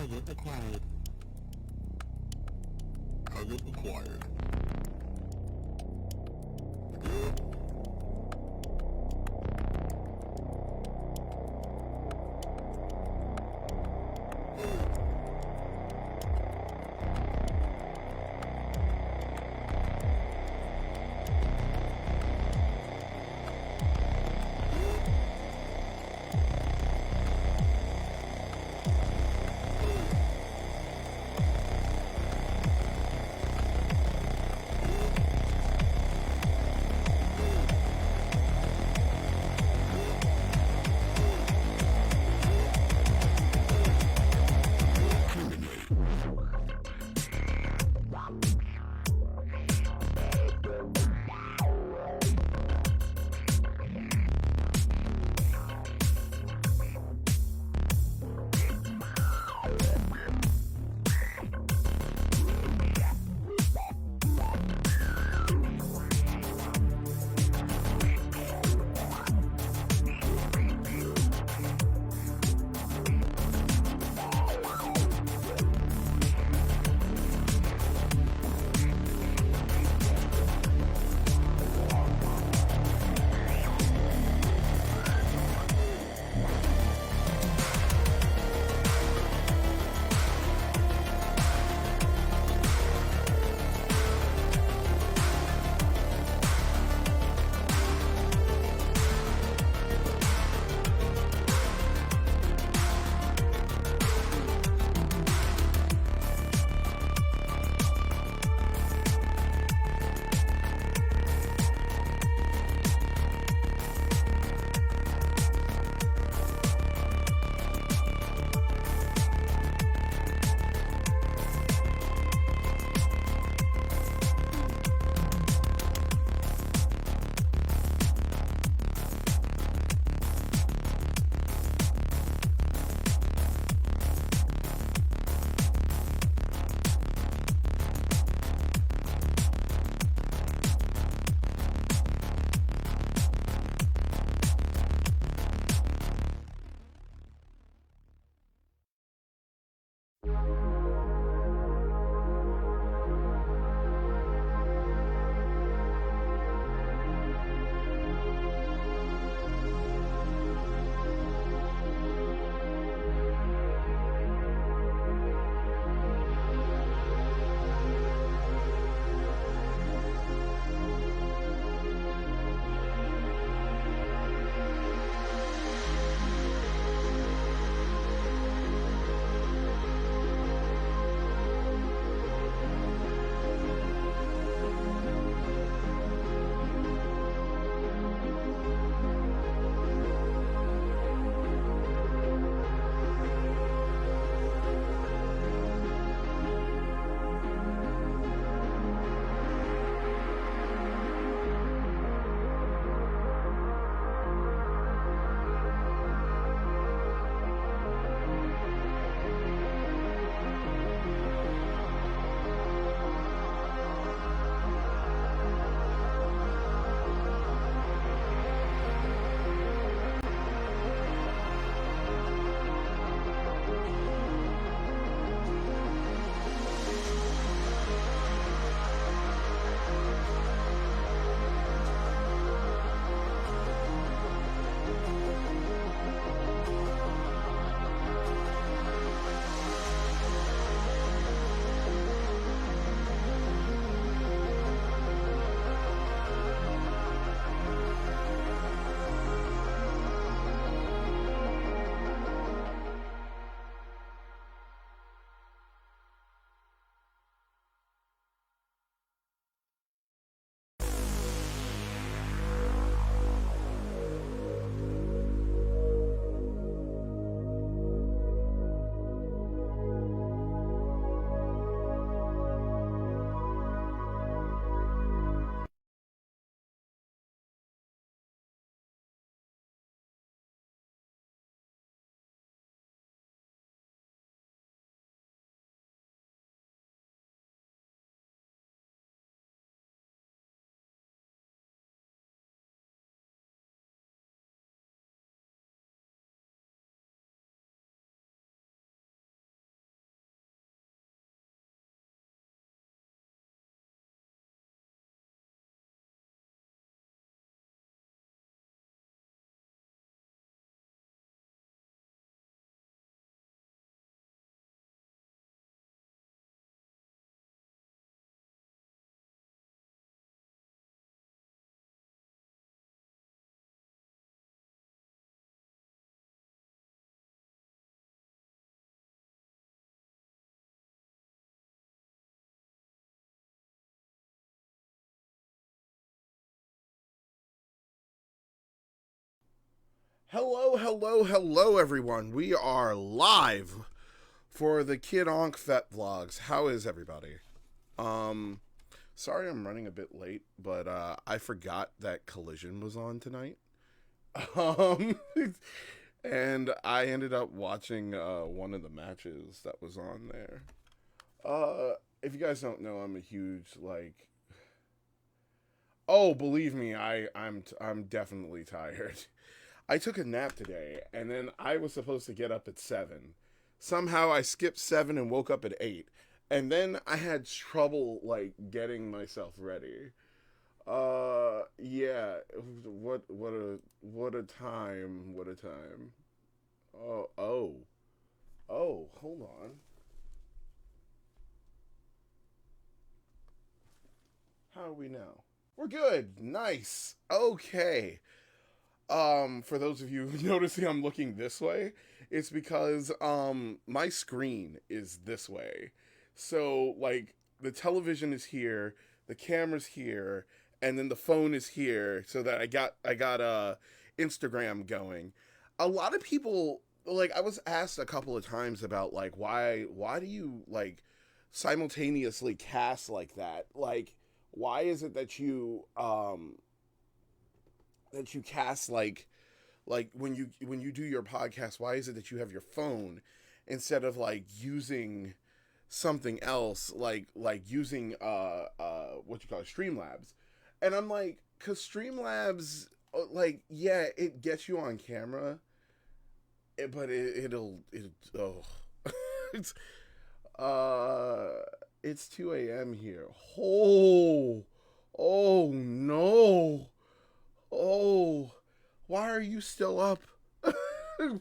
Target acquired. Target acquired. Hello, everyone. We are live for the Ankh Fetblogs. How is everybody? Um, Sorry I'm running a bit late, but I forgot that Collision was on tonight. Um, and I ended up watching one of the matches that was on there. If you guys don't know, I'm a huge Oh, believe me, I'm definitely tired. I took a nap today, and then I was supposed to get up at 7. Somehow I skipped 7 and woke up at 8. And then I had trouble, getting myself ready. Yeah, what a time, what a time. Oh, hold on. How are we now? We're good. Nice. Okay. For those of you noticing I'm looking this way, it's because my screen is this way. So the television is here, the camera's here, and then the phone is here so that I got Instagram going. A lot of people, I was asked a couple of times about why do you simultaneously cast like that? Why is it that you cast when you do your podcast, why is it that you have your phone instead of using something else, using what you call it, Streamlabs? And I'm like, cause Streamlabs, yeah, it gets you on camera, but it oh it's it's 2 a.m. here. Oh no. Oh, why are you still up?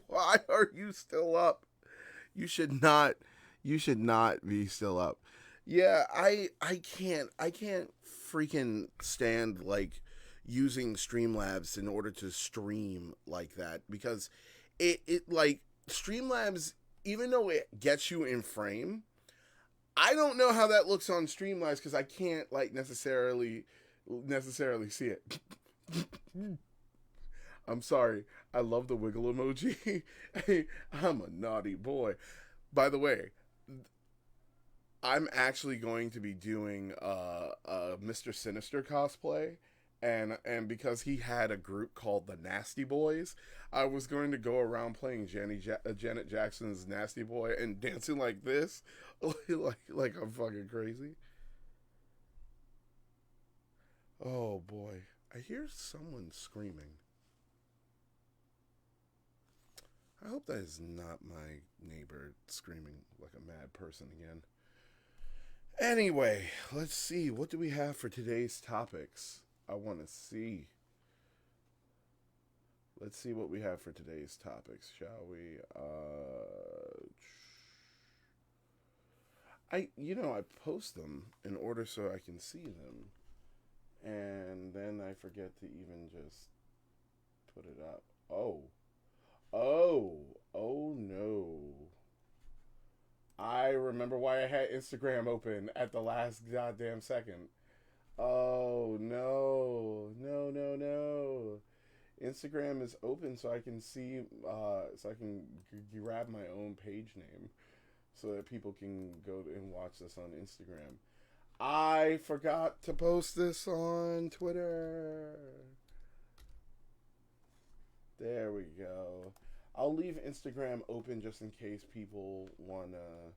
Why are you still up? You should not be still up. Yeah, I can't freaking stand using Streamlabs in order to stream like that, because it Streamlabs, even though it gets you in frame, I don't know how that looks on Streamlabs because I can't necessarily see it. I'm sorry. I love the wiggle emoji. Hey, I'm a naughty boy. By the way, I'm actually going to be doing a Mr. Sinister cosplay, and because he had a group called the Nasty Boys, I was going to go around playing Janet Jackson's Nasty Boy and dancing like this, like I'm fucking crazy. Oh boy, I hear someone screaming. I hope that is not my neighbor screaming like a mad person again. Anyway, let's see. What do we have for today's topics? I want to see. Let's see what we have for today's topics, shall we? I post them in order so I can see them, and then I forget to even just put it up. Oh no. I remember why I had Instagram open at the last goddamn second. Oh no. Instagram is open so I can see, so I can grab my own page name so that people can go and watch this on Instagram. I forgot to post this on Twitter. There we go. I'll leave Instagram open just in case people want to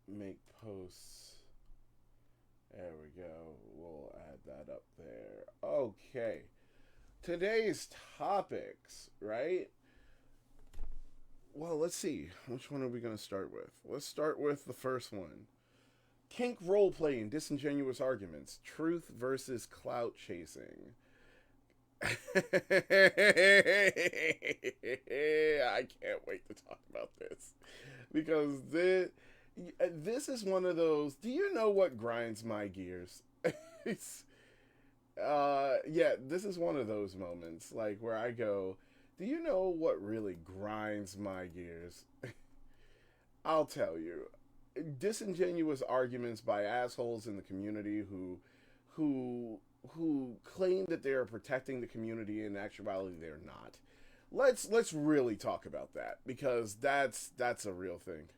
make posts. There we go. We'll add that up there. Okay. Today's topics, right? Well, let's see. Which one are we going to start with? Let's start with the first one. Kink role playing, disingenuous arguments, truth versus clout chasing. I can't wait to talk about this, because this is one of those. Do you know what grinds my gears? it's, yeah, this is one of those moments where I go, do you know what really grinds my gears? I'll tell you. Disingenuous arguments by assholes in the community who who claim that they are protecting the community, in actuality they're not. Let's really talk about that, because that's a real thing.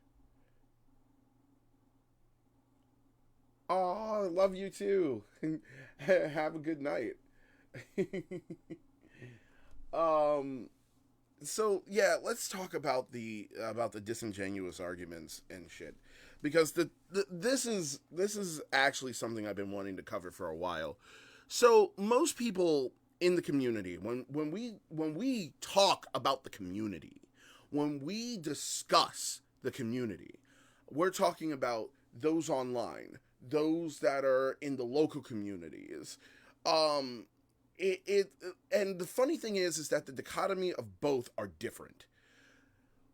Oh, I love you too. Have a good night. um so yeah, let's talk about the disingenuous arguments and shit, because this is actually something I've been wanting to cover for a while. So most people in the community, when we talk about the community, when we discuss the community, we're talking about those online, those that are in the local communities. Um, it and the funny thing is that the dichotomy of both are different.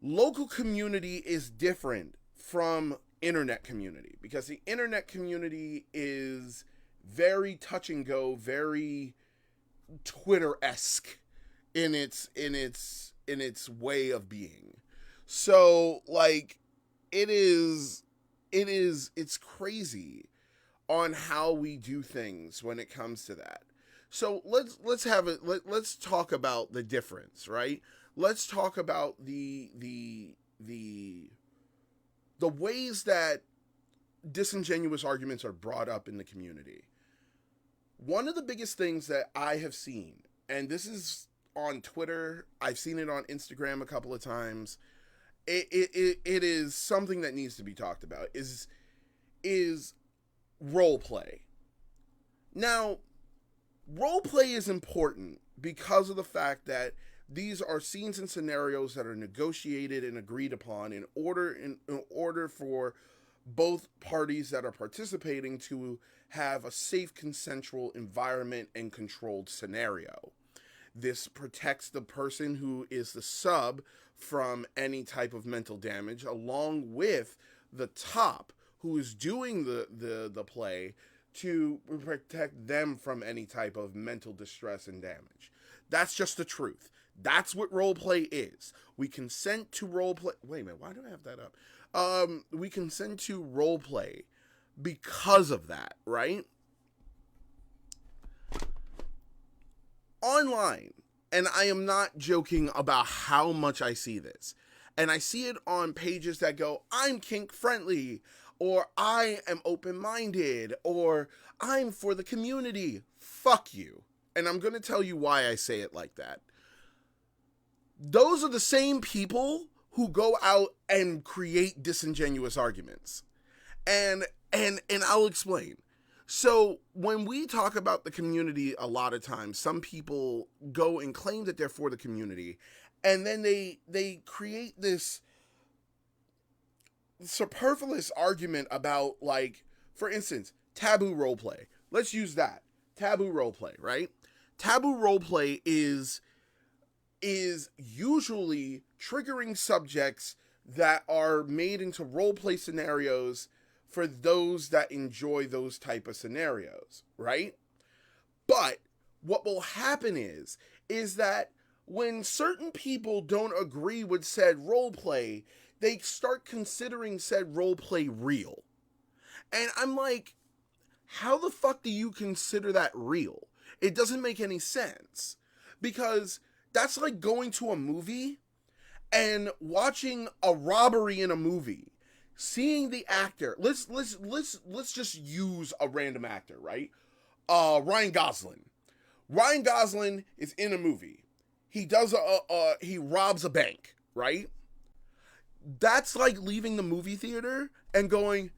Local community is different from internet community, because the internet community is very touch and go, very Twitter-esque in its way of being. So like it's crazy on how we do things when it comes to that. So let's have it. Let's talk about the difference, right? Let's talk about the ways that disingenuous arguments are brought up in the community. One of the biggest things that I have seen, and this is on Twitter, I've seen it on Instagram a couple of times. It is something that needs to be talked about. Is role play. Now, role play is important because of the fact that these are scenes and scenarios that are negotiated and agreed upon in order for both parties that are participating to have a safe, consensual environment and controlled scenario. This protects the person who is the sub from any type of mental damage, along with the top who is doing the play, to protect them from any type of mental distress and damage. That's just the truth. That's what role play is. We consent to role play. Wait a minute, why do I have that up? We consent to role play because of that, right? Online, and I am not joking about how much I see this, and I see it on pages that go, I'm kink friendly, or I am open-minded, or I'm for the community. Fuck you. And I'm going to tell you why I say it like that. Those are the same people who go out and create disingenuous arguments. And I'll explain. So when we talk about the community, a lot of times, some people go and claim that they're for the community, and then they create this superfluous argument about, like, for instance, taboo roleplay. Let's use that. Taboo roleplay, right? Taboo roleplay is usually triggering subjects that are made into roleplay scenarios for those that enjoy those type of scenarios, right? But what will happen is that when certain people don't agree with said roleplay, they start considering said roleplay real. And I'm like, how the fuck do you consider that real? It doesn't make any sense. Because that's like going to a movie and watching a robbery in a movie. Seeing the actor, let's just use a random actor, right? Ryan Gosling. Ryan Gosling is in a movie. He does he robs a bank, right? That's like leaving the movie theater and going,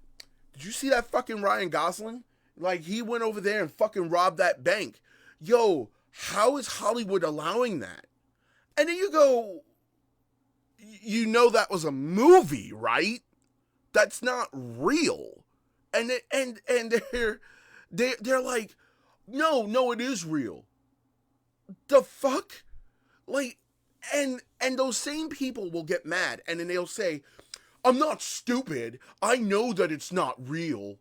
did you see that fucking Ryan Gosling? Like, he went over there and fucking robbed that bank. Yo, how is Hollywood allowing that? And then you go, you know that was a movie, right? That's not real. And they're like, no, it is real. The fuck? Like, and those same people will get mad, and then they'll say, I'm not stupid. I know that it's not real.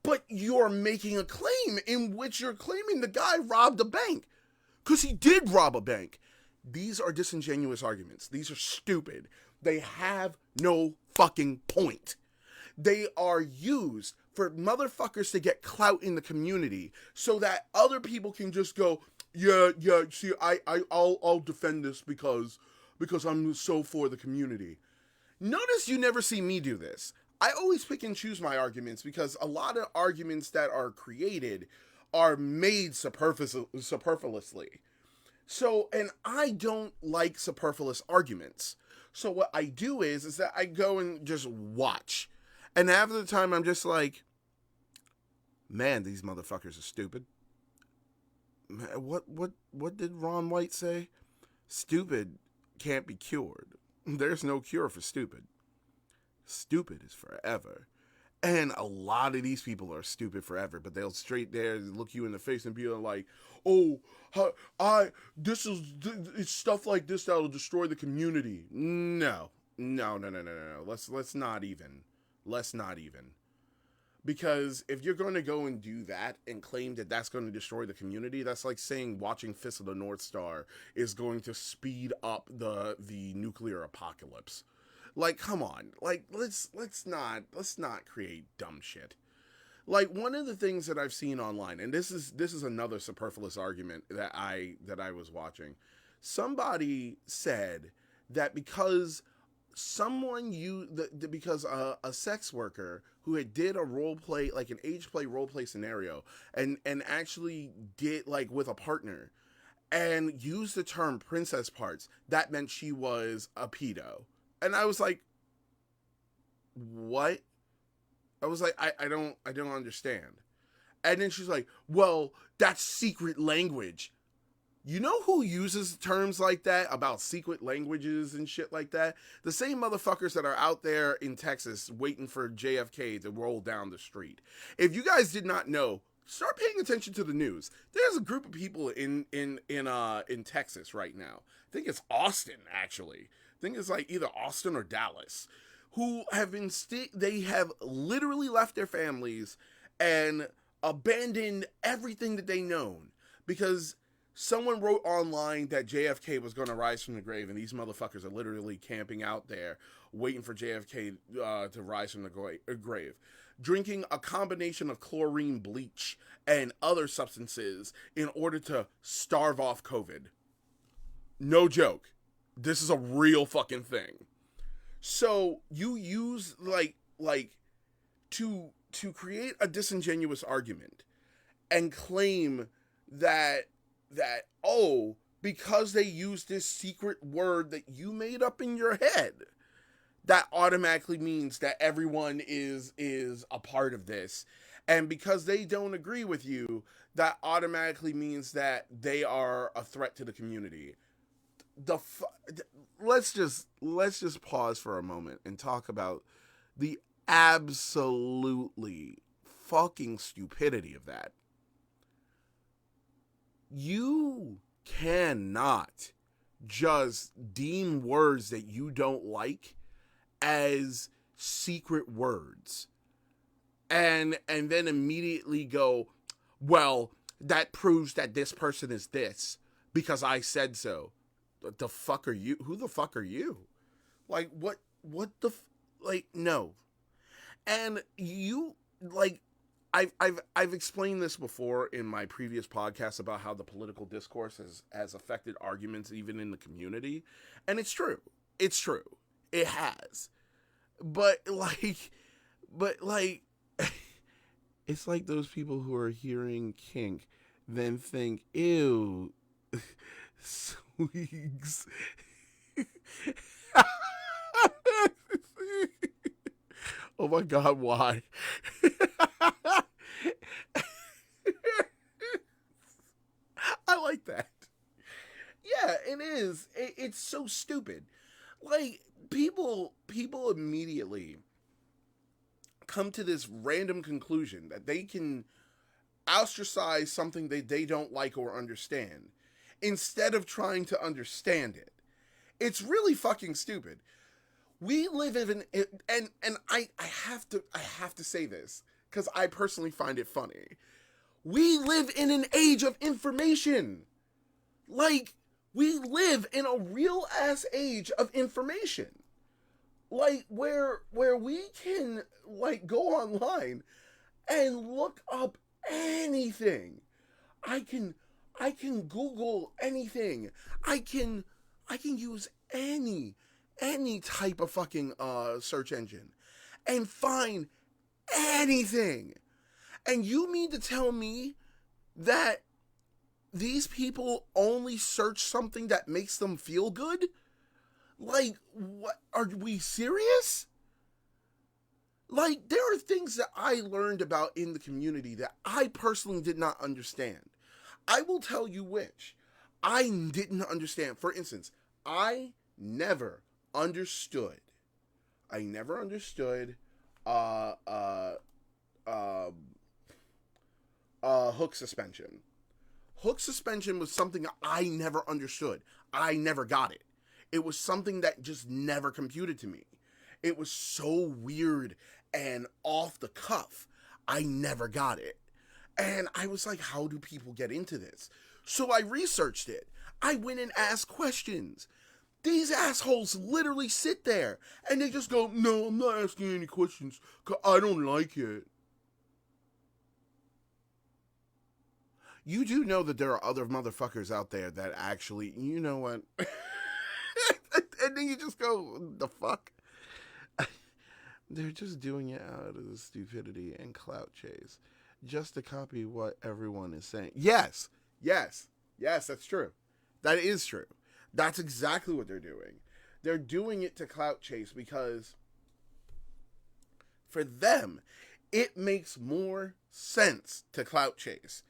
But you're making a claim in which you're claiming the guy robbed a bank. Because he did rob a bank. These are disingenuous arguments. These are stupid. They have no fucking point. They are used for motherfuckers to get clout in the community so that other people can just go, yeah, see, I'll defend this because I'm so for the community. Notice you never see me do this. I always pick and choose my arguments because a lot of arguments that are created are made superfluously. So, and I don't like superfluous arguments. So what I do is that I go and just watch. And half of the time I'm just like, man, these motherfuckers are stupid. Man, what did Ron White say? Stupid can't be cured. There's no cure for stupid. Stupid is forever. And a lot of these people are stupid forever, but they'll straight there look you in the face and be like, oh, it's stuff like this that'll destroy the community. No. Let's not even. Because if you're going to go and do that and claim that that's going to destroy the community, that's like saying watching Fist of the North Star is going to speed up the nuclear apocalypse. Like, come on. Like, let's not create dumb shit. Like, one of the things that I've seen online, and this is another superfluous argument that I was watching. Somebody said that because because a sex worker who had did a role play, like an AgePlay role play scenario, and actually did like with a partner, and used the term princess parts, that meant she was a pedo. And I was like, what? I was like, I don't understand. And then she's like, well, that's secret language. You know who uses terms like that about secret languages and shit like that? The same motherfuckers that are out there in Texas waiting for JFK to roll down the street. If you guys did not know, start paying attention to the news. There's a group of people in Texas right now. I think it's Austin, actually. I think it's like either Austin or Dallas, who have been they have literally left their families and abandoned everything that they known because someone wrote online that JFK was going to rise from the grave, and these motherfuckers are literally camping out there waiting for JFK to rise from the grave, drinking a combination of chlorine bleach and other substances in order to starve off COVID. No joke. This is a real fucking thing. So you use like to create a disingenuous argument and claim that because they use this secret word that you made up in your head, that automatically means that everyone is a part of this. And because they don't agree with you, that automatically means that they are a threat to the community. Let's just pause for a moment and talk about the absolutely fucking stupidity of that. You cannot just deem words that you don't like as secret words and then immediately go, well, that proves that this person is this because I said so. The fuck are you? Who the fuck are you? Like, what the, no. And you, like, I've explained this before in my previous podcast about how the political discourse has affected arguments even in the community. And it's true. It has. But it's like those people who are hearing kink then think, ew, sweets. Oh my God, why? I like that. Yeah, it is. It's so stupid. Like, people immediately come to this random conclusion that they can ostracize something that they don't like or understand instead of trying to understand it. It's really fucking stupid. We live in and I have to say this because I personally find it funny. We live in an age of information. Like, we live in a real ass age of information. Like, where we can, like, go online and look up anything. I can Google anything. I can use any type of fucking search engine and find anything. And you mean to tell me that these people only search something that makes them feel good? Like, what? Are we serious? Like, there are things that I learned about in the community that I personally did not understand. I will tell you which. I didn't understand. For instance, I never understood uh, uh, uh, hook suspension. Hook suspension was something I never understood. I never got it. It was something that just never computed to me. It was so weird and off the cuff. I never got it. And I was like, how do people get into this? So I researched it. I went and asked questions. These assholes literally sit there and they just go, no, I'm not asking any questions because I don't like it. You do know that there are other motherfuckers out there that actually, you know what? And then you just go, the fuck? They're just doing it out of stupidity and clout chase. Just to copy what everyone is saying. Yes, that's true. That is true. That's exactly what they're doing. They're doing it to clout chase because for them, it makes more sense to clout chase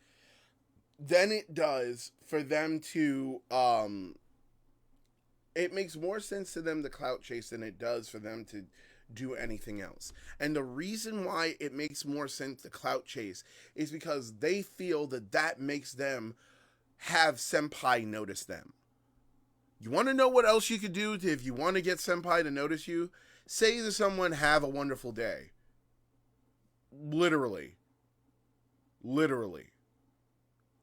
than it does for them to, it makes more sense to them to clout chase than it does for them to do anything else. And the reason why it makes more sense to clout chase is because they feel that that makes them have senpai notice them. You want to know what else you could do if you want to get senpai to notice you? Say to someone, have a wonderful day. Literally.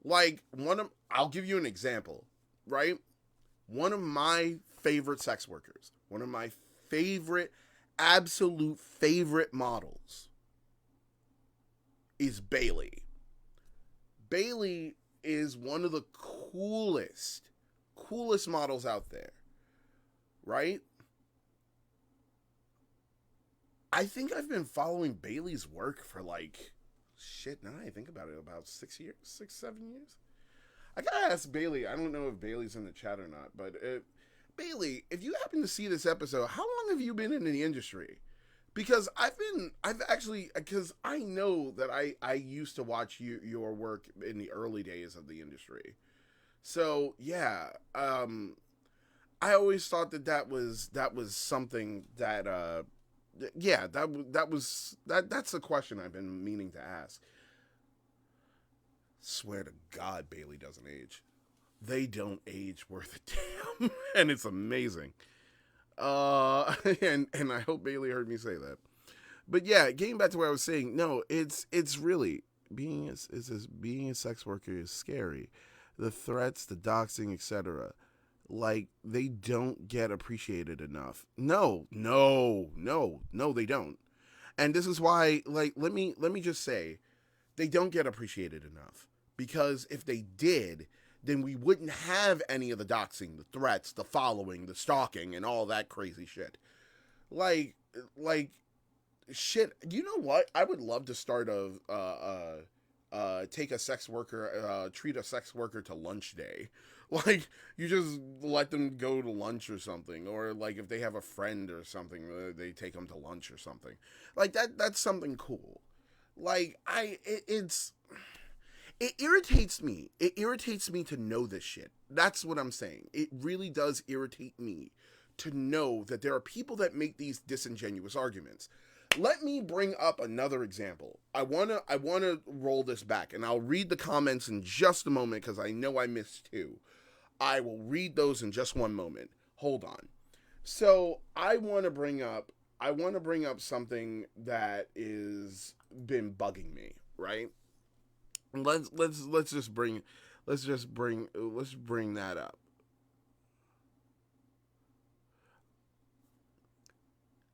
Like, I'll give you an example, right? One of my favorite sex workers, one of my absolute favorite models is Bailey. Bailey is one of the coolest models out there, right? I think I've been following Bailey's work for like, shit, now I think about it, about 7 years. I gotta ask Bailey, I don't know if Bailey's in the chat or not, but Bailey, if you happen to see this episode, how long have you been in the industry? Because because I know that I used to watch your work in the early days of the industry. So yeah, I always thought that was something that that's a question I've been meaning to ask. Swear to God, Bailey doesn't age. They don't age worth a damn, and it's amazing. And I hope Bailey heard me say that. But yeah, getting back to what I was saying, no, it's really being a sex worker is scary. The threats, the doxing, etc. Like, they don't get appreciated enough. No, they don't. And this is why, like, let me just say, they don't get appreciated enough. Because if they did, then we wouldn't have any of the doxing, the threats, the following, the stalking, and all that crazy shit. Like, shit, you know what? I would love to start treat a sex worker to lunch day. Like, you just let them go to lunch or something. Or, like, if they have a friend or something, they take them to lunch or something. Like, that's something cool. Like, it irritates me. It irritates me to know this shit. That's what I'm saying. It really does irritate me to know that there are people that make these disingenuous arguments. Let me bring up another example. I wanna roll this back, and I'll read the comments in just a moment because I know I missed two. I will read those in just one moment. Hold on. So I want to bring up something that is been bugging me, right? Let's bring that up.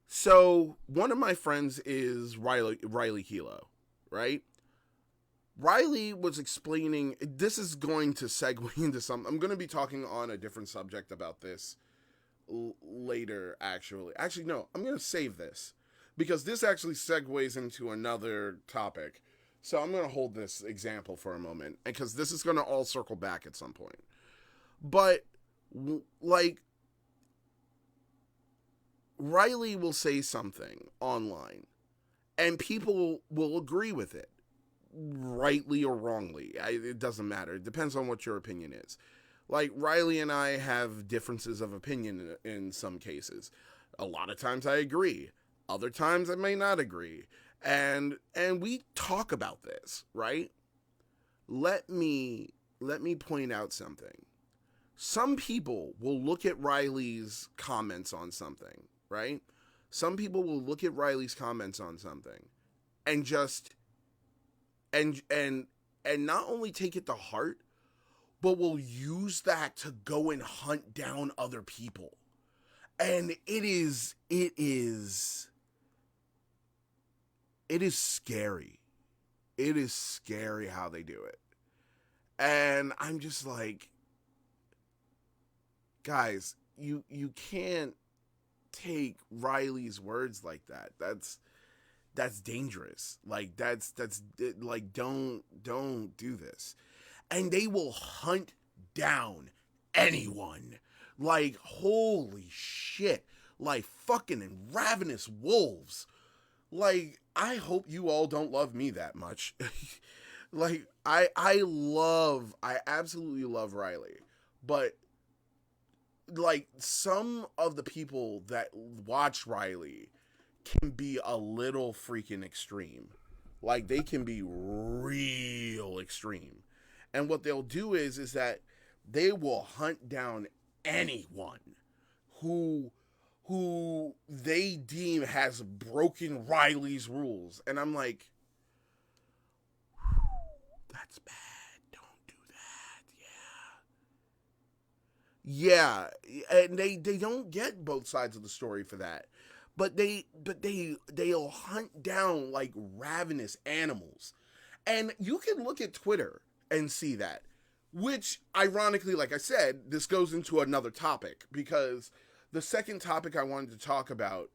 So one of my friends is Riley Kilo, right? Riley was explaining, this is going to segue into something. I'm going to be talking on a different subject about this later, actually. Actually, no, I'm going to save this because this actually segues into another topic. So I'm going to hold this example for a moment because this is going to all circle back at some point. But, like, Riley will say something online and people will agree with it, rightly or wrongly. It doesn't matter. It depends on what your opinion is. Like, Riley and I have differences of opinion in some cases. A lot of times I agree. Other times I may not agree. And we talk about this, right? Let me point out something. Some people will look at Riley's comments on something, right? Some people will look at Riley's comments on something and just and not only take it to heart, but will use that to go and hunt down other people. And it is scary. It is scary how they do it. And I'm just like, guys, you can't take Riley's words like that. That's dangerous. Like, that's like, don't do this. And they will hunt down anyone. Like, holy shit. Like, fucking ravenous wolves. Like, I hope you all don't love me that much. Like, I absolutely love Riley. But, like, some of the people that watch Riley can be a little freaking extreme. Like, they can be real extreme. And what they'll do is that they will hunt down anyone who they deem has broken Riley's rules. And I'm like, that's bad. Don't do that. Yeah. And they don't get both sides of the story for that. But they'll hunt down like ravenous animals. And you can look at Twitter and see that. Which, ironically, like I said, this goes into another topic, because the second topic I wanted to talk about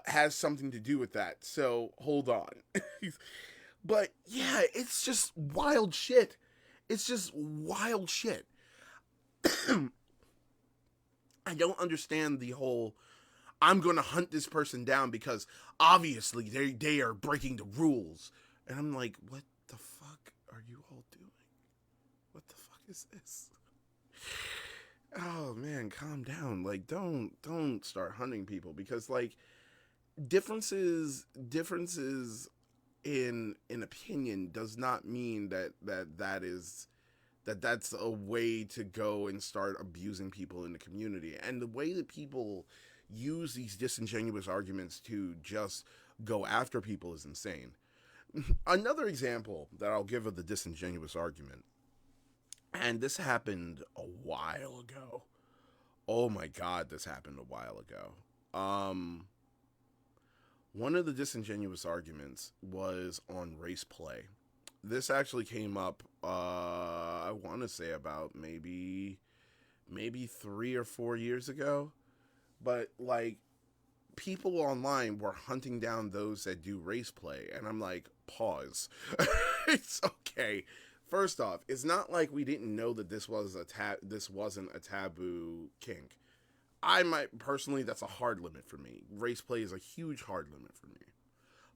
has something to do with that. So, hold on. But, yeah, it's just wild shit. It's just wild shit. I don't understand the whole, I'm going to hunt this person down because obviously they are breaking the rules. And I'm like, what the fuck are you all doing? What the fuck is this? Oh man, calm down. Like, don't start hunting people, because like differences in opinion does not mean that's a way to go and start abusing people in the community. And the way that people use these disingenuous arguments to just go after people is insane. Another example that I'll give of the disingenuous argument, and this happened a while ago. Oh my God, this happened a while ago. One of the disingenuous arguments was on race play. This actually came up, I want to say about maybe 3 or 4 years ago. But, like, people online were hunting down those that do race play. And I'm like, pause. It's okay. First off, it's not like we didn't know that this wasn't a taboo kink. I might, personally, that's a hard limit for me. Race play is a huge hard limit for me.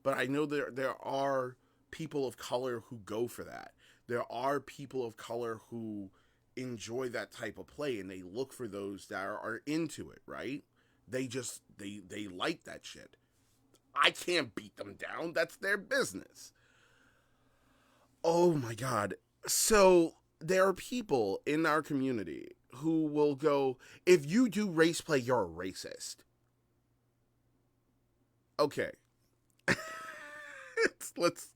But I know there are people of color who go for that. There are people of color who enjoy that type of play, and they look for those that are into it, right? They like that shit. I can't beat them down. That's their business. Oh my God. So there are people in our community who will go, if you do race play, you're a racist. Okay. Let's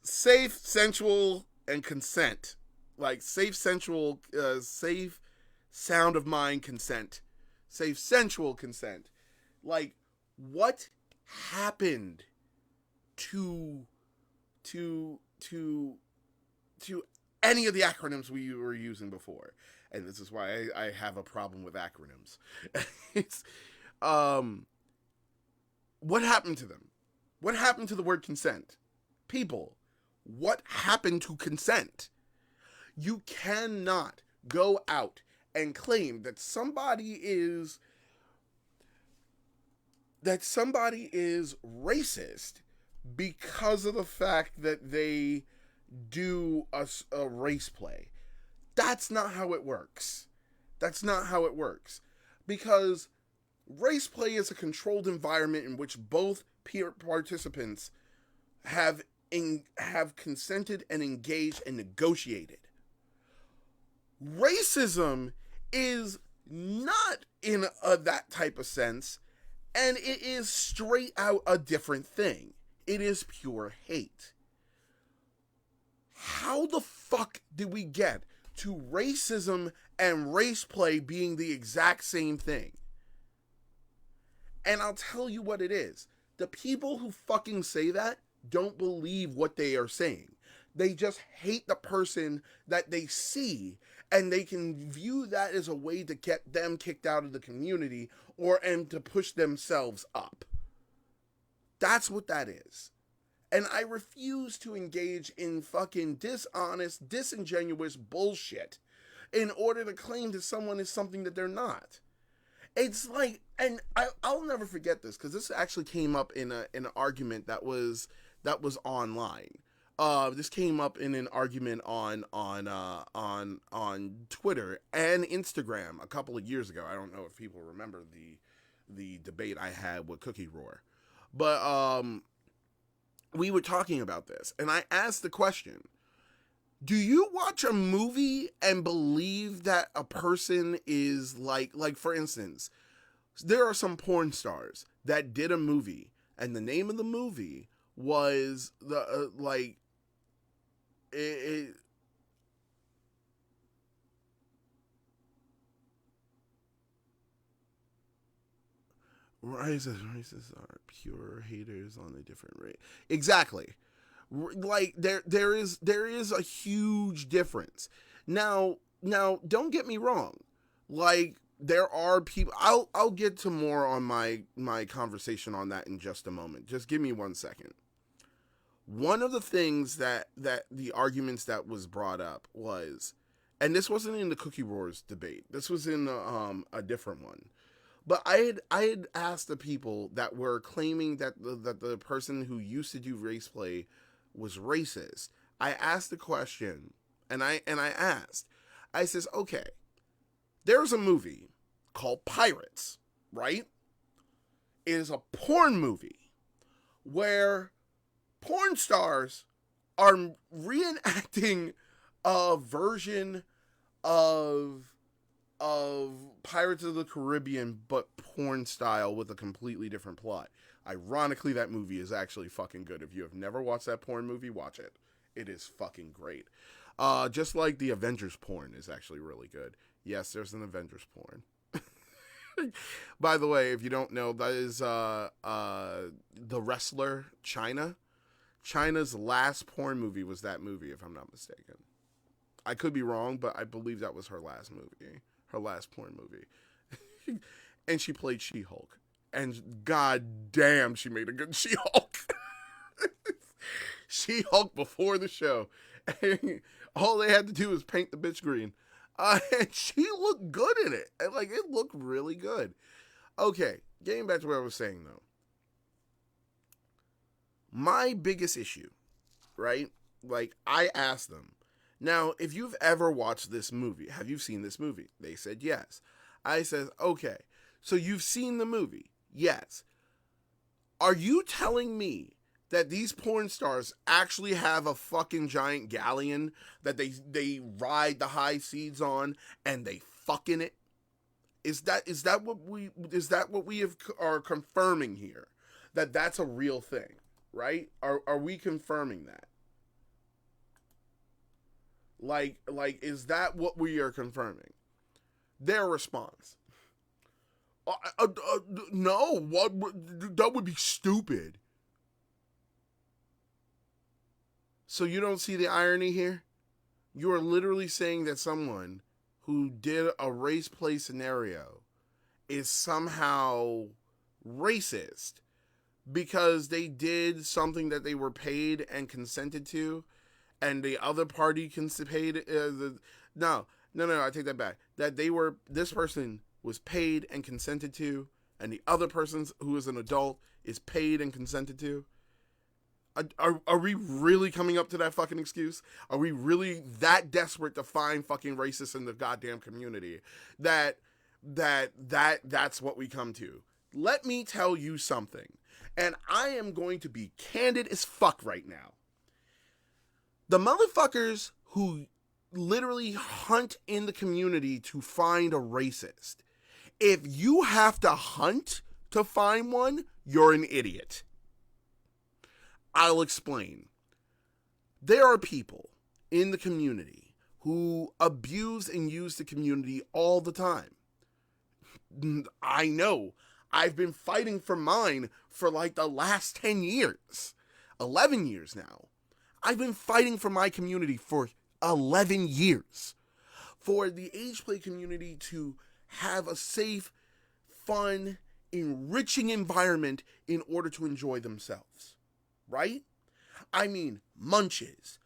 safe, sensual, and consent. Like safe, sensual, safe, sound of mind, consent. Safe, sensual consent. Like, what happened to any of the acronyms we were using before. And this is why I have a problem with acronyms. It's what happened to them? What happened to the word consent? People, what happened to consent? You cannot go out and claim that somebody is racist because of the fact that they do a race play. That's not how it works. That's not how it works. Because race play is a controlled environment in which both peer participants have consented and engaged and negotiated. Racism is not in that type of sense, and it is straight out a different thing. It is pure hate. How the fuck did we get to racism and race play being the exact same thing? And I'll tell you what it is. The people who fucking say that don't believe what they are saying. They just hate the person that they see, and they can view that as a way to get them kicked out of the community and to push themselves up. That's what that is. And I refuse to engage in fucking dishonest, disingenuous bullshit in order to claim that someone is something that they're not. It's like, and I'll never forget this, because this actually came up in an argument that was online. This came up in an argument on Twitter and Instagram a couple of years ago. I don't know if people remember the debate I had with Cookie Roar, but we were talking about this, and I asked the question: do you watch a movie and believe that a person is like for instance, there are some porn stars that did a movie, and the name of the movie was racists are pure haters on a different rate. Exactly. Like there is a huge difference. Now don't get me wrong. Like, there are people, I'll get to more on my conversation on that in just a moment. Just give me 1 second. One of the things that the arguments that was brought up was, and this wasn't in the Cookie Roars debate, this was in a different one. But I had asked the people that were claiming that the person who used to do race play was racist. I asked the question, and I asked, I says, okay, there's a movie called Pirates, right? It is a porn movie where porn stars are reenacting a version of Pirates of the Caribbean, but porn style with a completely different plot. Ironically, that movie is actually fucking good. If you have never watched that porn movie, watch it. It is fucking great. Just like the Avengers porn is actually really good. Yes, there's an Avengers porn. By the way, if you don't know, that is the wrestler China. China's last porn movie was that movie, if I'm not mistaken. I could be wrong, but I believe that was her last movie. Her last porn movie. And she played She-Hulk. And god damn, she made a good She-Hulk. She-Hulk before the show. And all they had to do was paint the bitch green. And she looked good in it. And, like, it looked really good. Okay, getting back to what I was saying, though. My biggest issue, right? Like, I asked them, now, if you've ever watched this movie, have you seen this movie? They said yes. I said, okay, so you've seen the movie. Yes. Are you telling me that these porn stars actually have a fucking giant galleon that they ride the high seas on and they fuck in it? Is that what we are confirming here? That that's a real thing, right? Are we confirming that? Like, is that what we are confirming? Their response: no, that would be stupid. So you don't see the irony here? You are literally saying that someone who did a race play scenario is somehow racist because they did something that they were paid and consented to, and the other party paid. No, I take that back. This person was paid and consented to, and the other person who is an adult is paid and consented to. Are we really coming up to that fucking excuse? Are we really that desperate to find fucking racists in the goddamn community that's what we come to? Let me tell you something, and I am going to be candid as fuck right now. The motherfuckers who literally hunt in the community to find a racist, if you have to hunt to find one, you're an idiot. I'll explain. There are people in the community who abuse and use the community all the time. I know. I've been fighting for mine for like the last 10 years. 11 years now. I've been fighting for my community for 11 years. For the AgePlay community to have a safe, fun, enriching environment in order to enjoy themselves. Right? I mean, munches,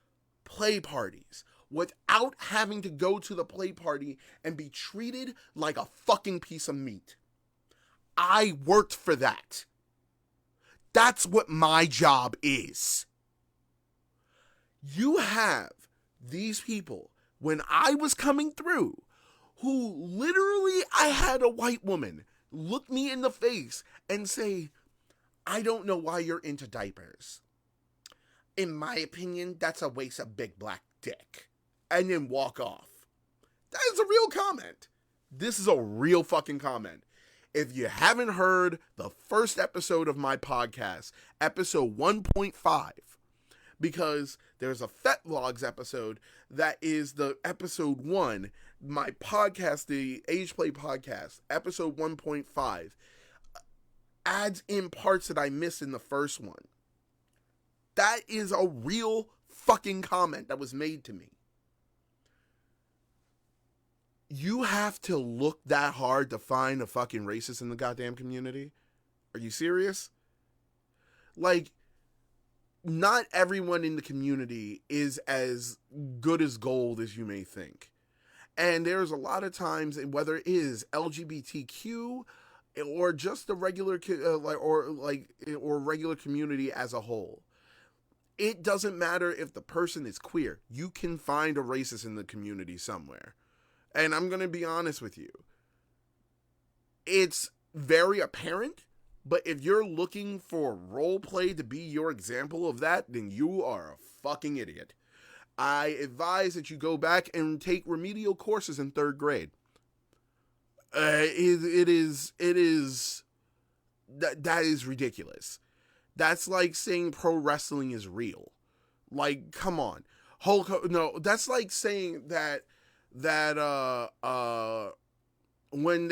play parties, without having to go to the play party and be treated like a fucking piece of meat. I worked for that. That's what my job is. You have these people, when I was coming through, who literally, I had a white woman look me in the face and say, I don't know why you're into diapers. In my opinion, that's a waste of big black dick. And then walk off. That is a real comment. This is a real fucking comment. If you haven't heard the first episode of my podcast, episode 1.5, because there's a Fetblogs episode that is the episode 1, my podcast, the AgePlay podcast, episode 1.5, adds in parts that I missed in the first one. That is a real fucking comment that was made to me. You have to look that hard to find a fucking racist in the goddamn community? Are you serious? Like, not everyone in the community is as good as gold as you may think. And there's a lot of times, whether it is LGBTQ or just the regular or regular community as a whole, it doesn't matter if the person is queer. You can find a racist in the community somewhere. And I'm going to be honest with you. It's very apparent, but if you're looking for role play to be your example of that, then you are a fucking idiot. I advise that you go back and take remedial courses in 3rd grade. That is ridiculous. That's like saying pro wrestling is real. Like, come on. That's like saying that when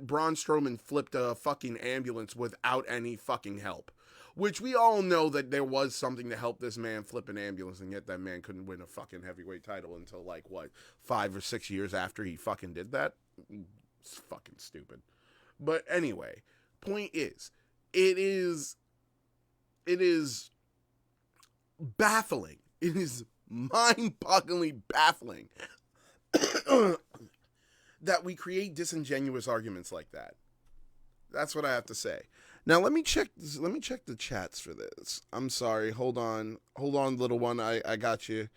Braun Strowman flipped a fucking ambulance without any fucking help. Which we all know that there was something to help this man flip an ambulance, and yet that man couldn't win a fucking heavyweight title until 5 or 6 years after he fucking did that. It's fucking stupid. But anyway, point is, it is baffling. It is mind-bogglingly baffling that we create disingenuous arguments like that. That's what I have to say. Now let me check the chats for this. I'm sorry. Hold on, little one. I got you.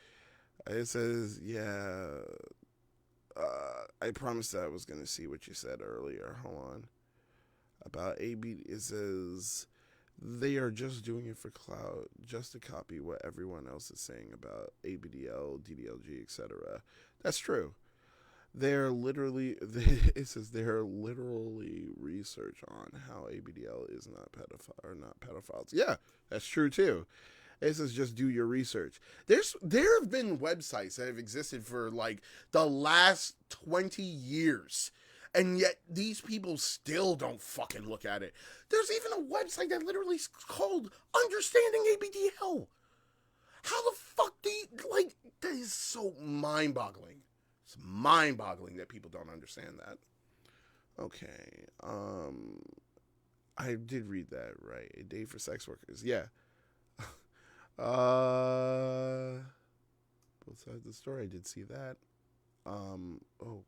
It says, yeah. I promised that I was gonna see what you said earlier. Hold on. About AB, it says they are just doing it for clout, just to copy what everyone else is saying about ABDL, DDLG, etc. That's true. It says they're literally research on how ABDL is not pedophiles. Yeah, that's true too. It says just do your research. There have been websites that have existed for like the last 20 years. And yet these people still don't fucking look at it. There's even a website that literally is called Understanding ABDL. How the fuck do you, like, that is so mind-boggling. It's mind-boggling that people don't understand that. Okay, I did read that, right? A day for sex workers, yeah. Both sides of the story, I did see that. Whoa.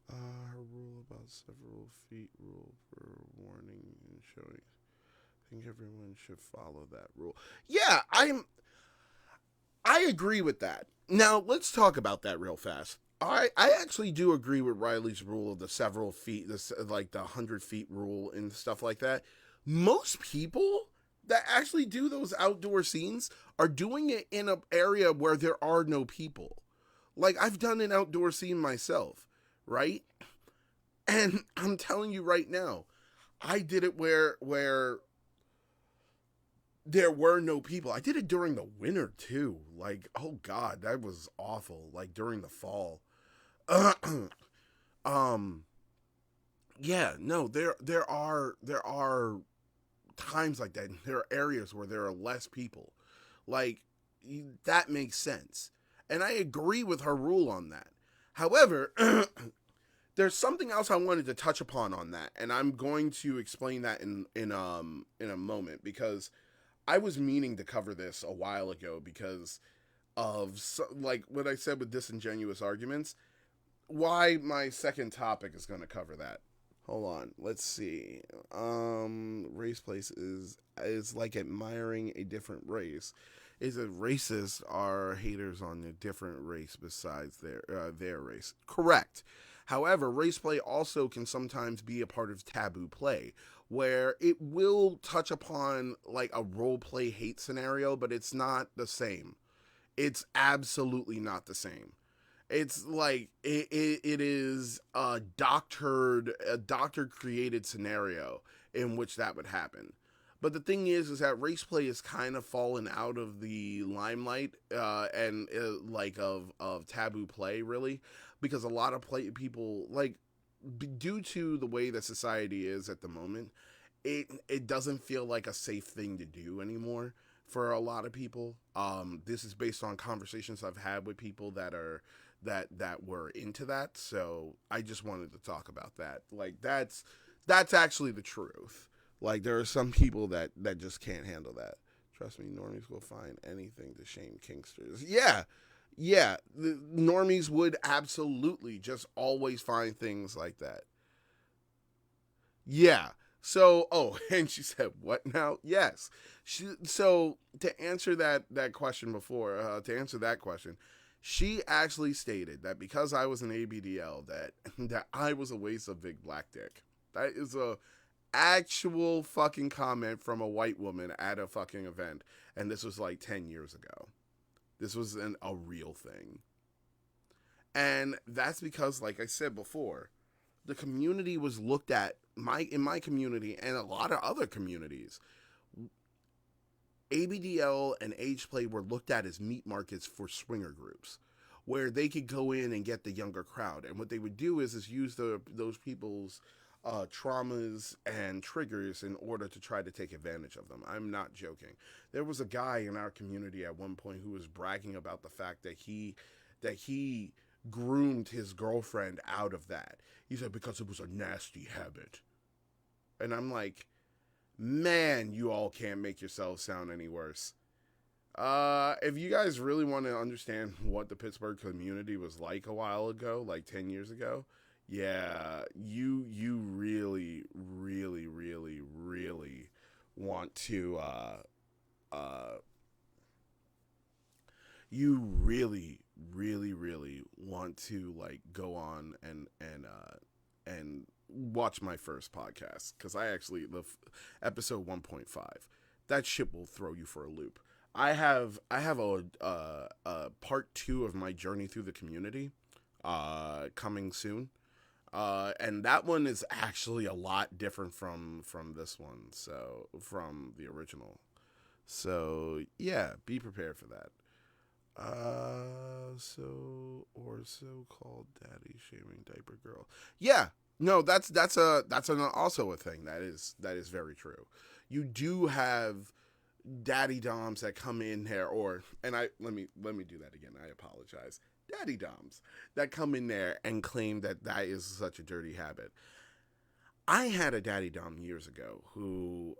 Her rule about several feet rule for warning and showing. I think everyone should follow that rule. Yeah, I agree with that. Now, let's talk about that real fast. I actually do agree with Riley's rule of the several feet, like the 100 feet rule and stuff like that. Most people that actually do those outdoor scenes are doing it in an area where there are no people. Like, I've done an outdoor scene myself, right? And I'm telling you right now, I did it where there were no people. I did it during the winter too. Like, oh God, that was awful. Like during the fall. Yeah, no, there are times like that. There are areas where there are less people. Like, that makes sense. And I agree with her rule on that. However, there's something else I wanted to touch upon on that, and I'm going to explain that in a moment, because I was meaning to cover this a while ago because of, like what I said with disingenuous arguments. Why my second topic is going to cover that. Hold on, let's see. Race place is like admiring a different race. Is it racist are haters on a different race besides their race? Correct. However, race play also can sometimes be a part of taboo play, where it will touch upon like a role play hate scenario, but it's not the same. It's absolutely not the same. It's like it is a doctored created scenario in which that would happen. But the thing is that race play is kind of fallen out of the limelight and like of taboo play, really, because a lot of people, like, due to the way that society is at the moment, it doesn't feel like a safe thing to do anymore for a lot of people. This is based on conversations I've had with people that were into that, so I just wanted to talk about that. Like, that's actually the truth. Like, there are some people that just can't handle that. Trust me, normies will find anything to shame kinksters. Yeah, the normies would absolutely just always find things like that. Yeah. So, oh, and she said, what now? Yes. So, to answer that question before, she actually stated that because I was an ABDL, that I was a waste of big black dick. That is a actual fucking comment from a white woman at a fucking event, and this was like 10 years ago. This was a real thing. And that's because, like I said before, the community was looked at, in my community and a lot of other communities, ABDL and AgePlay were looked at as meat markets for swinger groups, where they could go in and get the younger crowd. And what they would do is use those people's traumas and triggers in order to try to take advantage of them. I'm not joking. There was a guy in our community at one point who was bragging about the fact that he groomed his girlfriend out of that. He said because it was a nasty habit. And I'm like, man, you all can't make yourselves sound any worse. If you guys really want to understand what the Pittsburgh community was like a while ago, like 10 years ago, yeah, you really, really, really, really want to, you really, really, really want to, like, go on and watch my first podcast, because I actually, episode 1.5, that shit will throw you for a loop. I have a part 2 of my journey through the community, coming soon. And that one is actually a lot different from this one, so from the original. So yeah, be prepared for that. So or so-called daddy shaming diaper girl. Yeah, no, that's also a thing that is very true. You do have daddy doms that come in there, let me do that again. I apologize. Daddy doms that come in there and claim that is such a dirty habit. I had a daddy dom years ago who,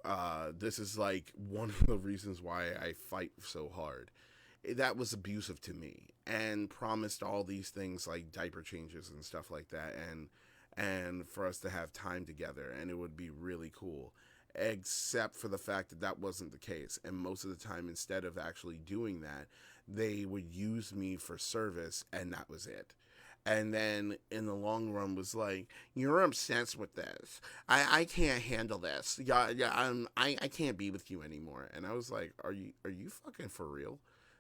this is like one of the reasons why I fight so hard. That was abusive to me and promised all these things like diaper changes and stuff like that, and for us to have time together, and it would be really cool, except for the fact that that wasn't the case. And most of the time, instead of actually doing that, they would use me for service, and that was it. And then in the long run was like, you're obsessed with this. I can't handle this. I can't be with you anymore. And I was like, are you fucking for real?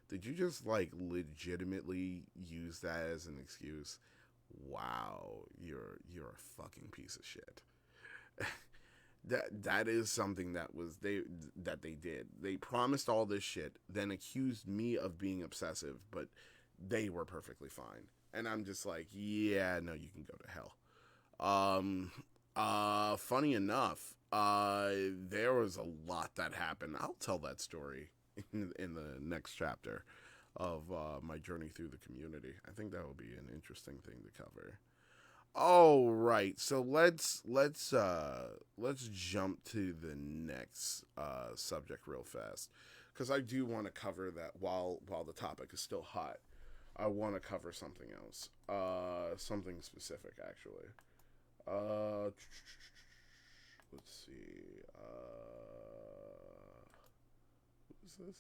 Did you just like legitimately use that as an excuse? Wow, you're a fucking piece of shit. That is something that they did. They promised all this shit, then accused me of being obsessive, but they were perfectly fine. And I'm just like, yeah, no, you can go to hell. Funny enough, there was a lot that happened. I'll tell that story in the next chapter of my journey through the community. I think that will be an interesting thing to cover. All right, so let's jump to the next subject real fast, because I do want to cover that while the topic is still hot. I want to cover something else, something specific actually. Let's see. What is this?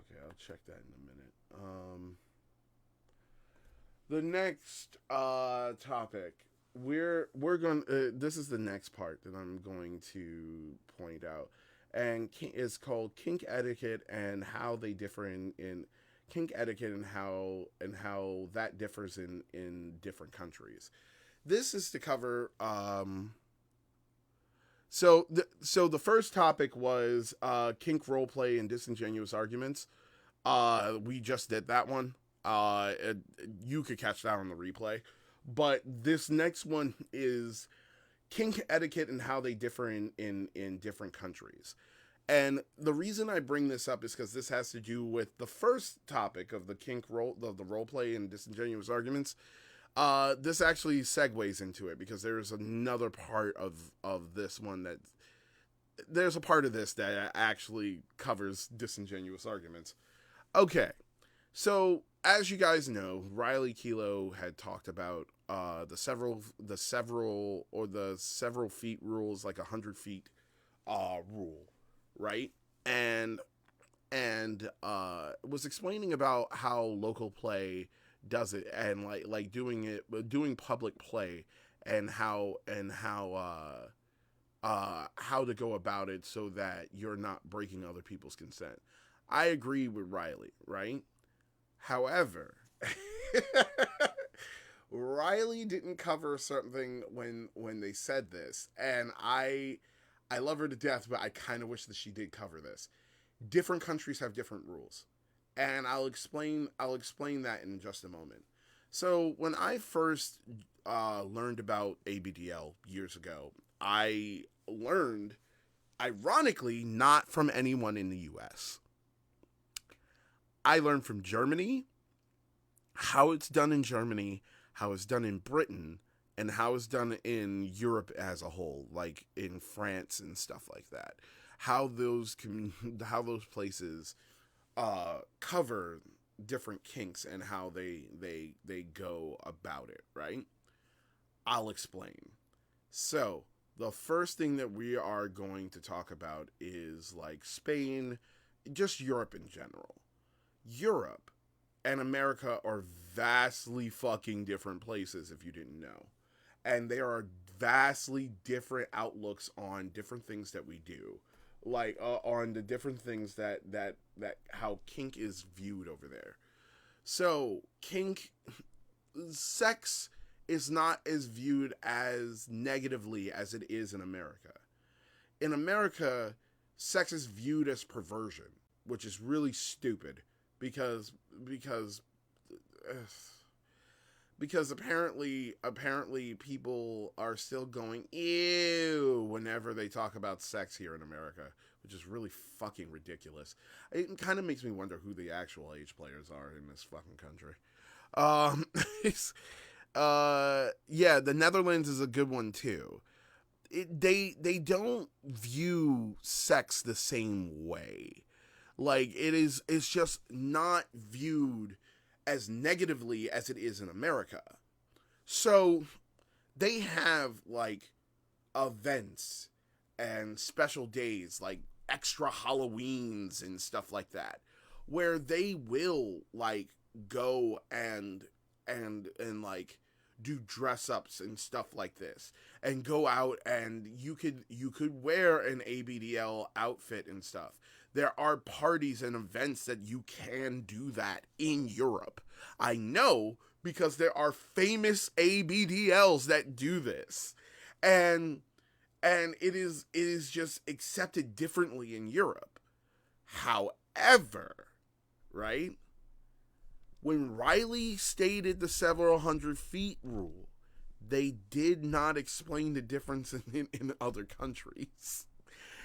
Okay, I'll check that in a minute. The next topic, we're going. This is the next part that I'm going to point out, and is called kink etiquette and how they differ in kink etiquette and how that differs in different countries. This is to cover. So the first topic was kink roleplay and disingenuous arguments. We just did that one. You could catch that on the replay. But this next one is kink etiquette and how they differ in different countries. And the reason I bring this up is because this has to do with the first topic of the kink the roleplay and disingenuous arguments. This actually segues into it because there's another part of this one that there's a part of this that actually covers disingenuous arguments. Okay, so as you guys know, Riley Keough had talked about the several feet rules, like 100 feet rule, right? And was explaining about how local play does it, and like doing public play, and how to go about it so that you're not breaking other people's consent. I agree with Riley, right? However, Riley didn't cover something when they said this, and I love her to death, but I kind of wish that she did cover this. Different countries have different rules, and I'll explain that in just a moment. So when I first learned about ABDL years ago, I learned, ironically, not from anyone in the U.S. I learned from Germany, how it's done in Germany, how it's done in Britain, and how it's done in Europe as a whole, like in France and stuff like that. How those places cover different kinks and how they go about it, right? I'll explain. So, the first thing that we are going to talk about is like Spain, just Europe in general. Europe and America are vastly fucking different places, if you didn't know. And there are vastly different outlooks on different things that we do. Like, on the different things that how kink is viewed over there. So, sex is not as viewed as negatively as it is in America. In America, sex is viewed as perversion, which is really stupid because because because apparently people are still going ew whenever they talk about sex here in America, which is really fucking ridiculous. It kind of makes me wonder who the actual age players are in this fucking country. Um, yeah, the Netherlands is a good one too. They don't view sex the same way. Like it's just not viewed as negatively as it is in America. So they have like events and special days like extra Halloweens and stuff like that where they will like go and like do dress ups and stuff like this and go out, and you could wear an ABDL outfit and stuff. There are parties and events that you can do that in Europe. I know because there are famous ABDLs that do this. And it is just accepted differently in Europe. However, right? When Riley stated the several hundred feet rule, they did not explain the difference in other countries.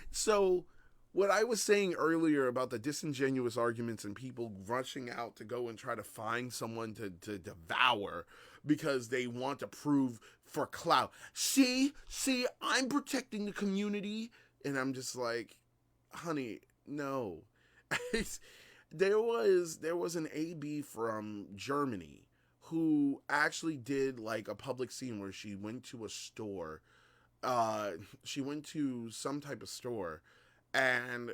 So, what I was saying earlier about the disingenuous arguments and people rushing out to go and try to find someone to devour because they want to prove for clout. See, I'm protecting the community. And I'm just like, honey, no. There was an AB from Germany who actually did like a public scene where she went to a store. She went to some type of store and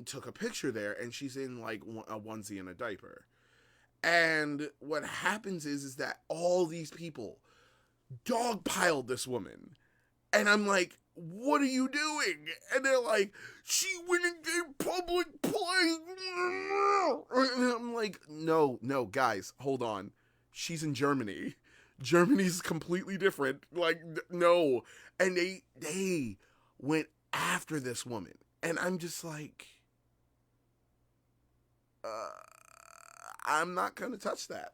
took a picture there, and she's in like a onesie and a diaper. And what happens is that all these people dogpiled this woman. And I'm like, what are you doing? And they're like, she went and gave public play. And I'm like, no, guys, hold on. She's in Germany. Germany's completely different. Like, no. And they went after this woman. And I'm just like, I'm not going to touch that.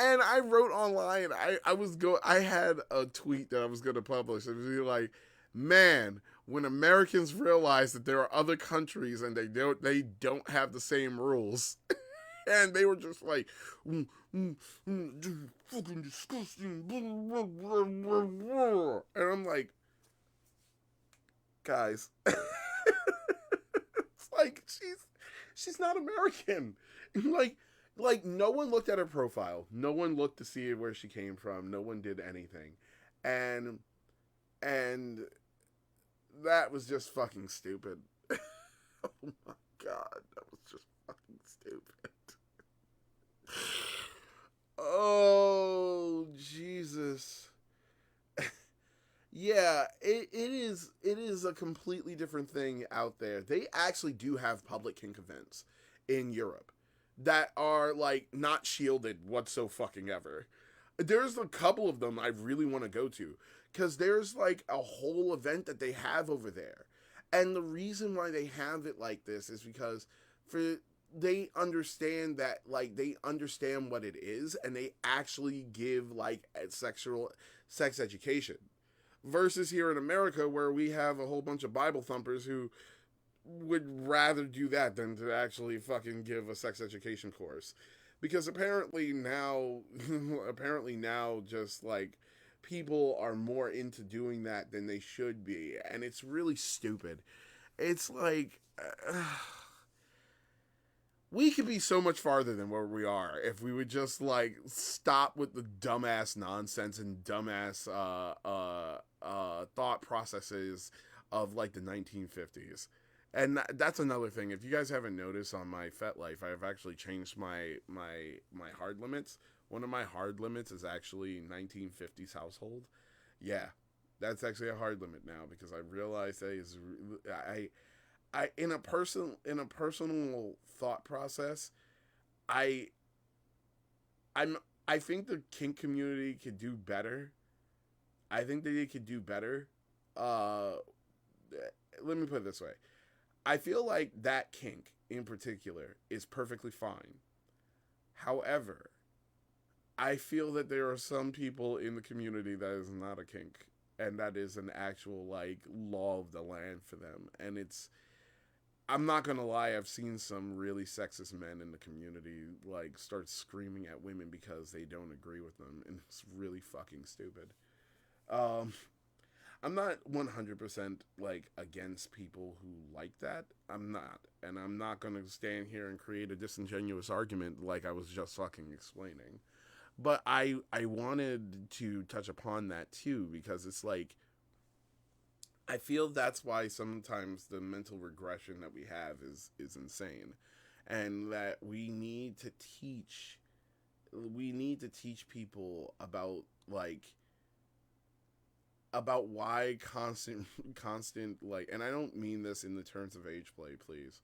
And I wrote online, I had a tweet that I was going to publish. It was like, man, when Americans realize that there are other countries and they don't have the same rules. And they were just like, fucking disgusting. And I'm like, guys, it's like, she's not American. Like, no one looked at her profile. No one looked to see where she came from. No one did anything. And that was just fucking stupid. Oh my God, that was just fucking stupid. Oh, Jesus. Yeah, it is a completely different thing out there. They actually do have public kink events in Europe that are like not shielded whatsoever. There's a couple of them I really want to go to because there's like a whole event that they have over there. And the reason why they have it like this is because they understand that, like, they understand what it is, and they actually give like sex education. Versus here in America, where we have a whole bunch of Bible thumpers who would rather do that than to actually fucking give a sex education course. Because apparently now just like people are more into doing that than they should be. And it's really stupid. It's like, we could be so much farther than where we are if we would just like stop with the dumbass nonsense and dumbass thought processes of like the 1950s. And that's another thing. If you guys haven't noticed on my FetLife, I've actually changed my hard limits. One of my hard limits is actually 1950s household. Yeah, that's actually a hard limit now because I realized that I in a personal thought process, I think the kink community could do better. I think that they could do better. Let me put it this way. I feel like that kink in particular is perfectly fine. However, I feel that there are some people in the community that is not a kink, and that is an actual, like, law of the land for them. And I'm not gonna lie, I've seen some really sexist men in the community, like, start screaming at women because they don't agree with them, and it's really fucking stupid. Um, I'm not 100% like against people who like that. I'm not. And I'm not going to stand here and create a disingenuous argument like I was just fucking explaining. But I wanted to touch upon that too, because it's like I feel that's why sometimes the mental regression that we have is insane, and that we need to teach people about, like, about why constant, like, and I don't mean this in the terms of age play, please,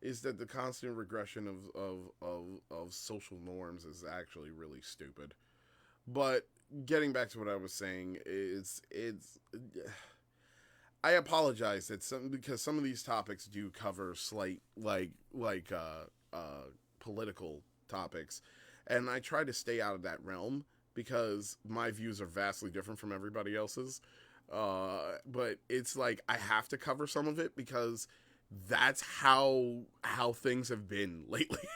is that the constant regression of social norms is actually really stupid. But getting back to what I was saying, it's I apologize that because some of these topics do cover slight, political topics, and I try to stay out of that realm because my views are vastly different from everybody else's. But it's like I have to cover some of it because that's how things have been lately.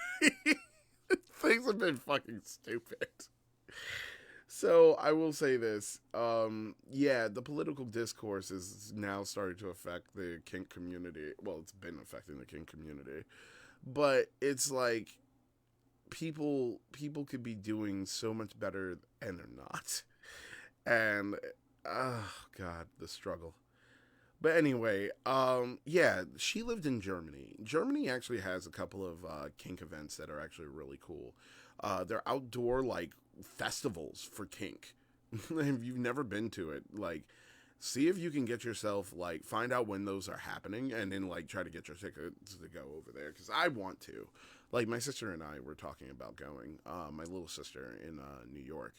Things have been fucking stupid. So I will say this. Yeah, the political discourse is now starting to affect the kink community. Well, it's been affecting the kink community. But it's like people could be doing so much better and they're not. And oh god, the struggle. But anyway, yeah, she lived in Germany. Germany actually has a couple of kink events that are actually really cool. They're outdoor, like, festivals for kink. If you've never been to it, like, see if you can get yourself, like, find out when those are happening, and then, like, try to get your tickets to go over there, because I want to. Like, my sister and I were talking about going. My little sister in New York,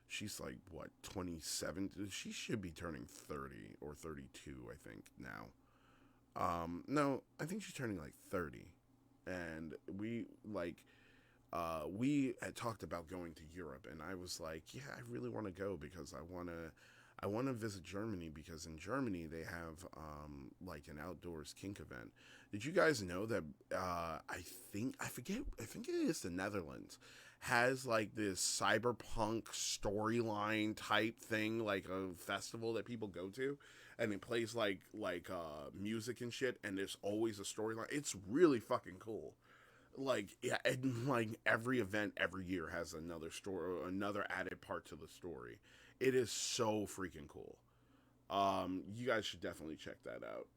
she's, like, what, 27? She should be turning 30 or 32, I think, now. No, I think she's turning, like, 30. And we had talked about going to Europe, and I was like, yeah, I really want to go because I want to visit Germany, because in Germany they have like an outdoors kink event. Did you guys know that I think it is the Netherlands has like this cyberpunk storyline type thing, like a festival that people go to, and it plays like music and shit, and there's always a storyline. It's really fucking cool. Like, yeah, and like every event every year has another story, another added part to the story. It is so freaking cool. You guys should definitely check that out.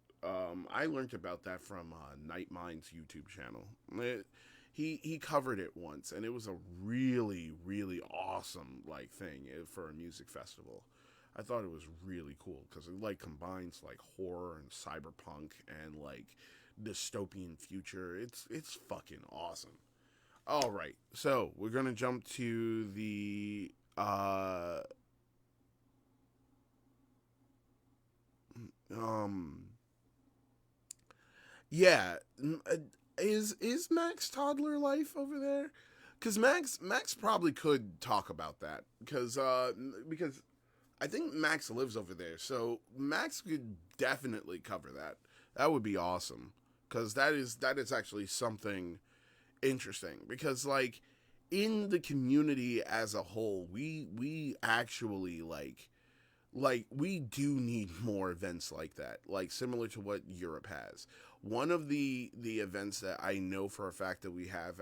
I learned about that from Nightmind's YouTube channel. He covered it once, and it was a really really awesome, like, thing for a music festival. I thought it was really cool because it, like, combines like horror and cyberpunk and like dystopian future. It's fucking awesome. All right, so we're gonna jump to the yeah, is Max toddler life over there? Because Max probably could talk about that because I think Max lives over there, so Max could definitely cover that. That would be awesome, because that is actually something interesting. Because, like, in the community as a whole, we actually like we do need more events like that, like similar to what Europe has. One of the events that I know for a fact that we have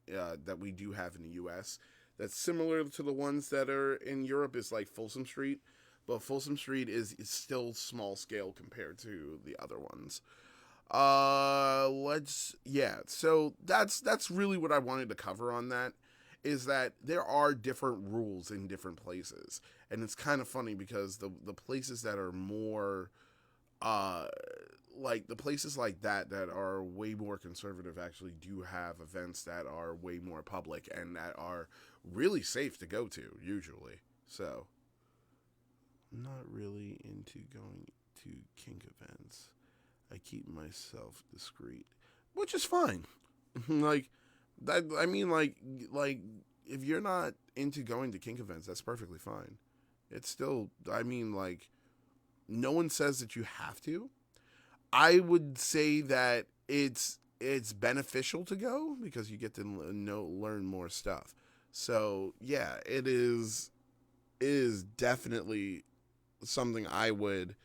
that we do have in the US that's similar to the ones that are in Europe is like Folsom Street, but Folsom Street is still small scale compared to the other ones. Let's yeah. So that's really what I wanted to cover on that, is that there are different rules in different places. And it's kind of funny because the places that are more like the places like that are way more conservative actually do have events that are way more public and that are really safe to go to usually. So I'm not really into going to kink events. I keep myself discreet. which is fine. Like that. I mean, like if you're not into going to kink events, that's perfectly fine. It's still. I mean, like no one says that you have to. I would say that it's beneficial to go because you get to learn more stuff. So yeah, it is definitely something I would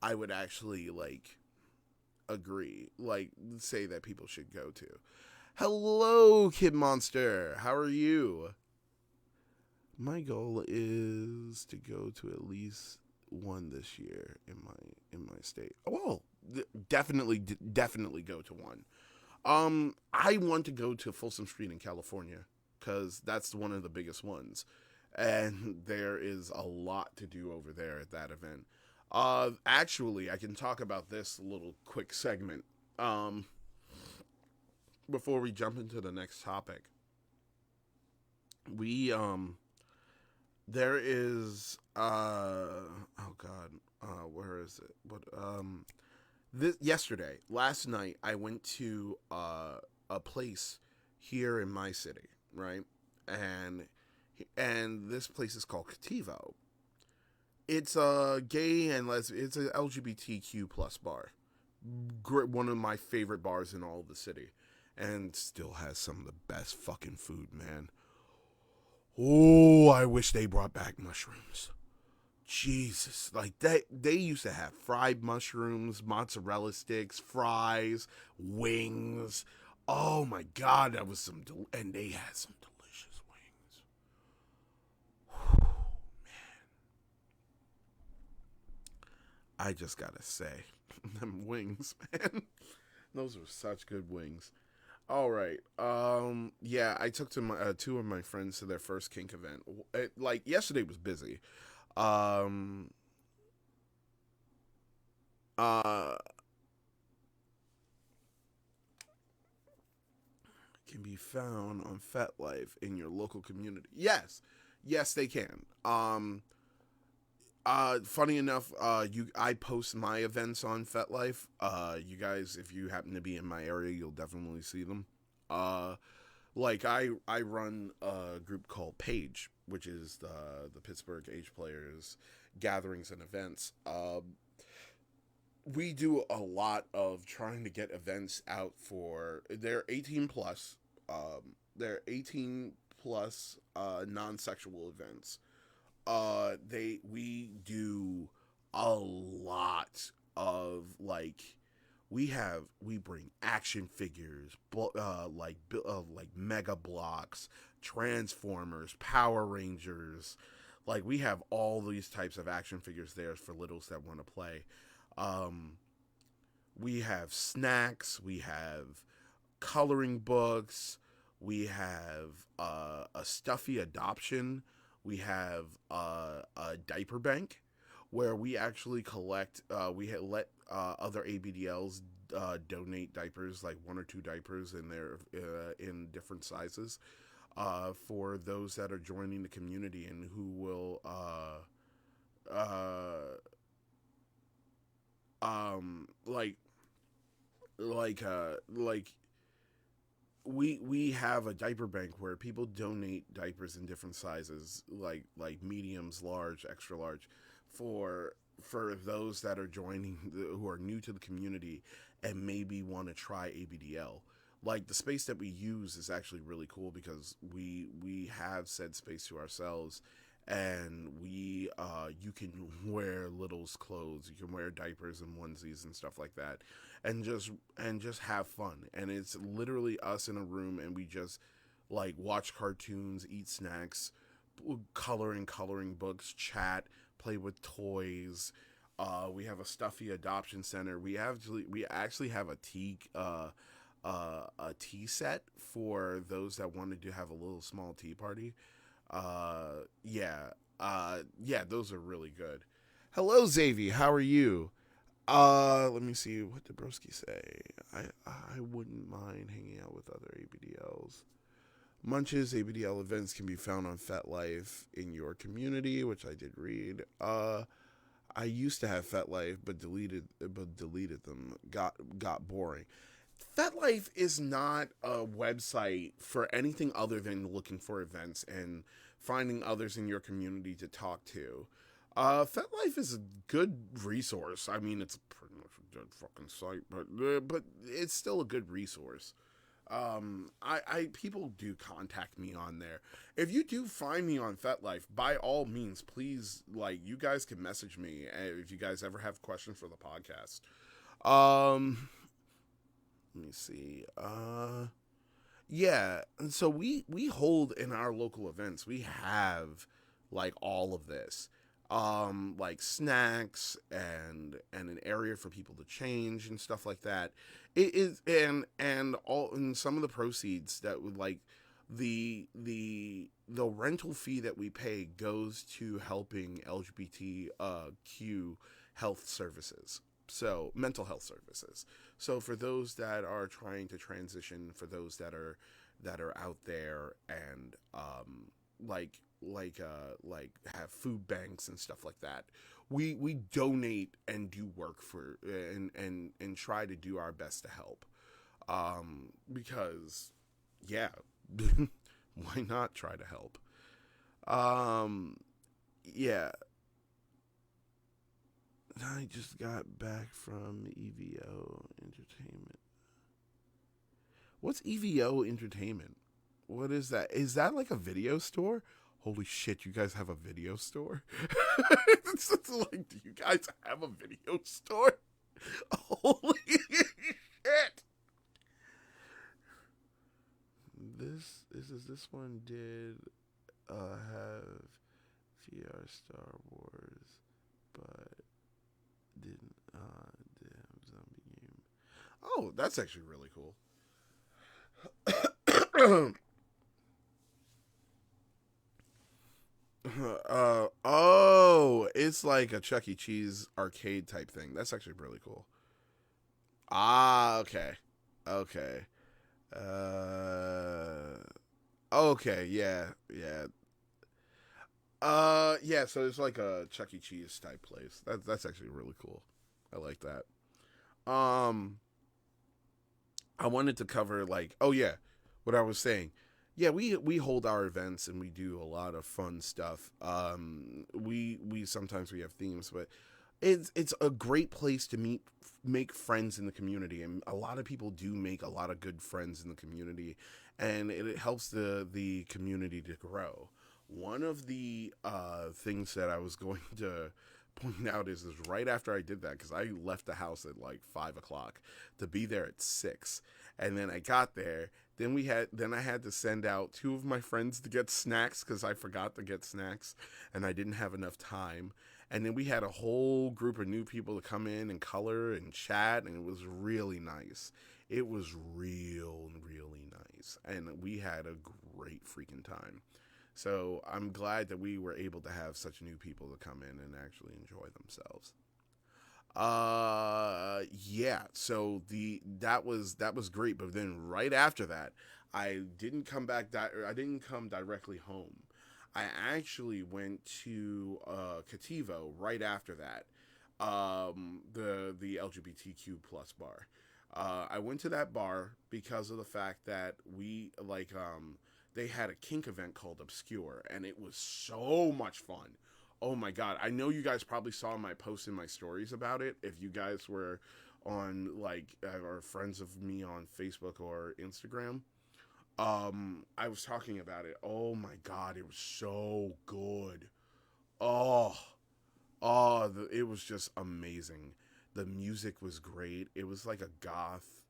actually like agree, like say that people should go to. Hello, Kid Monster. How are you? My goal is to go to at least one this year in my state. Well, definitely go to one. I want to go to Folsom Street in California because that's one of the biggest ones, and there is a lot to do over there at that event. Actually, I can talk about this little quick segment. Um, Before we jump into the next topic, we there is oh god, where is it? What this yesterday, last night, I went to a place here in my city, right? And this place is called Cativo. It's a gay and it's a LGBTQ plus bar. Great, one of my favorite bars in all of the city, and still has some of the best fucking food, man. Oh, I wish they brought back mushrooms. Jesus, like they used to have fried mushrooms, mozzarella sticks, fries, wings. Oh my god, that was and they had some delicious wings. Whew, I just gotta say, them wings, man. Those were such good wings. All right. Yeah, I took two of my friends to their first kink event. Like yesterday was busy. Um. Uh. Can be found on FetLife in your local community. Yes, they can. Funny enough, I post my events on FetLife. You guys, if you happen to be in my area, you'll definitely see them. Uh, like I run a group called Page, which is the Pittsburgh Age Players gatherings and events. We do a lot of trying to get events out for they're 18 plus. They're 18 plus non-sexual events. We do a lot of like we bring action figures, like Mega Blocks, Transformers, Power Rangers. Like we have all these types of action figures there for littles that want to play. Um, we have snacks. We have coloring books. We have a stuffy adoption. We have a diaper bank where we actually collect. Let other ABDLs donate diapers, like one or two diapers in their in different sizes, for those that are joining the community and who will like like we have a diaper bank where people donate diapers in different sizes, like mediums, large, extra large, for those that are joining who are new to the community and maybe want to try ABDL. Like the space that we use is actually really cool because we have said space to ourselves, and we you can wear little's clothes, you can wear diapers and onesies and stuff like that, and just have fun. And it's literally us in a room, and we just like watch cartoons, eat snacks, coloring books, chat, play with toys. We have a stuffy adoption center. We actually have a tea set for those that wanted to have a little small tea party. Yeah, those are really good. Hello, Xavier. How are you? Let me see. What did Broski say? I wouldn't mind hanging out with other ABDLs. Munch's ABDL events can be found on FetLife in your community, which I did read. I used to have FetLife, but deleted them. Got boring. FetLife is not a website for anything other than looking for events and finding others in your community to talk to. FetLife is a good resource. I mean, it's pretty much a dead fucking site, but it's still a good resource. I people do contact me on there. If you do find me on FetLife, by all means, please, like, you guys can message me if you guys ever have questions for the podcast. Let me see. Yeah, and so we hold in our local events. We have like all of this, like snacks and an area for people to change and stuff like that. It is and all and some of the proceeds that would like the rental fee that we pay goes to helping LGBTQ health services. So mental health services. So for those that are trying to transition, for those that are out there and like have food banks and stuff like that, we donate and do work for and try to do our best to help. Because yeah, why not try to help? Yeah. I just got back from EVO Entertainment. What's EVO Entertainment? What is that? Is that like a video store? Holy shit, you guys have a video store? It's like, do you guys have a video store? Holy shit. This one did have VR Star Wars, but didn't have zombie game. Oh, that's actually really cool. Oh, it's like a Chuck E. Cheese arcade type thing. That's actually really cool. Ah, okay. Okay. Okay, yeah, yeah. Yeah, so it's like a Chuck E. Cheese type place. That's actually really cool. I like that. I wanted to cover like, oh yeah, what I was saying. Yeah, we hold our events and we do a lot of fun stuff. We sometimes we have themes, but it's a great place to make friends in the community, and a lot of people do make a lot of good friends in the community, and it helps the community to grow. One of the things that I was going to point out is right after I did that, because I left the house at like 5 o'clock to be there at 6, and then I got there. Then I had to send out 2 of my friends to get snacks because I forgot to get snacks and I didn't have enough time. And then we had a whole group of new people to come in and color and chat, and it was really nice. It was really nice, and we had a great freaking time. So I'm glad that we were able to have such new people to come in and actually enjoy themselves. Yeah, so that was great, but then right after that, I didn't come I didn't come directly home. I actually went to Cativo right after that. The LGBTQ plus bar. I went to that bar because of the fact that they had a kink event called Obscure, and it was so much fun. Oh my god, I know you guys probably saw my posts and my stories about it. If you guys were on or friends of me on Facebook or Instagram, I was talking about it. Oh my god, it was so good. Oh, it was just amazing. The music was great. It was like a goth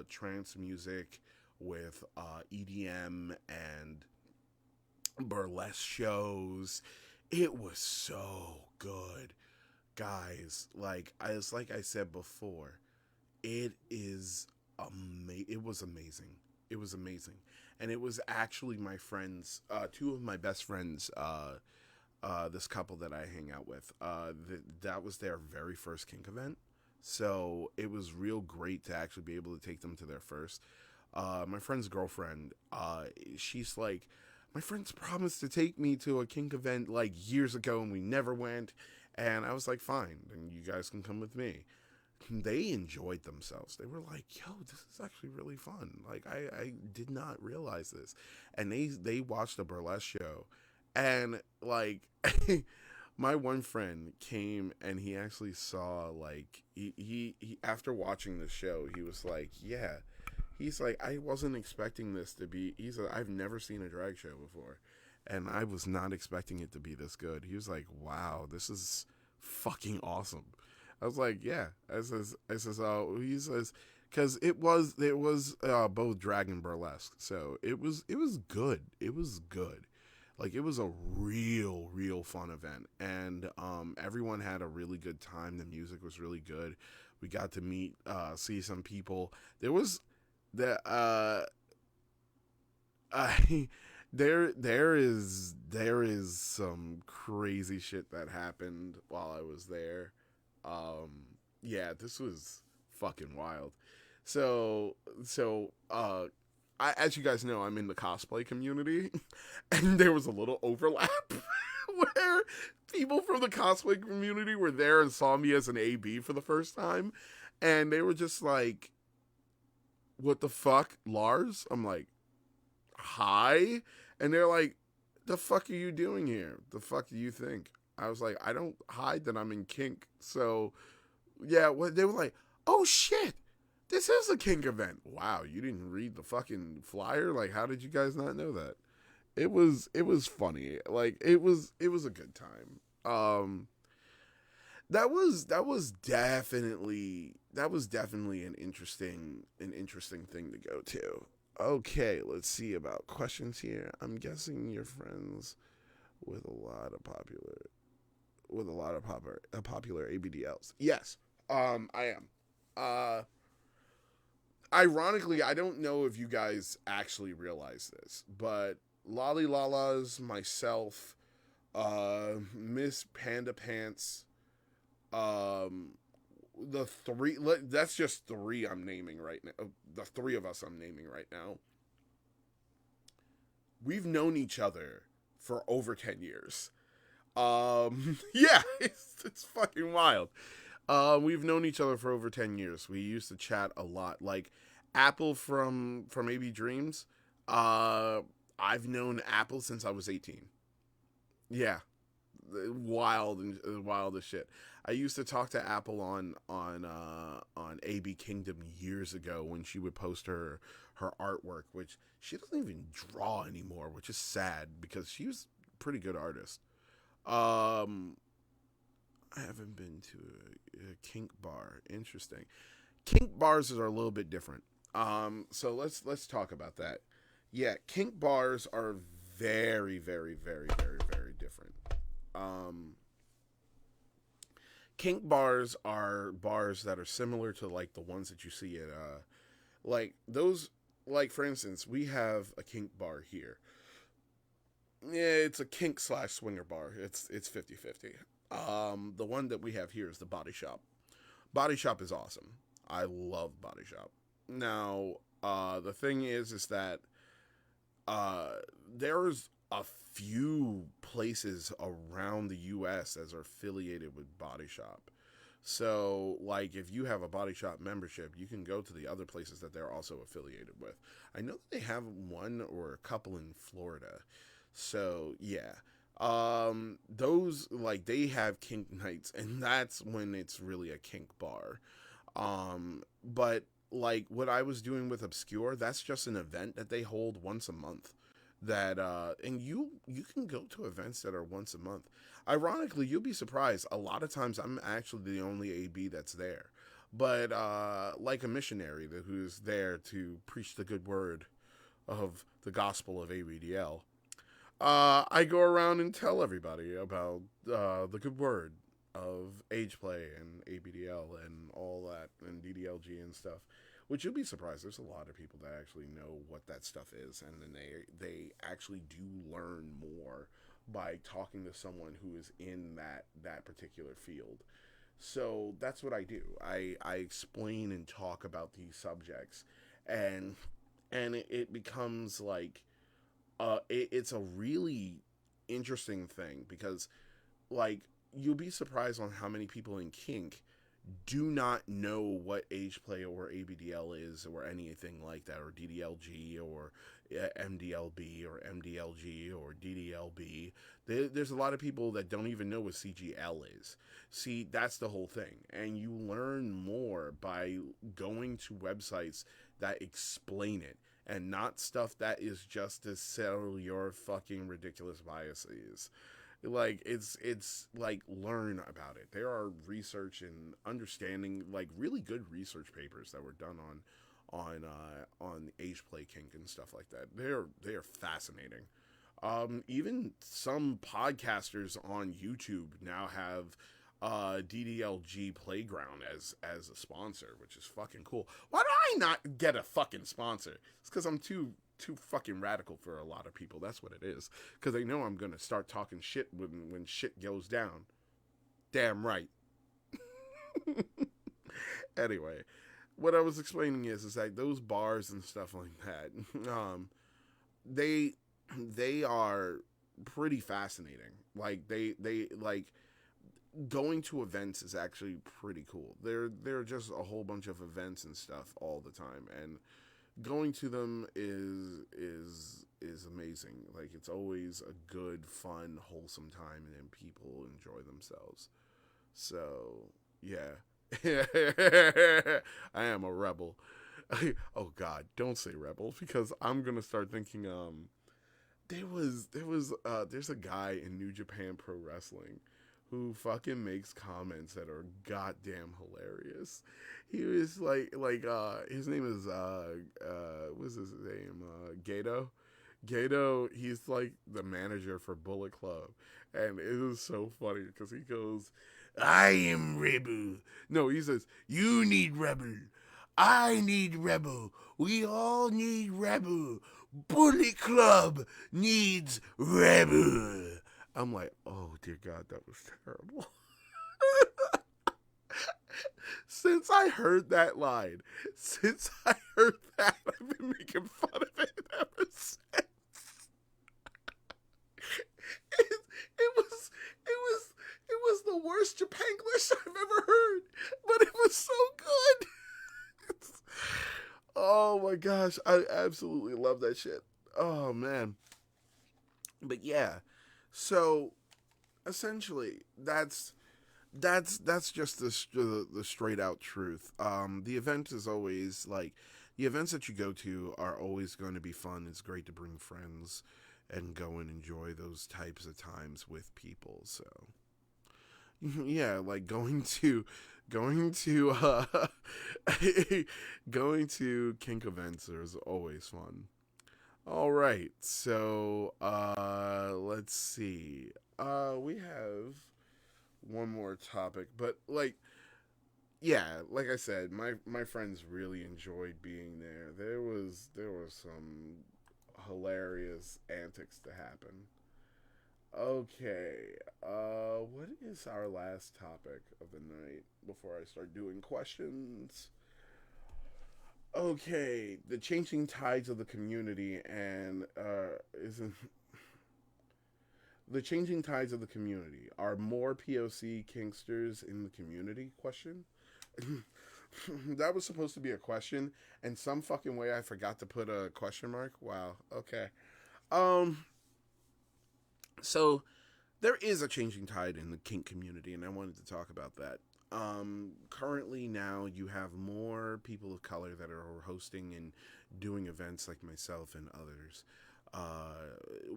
trance music with EDM and burlesque shows. It was so good, guys. Like I said before, it was amazing. It was amazing, and it was actually my friends, 2 of my best friends. This couple that I hang out with. That was their very first kink event, so it was real great to actually be able to take them to their first. My friend's girlfriend, she's like, my friends promised to take me to a kink event like years ago and we never went. And I was like, fine, then you guys can come with me. they enjoyed themselves. They were like, yo, this is actually really fun. Like, I did not realize this. And they watched a burlesque show, and like my one friend came and he actually saw, like, he after watching the show, he was like, yeah, he's like, I wasn't expecting this to be, he's like, I've never seen a drag show before, and I was not expecting it to be this good. He was like, wow, this is fucking awesome. I was like, yeah. He says, because it was both drag and burlesque, so it was good. It was good. Like, it was a real fun event, and everyone had a really good time. The music was really good. We got to see some people. There was the there is some crazy shit that happened while I was there. Yeah, this was fucking wild. So as you guys know, I'm in the cosplay community, and there was a little overlap where people from the cosplay community were there and saw me as an AB for the first time, and they were just like, what the fuck, Lars? I'm like, hi? And they're like, the fuck are you doing here? The fuck do you think? I was like, I don't hide that I'm in kink. So, yeah, they were like, oh shit, this is a kink event. Wow, you didn't read the fucking flyer? Like, how did you guys not know that? It was funny. Like, it was a good time. That was definitely an interesting thing to go to. Okay, let's see about questions here. I'm guessing you're friends with a lot of popular ABDLs. Yes, I am. Ironically, I don't know if you guys actually realize this, but Lolly Lalas, myself, Miss Panda Pants, the three, that's just three I'm naming right now. The three of us I'm naming right now. We've known each other for over 10 years. Yeah, it's fucking wild. We've known each other for over 10 years. We used to chat a lot. Like, Apple from AB Dreams, I've known Apple since I was 18. Yeah. Wild as shit. I used to talk to Apple on AB Kingdom years ago when she would post her artwork, which she doesn't even draw anymore, which is sad because she was a pretty good artist. I haven't been to a kink bar. Interesting. Kink bars are a little bit different. So let's talk about that. Yeah, kink bars are very different. Kink bars are bars that are similar to, like, the ones that you see at like those, like, for instance, we have a kink bar here. Yeah, it's a kink / swinger bar. It's 50/50. The one that we have here is the Body Shop. Body Shop is awesome. I love Body Shop. Now, the thing is that there's a few places around the U.S. that are affiliated with Body Shop. So, like, if you have a Body Shop membership, you can go to the other places that they're also affiliated with. I know that they have one or a couple in Florida. So, yeah. Those, like, they have kink nights, and that's when it's really a kink bar. But, like, what I was doing with Obscure, that's just an event that they hold once a month. That and you can go to events that are once a month. Ironically, you'll be surprised. A lot of times, I'm actually the only AB that's there. But like a missionary who's there to preach the good word of the gospel of ABDL, I go around and tell everybody about the good word of AgePlay and ABDL and all that, and DDLG and stuff. Which you'll be surprised. There's a lot of people that actually know what that stuff is, and then they actually do learn more by talking to someone who is in that particular field. So that's what I do. I explain and talk about these subjects, and it becomes like it's a really interesting thing because, like, you'll be surprised on how many people in kink do not know what AgePlay or ABDL is or anything like that, or DDLG or MDLB or MDLG or DDLB. There's a lot of people that don't even know what CGL is. See, that's the whole thing. And you learn more by going to websites that explain it, and not stuff that is just to sell your fucking ridiculous biases. Like, it's like, learn about it. There are research and understanding, like, really good research papers that were done on AgePlay kink and stuff like that. They are fascinating. Even some podcasters on YouTube now have DDLG Playground as a sponsor, which is fucking cool. Why do I not get a fucking sponsor? It's because I'm too fucking radical for a lot of people. That's what it is. Because they know I'm gonna start talking shit when shit goes down. Damn right. Anyway, what I was explaining is that those bars and stuff like that, they are pretty fascinating. Like, they like, going to events is actually pretty cool. There are just a whole bunch of events and stuff all the time, and going to them is amazing. Like, it's always a good, fun, wholesome time, and people enjoy themselves. So yeah. I am a rebel. Oh God, don't say rebel, because I'm gonna start thinking there's a guy in New Japan Pro Wrestling who fucking makes comments that are goddamn hilarious. He was like his name is what's his name? Gato. Gato, he's like the manager for Bullet Club, and it was so funny because he goes, "I am rebel." No, he says, "You need rebel. I need rebel. We all need rebel. Bullet Club needs rebel." I'm like, oh dear God, that was terrible. Since I heard that, I've been making fun of it ever since. It was the worst Japanglish I've ever heard, but it was so good. Oh my gosh, I absolutely love that shit. Oh man. But yeah, so essentially that's just the straight out truth. The event is always like, the events that you go to are always going to be fun. It's great to bring friends and go and enjoy those types of times with people. So yeah, like going to going to kink events is always fun. All right, so let's see. We have one more topic, but like, yeah, like I said, my friends really enjoyed being there. There was some hilarious antics to happen. Okay, what is our last topic of the night before I start doing questions? Okay, the changing tides of the community, and isn't the changing tides of the community, are more POC kinksters in the community? Question. That was supposed to be a question, and some fucking way I forgot to put a question mark. Wow. Okay. Um. So there is a changing tide in the kink community, and I wanted to talk about that. Currently now you have more people of color that are hosting and doing events like myself and others,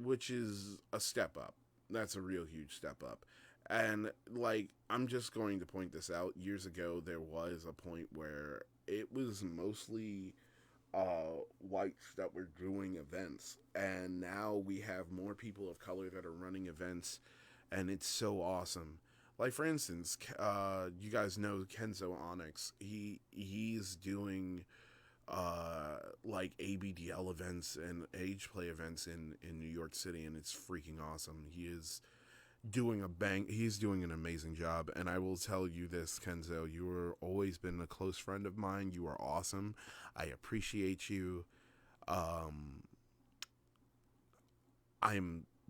which is a step up. That's a real huge step up. And like, I'm just going to point this out. Years ago, there was a point where it was mostly whites that were doing events, and now we have more people of color that are running events, and it's so awesome. Like, for instance, you guys know Kenzo Onyx. He's doing like ABDL events and AgePlay events in New York City, and it's freaking awesome. He's doing an amazing job, and I will tell you this, Kenzo, you have always been a close friend of mine. You are awesome. I appreciate you. I'm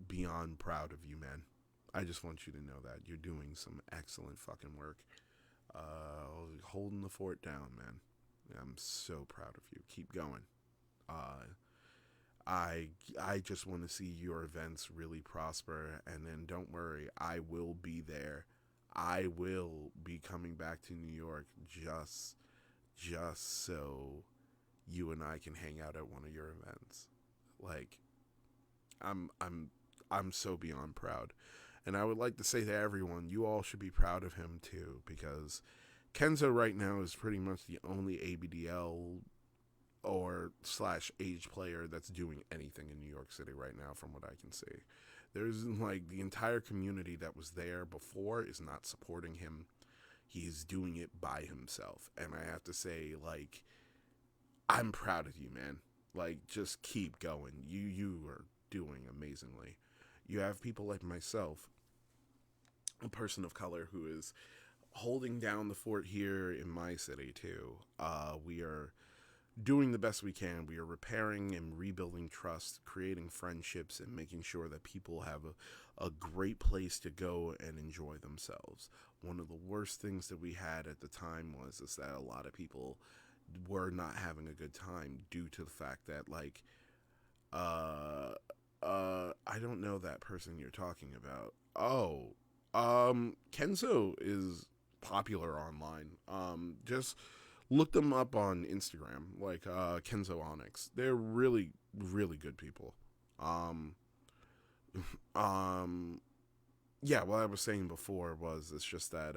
beyond proud of you, man. I just want you to know that you're doing some excellent fucking work. Holding the fort down, man. I'm so proud of you. Keep going. I just want to see your events really prosper, and then don't worry, I will be there. I will be coming back to New York just so you and I can hang out at one of your events. Like, I'm so beyond proud. And I would like to say to everyone, you all should be proud of him too, because Kenzo right now is pretty much the only ABDL or / age player that's doing anything in New York City right now, from what I can see. There's like the entire community that was there before is not supporting him. He's doing it by himself. And I have to say, like, I'm proud of you, man. Like, just keep going. You are doing amazingly. You have people like myself, a person of color who is holding down the fort here in my city too. We are doing the best we can. We are repairing and rebuilding trust, creating friendships, and making sure that people have a great place to go and enjoy themselves. One of the worst things that we had at the time was that a lot of people were not having a good time due to the fact that, like, I don't know that person you're talking about. Oh, Kenzo is popular online. Just look them up on Instagram, like Kenzo Onyx. They're really, really good people. Yeah, what I was saying before was it's just that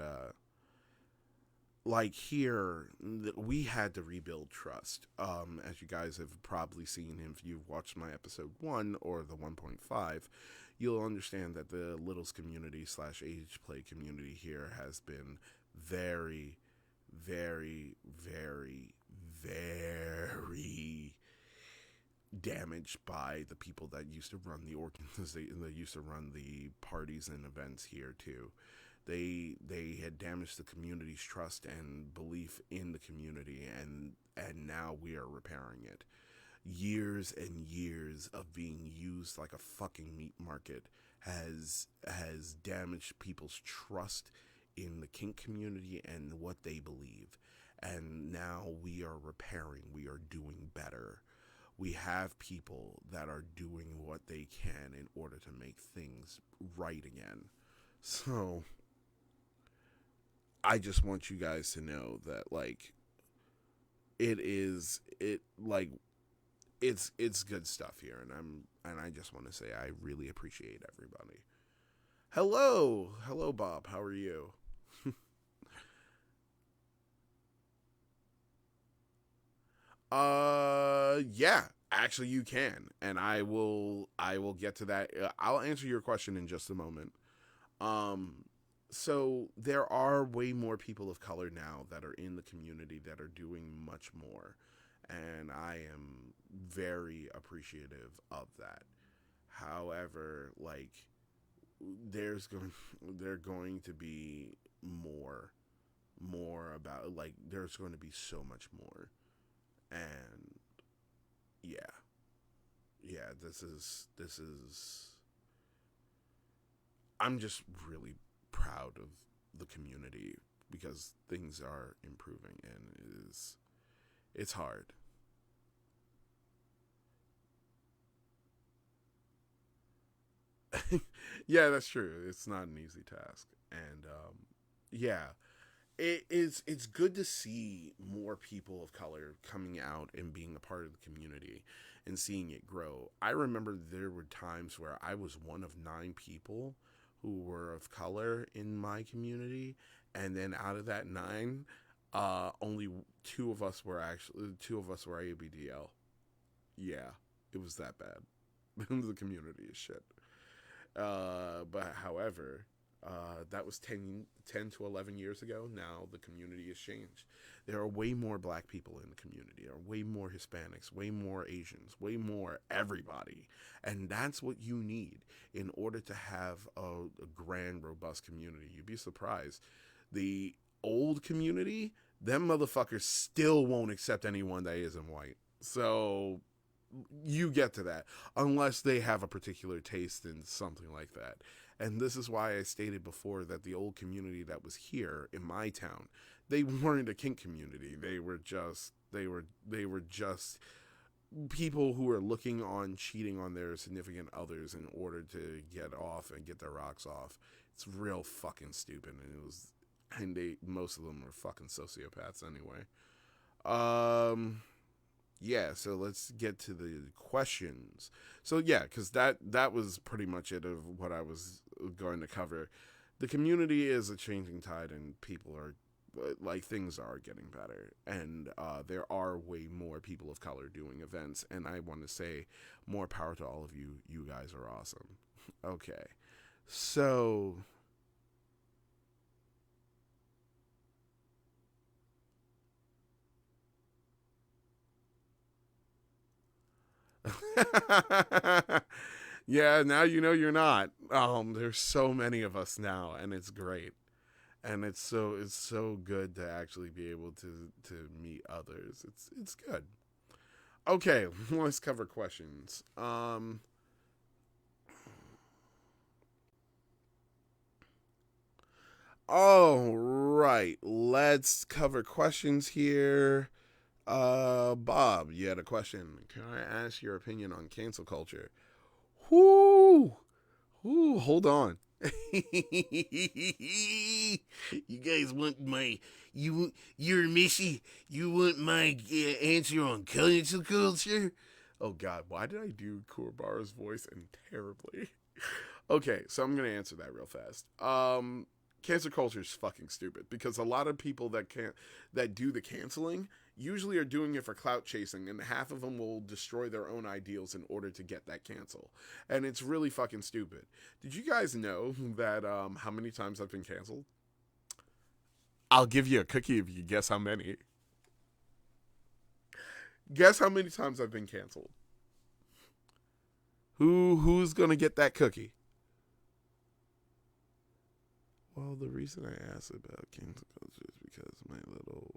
like here we had to rebuild trust. As you guys have probably seen if you've watched my episode 1 or the 1.5, you'll understand that the Littles community / AgePlay community here has been very, very, very, very damaged by the people that used to run the organization, that used to run the parties and events here too. They had damaged the community's trust and belief in the community, and now we are repairing it. Years and years of being used like a fucking meat market has damaged people's trust in the kink community and what they believe. And now we are repairing. We are doing better. We have people that are doing what they can in order to make things right again. So I just want you guys to know that, like, it's good stuff here, and I just want to say I really appreciate everybody. Hello Bob, how are you? Yeah, actually you can, and I will get to that. I'll answer your question in just a moment. So there are way more people of color now that are in the community that are doing much more, and I am very appreciative of that. However, like, they're going to be more about, like, there's going to be so much more. And yeah, this is I'm just really proud of the community because things are improving, and it's hard. Yeah, that's true. It's not an easy task. And yeah, it's good to see more people of color coming out and being a part of the community and seeing it grow. I remember there were times where I was one of 9 people who were of color in my community, and then out of that 9, only two of us were ABDL. Yeah, it was that bad. The community is shit. But however, that was 10 to 11 years ago. Now the community has changed. There are way more black people in the community. There are way more Hispanics, way more Asians, way more everybody. And that's what you need in order to have a grand, robust community. You'd be surprised. The old community, them motherfuckers still won't accept anyone that isn't white. So you get to that unless they have a particular taste in something like that. And this is why I stated before that the old community that was here in my town, they weren't a kink community. They were just people who were looking on cheating on their significant others in order to get off and get their rocks off. It's real fucking stupid, and most of them were fucking sociopaths anyway. Yeah, so let's get to the questions. So yeah, because that was pretty much it of what I was going to cover. The community is a changing tide, and people are, like, things are getting better, and there are way more people of color doing events, and I want to say more power to all of you. You guys are awesome. Okay, so yeah, now you know you're not. There's so many of us now, and it's great. And it's so good to actually be able to meet others. It's good. Okay, let's cover questions. All right, let's cover questions here. Bob, you had a question. Can I ask your opinion on cancel culture? Whoo, whoo, hold on. You guys want you're Missy. You want my answer on cancel culture? Oh God, why did I do Korbar's voice and terribly? Okay, so I'm gonna answer that real fast. Cancel culture is fucking stupid because a lot of people that do the canceling usually are doing it for clout chasing, and half of them will destroy their own ideals in order to get that cancel. And it's really fucking stupid. Did you guys know that how many times I've been canceled? I'll give you a cookie if you guess how many. Guess how many times I've been canceled. Who's gonna get that cookie? Well, the reason I asked about cancel culture is because my little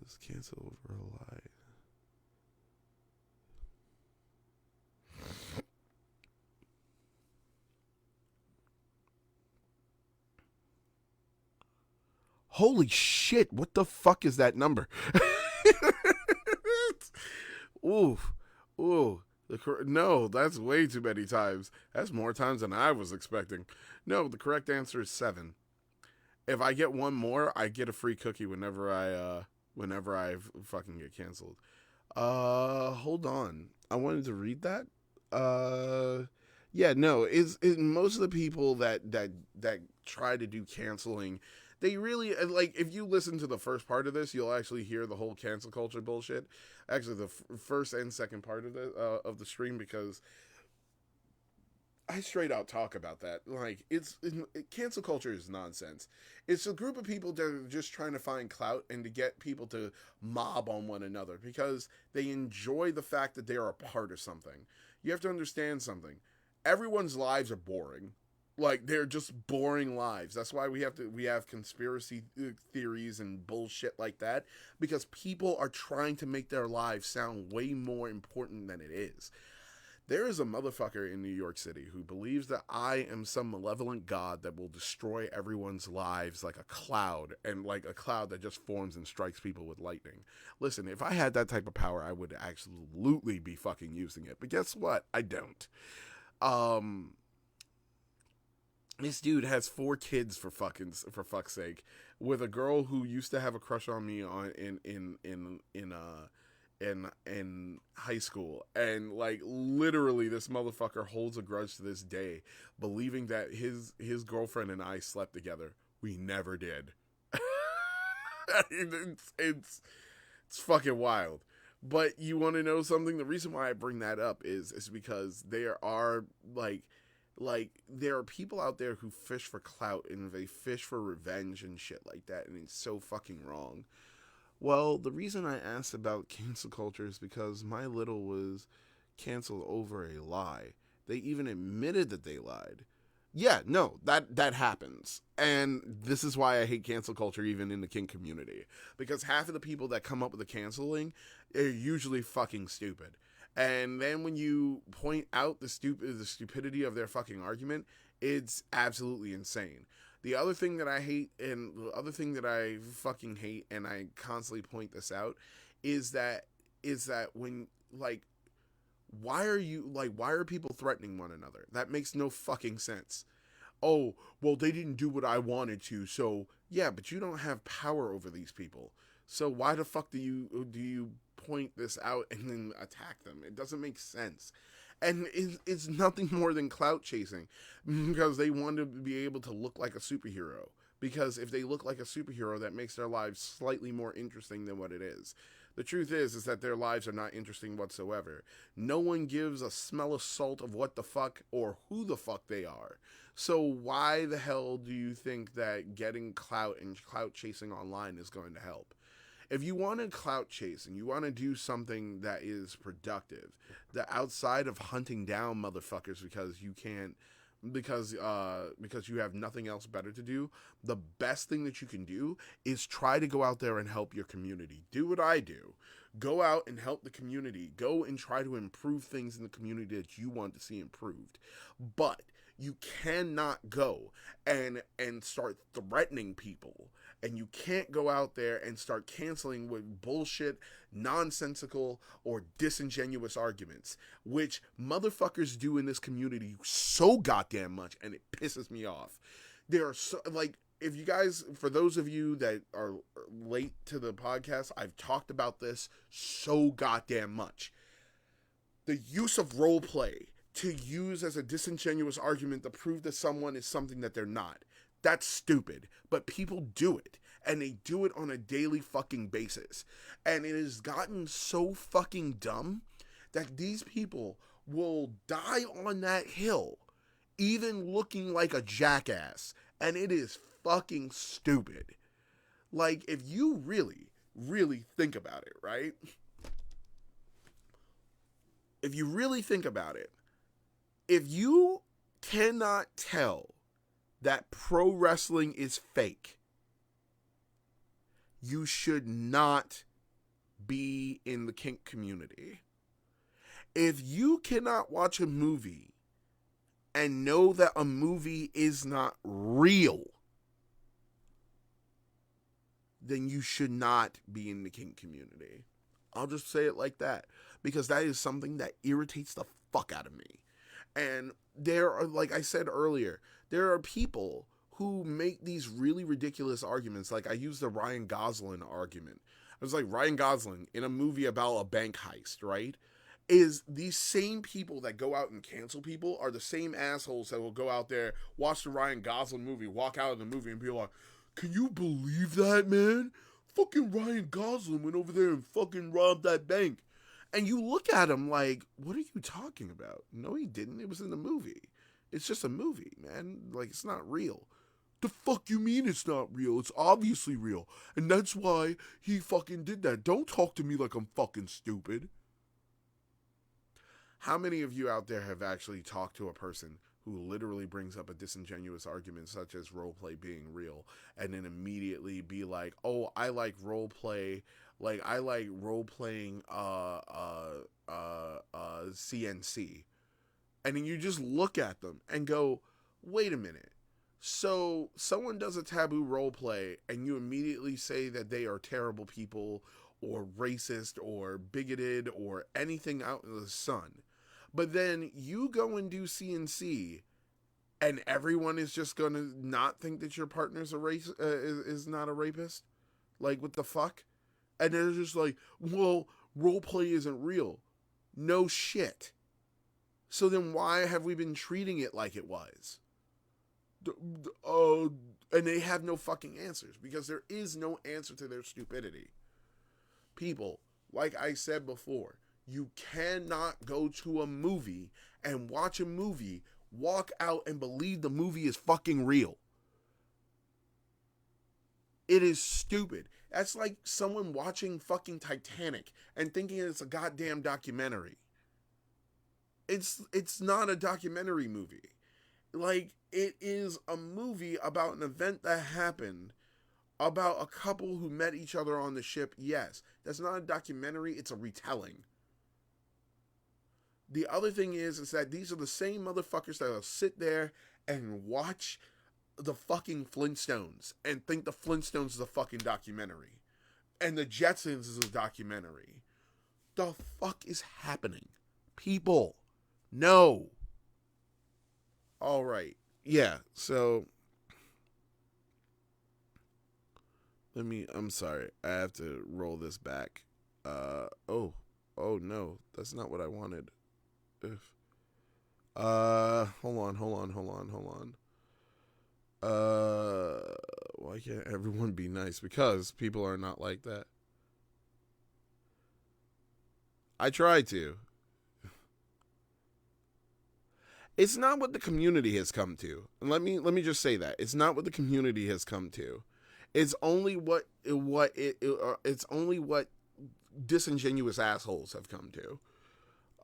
was canceled over a lie. Holy shit, what the fuck is that number? Ooh, ooh. No, that's way too many times. That's more times than I was expecting. No, the correct answer is 7. If I get one more, I get a free cookie whenever I fucking get canceled. Hold on. I wanted to read that. Yeah, no, is most of the people that try to do canceling, they really, like, if you listen to the first part of this, you'll actually hear the whole cancel culture bullshit. Actually, the first and second part of the stream, because I straight out talk about that. Like, cancel culture is nonsense. It's a group of people that are just trying to find clout and to get people to mob on one another because they enjoy the fact that they are a part of something. You have to understand something. Everyone's lives are boring. Like, they're just boring lives. That's why we have conspiracy theories and bullshit like that, because people are trying to make their lives sound way more important than it is. There is a motherfucker in New York City who believes that I am some malevolent god that will destroy everyone's lives like a cloud, and like a cloud that just forms and strikes people with lightning. Listen, if I had that type of power, I would absolutely be fucking using it. But guess what? I don't. This dude has 4 kids, for fuck's sake, with a girl who used to have a crush on me in high school, and like literally this motherfucker holds a grudge to this day, believing that his girlfriend and I slept together. We never did. it's fucking wild. But you want to know something? The reason why I bring that up is because there are there are people out there who fish for clout and they fish for revenge and shit like that, and it's so fucking wrong. Well, the reason I asked about cancel culture is because my little was canceled over a lie. They even admitted that they lied. Yeah, no, that happens. And this is why I hate cancel culture even in the kink community. Because half of the people that come up with the canceling are usually fucking stupid. And then when you point out the stupidity of their fucking argument, it's absolutely insane. The other thing that I hate, and the other thing that I fucking hate, and I constantly point this out, is that when, like, why are people threatening one another? That makes no fucking sense. Oh, well, they didn't do what I wanted to, so yeah, but you don't have power over these people. So why the fuck do you point this out and then attack them? It doesn't make sense. And it's nothing more than clout chasing, because they want to be able to look like a superhero. Because if they look like a superhero, that makes their lives slightly more interesting than what it is. The truth is that their lives are not interesting whatsoever. No one gives a smell of salt of what the fuck or who the fuck they are. So why the hell do you think that getting clout and clout chasing online is going to help? If you want to clout chase and you want to do something that is productive, that outside of hunting down motherfuckers because you can't, because you have nothing else better to do, the best thing that you can do is try to go out there and help your community. Do what I do. Go out and help the community. Go and try to improve things in the community that you want to see improved. But you cannot go and start threatening people. And you can't go out there and start canceling with bullshit, nonsensical, or disingenuous arguments, which motherfuckers do in this community so goddamn much, and it pisses me off. There are so, like, if you guys, for those of you that are late to the podcast, I've talked about this so goddamn much. The use of role play to use as a disingenuous argument to prove that someone is something that they're not. That's stupid, but people do it, and they do it on a daily fucking basis, and it has gotten so fucking dumb that these people will die on that hill, even looking like a jackass, and it is fucking stupid. Like, if you really, really think about it, right? If you really think about it, if you cannot tell that pro wrestling is fake, you should not be in the kink community. If you cannot watch a movie and know that a movie is not real, then you should not be in the kink community. I'll just say it like that, because that is something that irritates the fuck out of me. And there are, like I said earlier, there are people who make these really ridiculous arguments. Like, I used the Ryan Gosling argument. I was like, Ryan Gosling in a movie about a bank heist, right? Is these same people that go out and cancel people are the same assholes that will go out there, watch the Ryan Gosling movie, walk out of the movie and be like, can you believe that, man? Fucking Ryan Gosling went over there and fucking robbed that bank. And you look at him like, what are you talking about? No, he didn't. It was in the movie. It's just a movie, man. Like, it's not real. The fuck you mean it's not real? It's obviously real. And that's why he fucking did that. Don't talk to me like I'm fucking stupid. How many of you out there have actually talked to a person who literally brings up a disingenuous argument such as roleplay being real, and then immediately be like, oh, I like roleplay, like I like role-playing CNC. And then you just look at them and go, wait a minute. So someone does a taboo roleplay and you immediately say that they are terrible people or racist or bigoted or anything out in the sun. But then you go and do CNC and everyone is just going to not think that your partner's is not a rapist? Like, what the fuck? And they're just like, well, roleplay isn't real. No shit. So then why have we been treating it like it was? And they have no fucking answers, because there is no answer to their stupidity. People, like I said before, you cannot go to a movie and watch a movie, walk out and believe the movie is fucking real. It is stupid. That's like someone watching fucking Titanic and thinking it's a goddamn documentary. It's not a documentary movie. Like, it is a movie about an event that happened, about a couple who met each other on the ship. Yes, that's not a documentary, it's a retelling. The other thing is that these are the same motherfuckers that'll sit there and watch the fucking Flintstones and think the Flintstones is a fucking documentary. And the Jetsons is a documentary. The fuck is happening? People, no. All right. Yeah, so I'm sorry. I have to roll this back. Oh no, that's not what I wanted. Hold on. Why can't everyone be nice? Because people are not like that. I try to. It's not what the community has come to. And let me just say that. It's not what the community has come to. It's only it's only what disingenuous assholes have come to.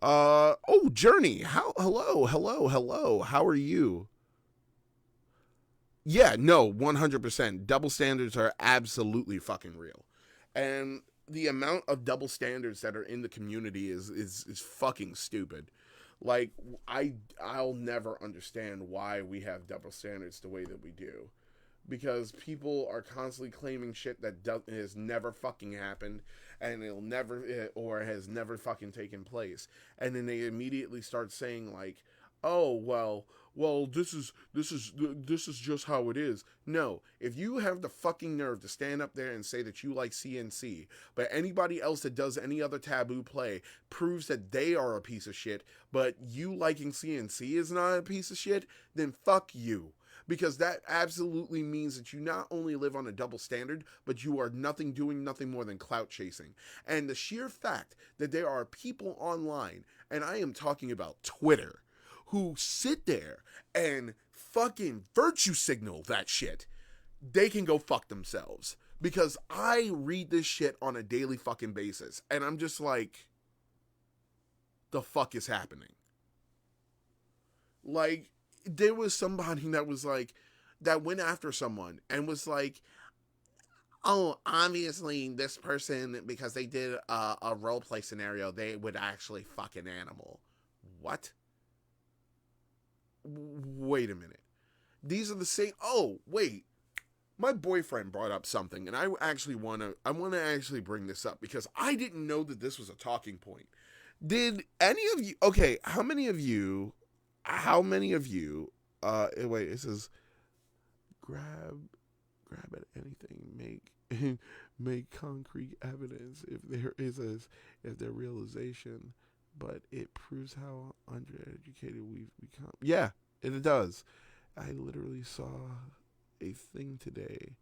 Oh, Journey. Hello. How are you? Yeah, no, 100%. Double standards are absolutely fucking real. And the amount of double standards that are in the community is fucking stupid. Like, I'll never understand why we have double standards the way that we do. Because people are constantly claiming shit that has never fucking happened, and it'll never, or has never fucking taken place. And then they immediately start saying like, oh, well, this is just how it is. No, if you have the fucking nerve to stand up there and say that you like CNC, but anybody else that does any other taboo play proves that they are a piece of shit, but you liking CNC is not a piece of shit, then fuck you. Because that absolutely means that you not only live on a double standard, but you are doing nothing more than clout chasing. And the sheer fact that there are people online, and I am talking about Twitter, who sit there and fucking virtue signal that shit, they can go fuck themselves. Because I read this shit on a daily fucking basis, and I'm just like, the fuck is happening? Like, there was somebody that was like, that went after someone and was like, oh, obviously this person, because they did a role play scenario, they would actually fuck an animal. What? Wait a minute. These are the same. Oh, wait. My boyfriend brought up something, and I want to actually bring this up because I didn't know that this was a talking point. Did any of you? Okay, how many of you? Wait, it says grab at anything, make concrete evidence if their realization, but it proves how undereducated we've become. Yeah, it does. I literally saw a thing today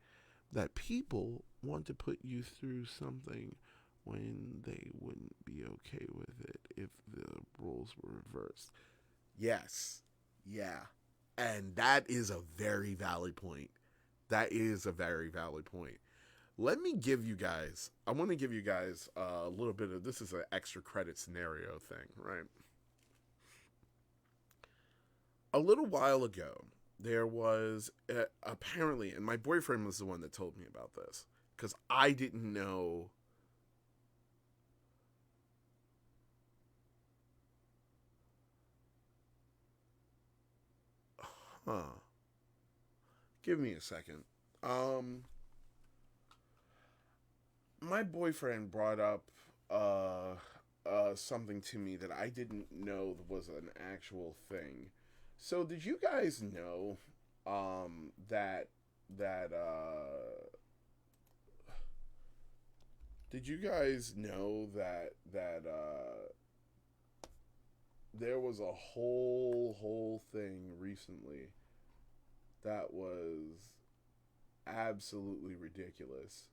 that people want to put you through something when they wouldn't be okay with it if the roles were reversed. Yes. Yeah. And that is a very valid point. Let me give you guys, I want to give you guys a little bit of, this is an extra credit scenario thing, right? A little while ago, there was apparently, and my boyfriend was the one that told me about this, because I didn't know. Huh. Give me a second. My boyfriend brought up something to me that I didn't know was an actual thing. So did you guys know that did you guys know that there was a whole thing recently that was absolutely ridiculous?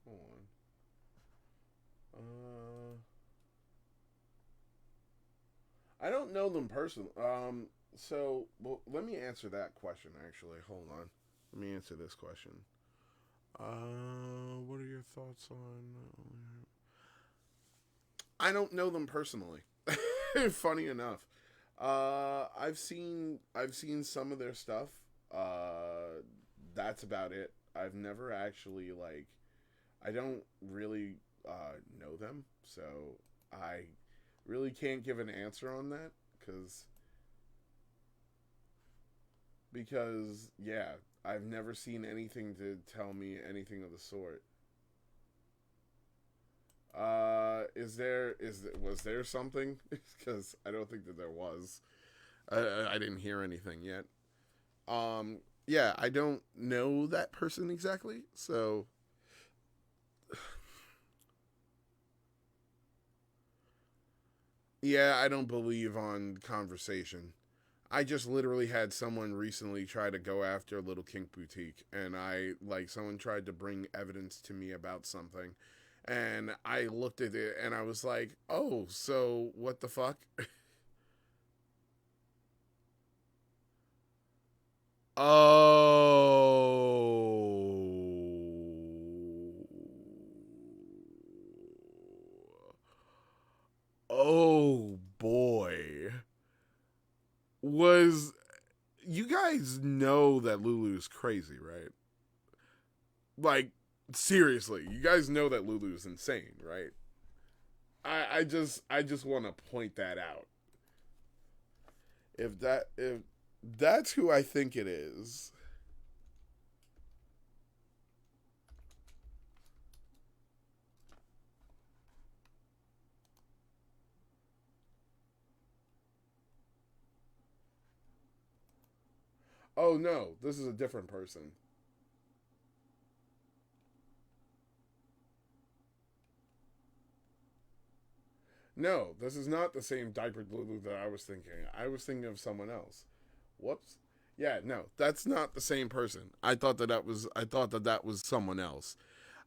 Hold on. I don't know them personally. So, well, let me answer that question, actually. Hold on. Let me answer this question. What are your thoughts on... I don't know them personally. Funny enough, I've seen some of their stuff. That's about it. I've never actually like. I don't really know them, so I really can't give an answer on that because yeah, I've never seen anything to tell me anything of the sort. Was there something? Because I don't think that there was. I didn't hear anything yet. Yeah, I don't know that person exactly, so yeah, I don't believe on conversation. I just literally had someone recently try to go after a little kink boutique, and someone tried to bring evidence to me about something, and I looked at it and I was like, oh, so what the fuck? Oh. Oh boy. Was You guys know that Lulu's crazy, right? Like seriously, you guys know that Lulu's insane, right? I just want to point that out. If that's who I think it is. Oh no, this is a different person. No, this is not the same diapered Lulu that I was thinking. I was thinking of someone else. Whoops. Yeah, no, that's not the same person. I thought that that was someone else.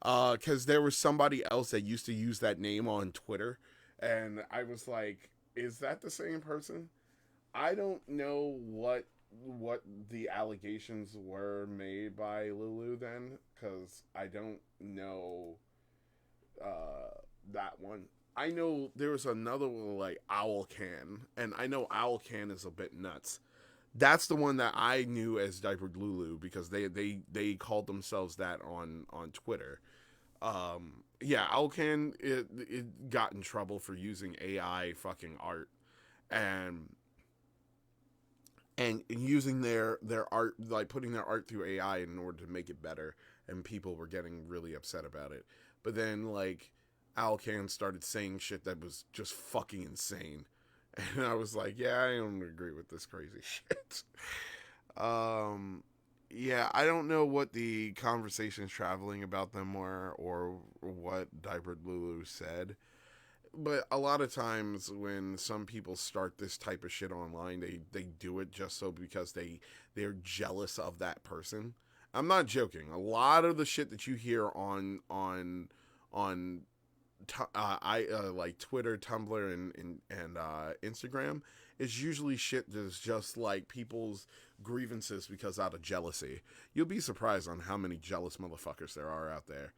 Cuz there was somebody else that used to use that name on Twitter, and I was like, is that the same person? I don't know what the allegations were made by Lulu then, cuz I don't know that one. I know there was another one like Owl Can, and I know Owl Can is a bit nuts. That's the one that I knew as Diapered Lulu because they called themselves that on Twitter. Yeah, Owl Can it got in trouble for using AI fucking art and using their art, like putting their art through AI in order to make it better, and people were getting really upset about it. But then like Alcan started saying shit that was just fucking insane, and I was like, yeah, I don't agree with this crazy shit. um, yeah, I don't know what the conversations traveling about them were or what Diapered Lulu said, but a lot of times when some people start this type of shit online, they do it just so because they're jealous of that person. I'm not joking. A lot of the shit that you hear on I like Twitter, Tumblr, and Instagram is usually shit that's just like people's grievances because out of jealousy. You'll be surprised on how many jealous motherfuckers there are out there.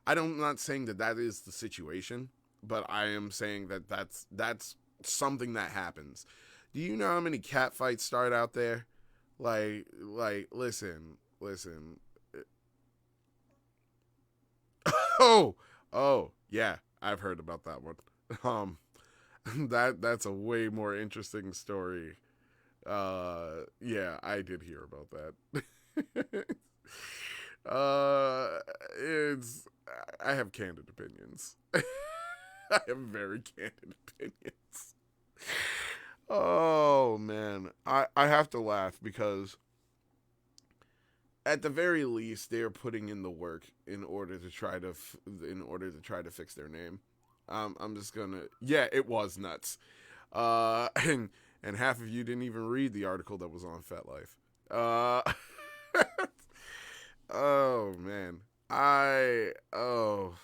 I'm not saying that that is the situation, but I am saying that that's something that happens. Do you know how many cat fights start out there? Listen. Oh, oh, yeah, I've heard about that one. Um, that's a way more interesting story. Yeah, I did hear about that. uh, it's I have candid opinions. I have very candid opinions. Oh man, I have to laugh because at the very least they're putting in the work in order to try to fix their name. I'm just gonna yeah, it was nuts. And half of you didn't even read the article that was on FetLife. Uh, oh man, I oh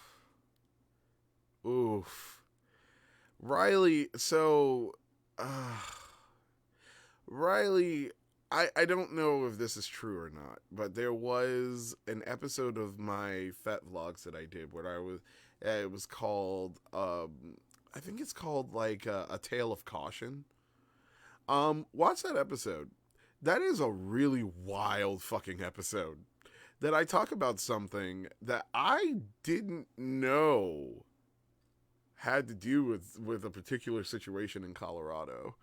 oof. Riley, so uh, Riley, I don't know if this is true or not, but there was an episode of my Fet vlogs that I did where I was, it was called, I think it's called like a Tale of Caution. Watch that episode. That is a really wild fucking episode. That I talk about something that I didn't know had to do with a particular situation in Colorado.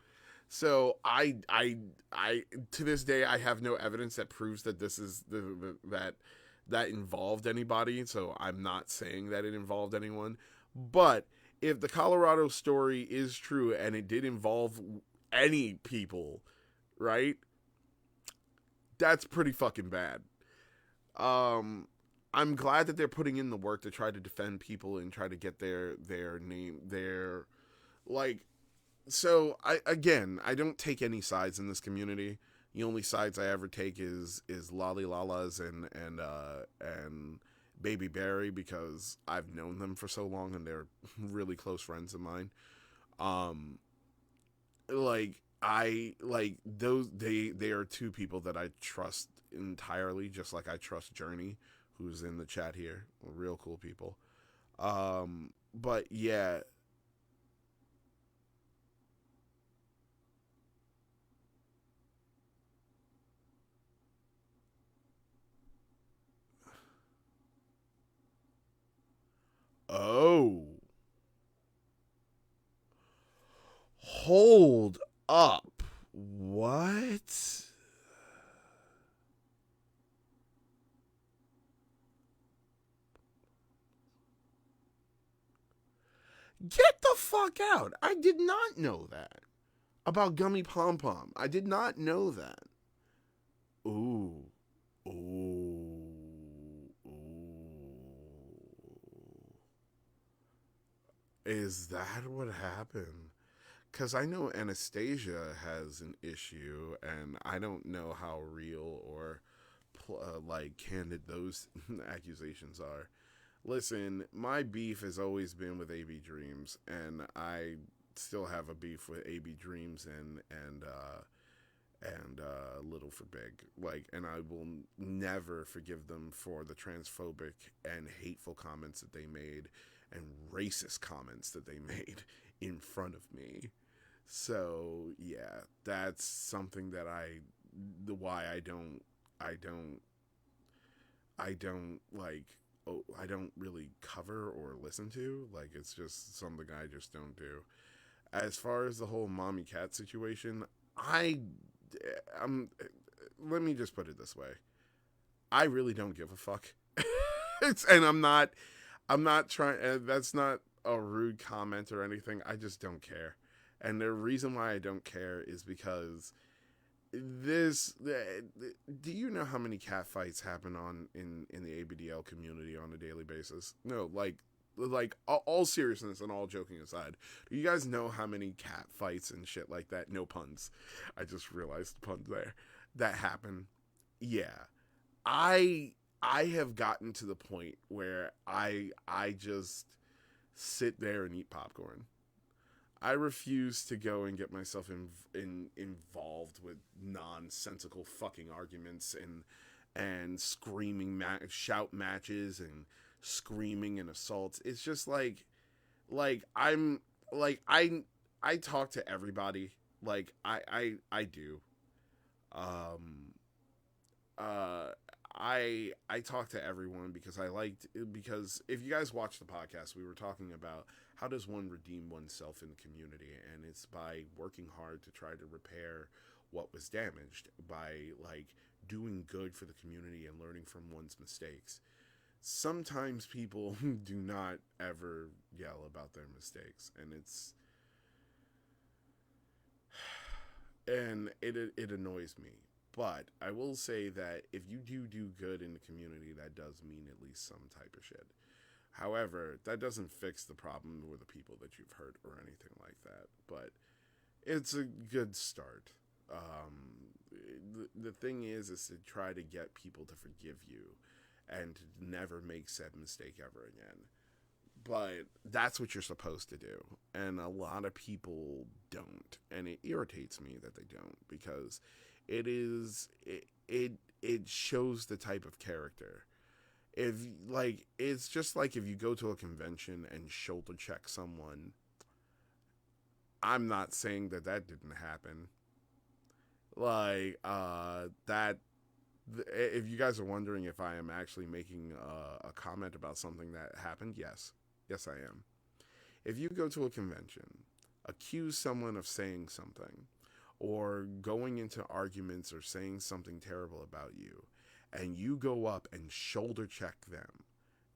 So I to this day I have no evidence that proves that this is that involved anybody. So I'm not saying that it involved anyone. But if the Colorado story is true and it did involve any people, right? That's pretty fucking bad. I'm glad that they're putting in the work to try to defend people and try to get their name, their like. So I don't take any sides in this community. The only sides I ever take is Lolly Lalas and Baby Berry, because I've known them for so long and they're really close friends of mine. Like I like those they are two people that I trust entirely, just like I trust Journey, who's in the chat here. Real cool people. But yeah. Oh. Hold up. What? Get the fuck out. I did not know that. About Gummy Pom Pom. I did not know that. Ooh. Ooh. Ooh. Is that what happened? Because I know Anastasia has an issue, and I don't know how real or like candid those accusations are. Listen, my beef has always been with AB Dreams, and I still have a beef with AB Dreams and Little for Big. Like, and I will never forgive them for the transphobic and hateful comments that they made and racist comments that they made in front of me. So yeah, that's something that why I don't like, oh, I don't really cover or listen to. Like, it's just something I just don't do. As far as the whole mommy cat situation, I'm let me just put it this way. I really don't give a fuck. And I'm not trying, that's not a rude comment or anything. I just don't care. And the reason why I don't care is because do you know how many cat fights happen in the ABDL community on a daily basis? No, like all seriousness and all joking aside, do you guys know how many cat fights and shit like that? No puns. I just realized the puns there. That happen. Yeah. I have gotten to the point where I just sit there and eat popcorn. I refuse to go and get myself involved with nonsensical fucking arguments and screaming shout matches and screaming and assaults. It's just I'm like I talk to everybody. Like I do. Um I talk to everyone because because if you guys watch the podcast, we were talking about how does one redeem oneself in the community, and it's by working hard to try to repair what was damaged, by like doing good for the community and learning from one's mistakes. Sometimes people do not ever yell about their mistakes, and it annoys me. But I will say that if you do good in the community, that does mean at least some type of shit. However, that doesn't fix the problem or the people that you've hurt or anything like that. But it's a good start. The thing is to try to get people to forgive you and to never make said mistake ever again. But that's what you're supposed to do. And a lot of people don't. And it irritates me that they don't, because it shows the type of character. If like, it's just like if you go to a convention and shoulder check someone, I'm not saying that didn't happen. Like, that, if you guys are wondering if I am actually making a comment about something that happened, yes. Yes, I am. If you go to a convention, accuse someone of saying something, or going into arguments or saying something terrible about you, and you go up and shoulder check them,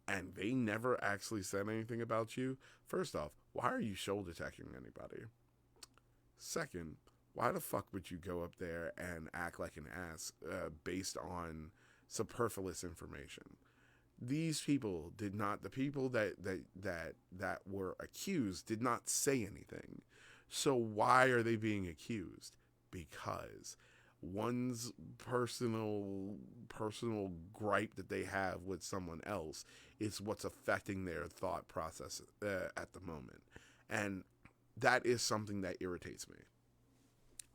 and they never actually said anything about you, first off, why are you shoulder checking anybody? Second, why the fuck would you go up there and act like an ass based on superfluous information? These people did not, the people that were accused did not say anything. So why are they being accused? Because one's personal gripe that they have with someone else is what's affecting their thought process at the moment. And that is something that irritates me.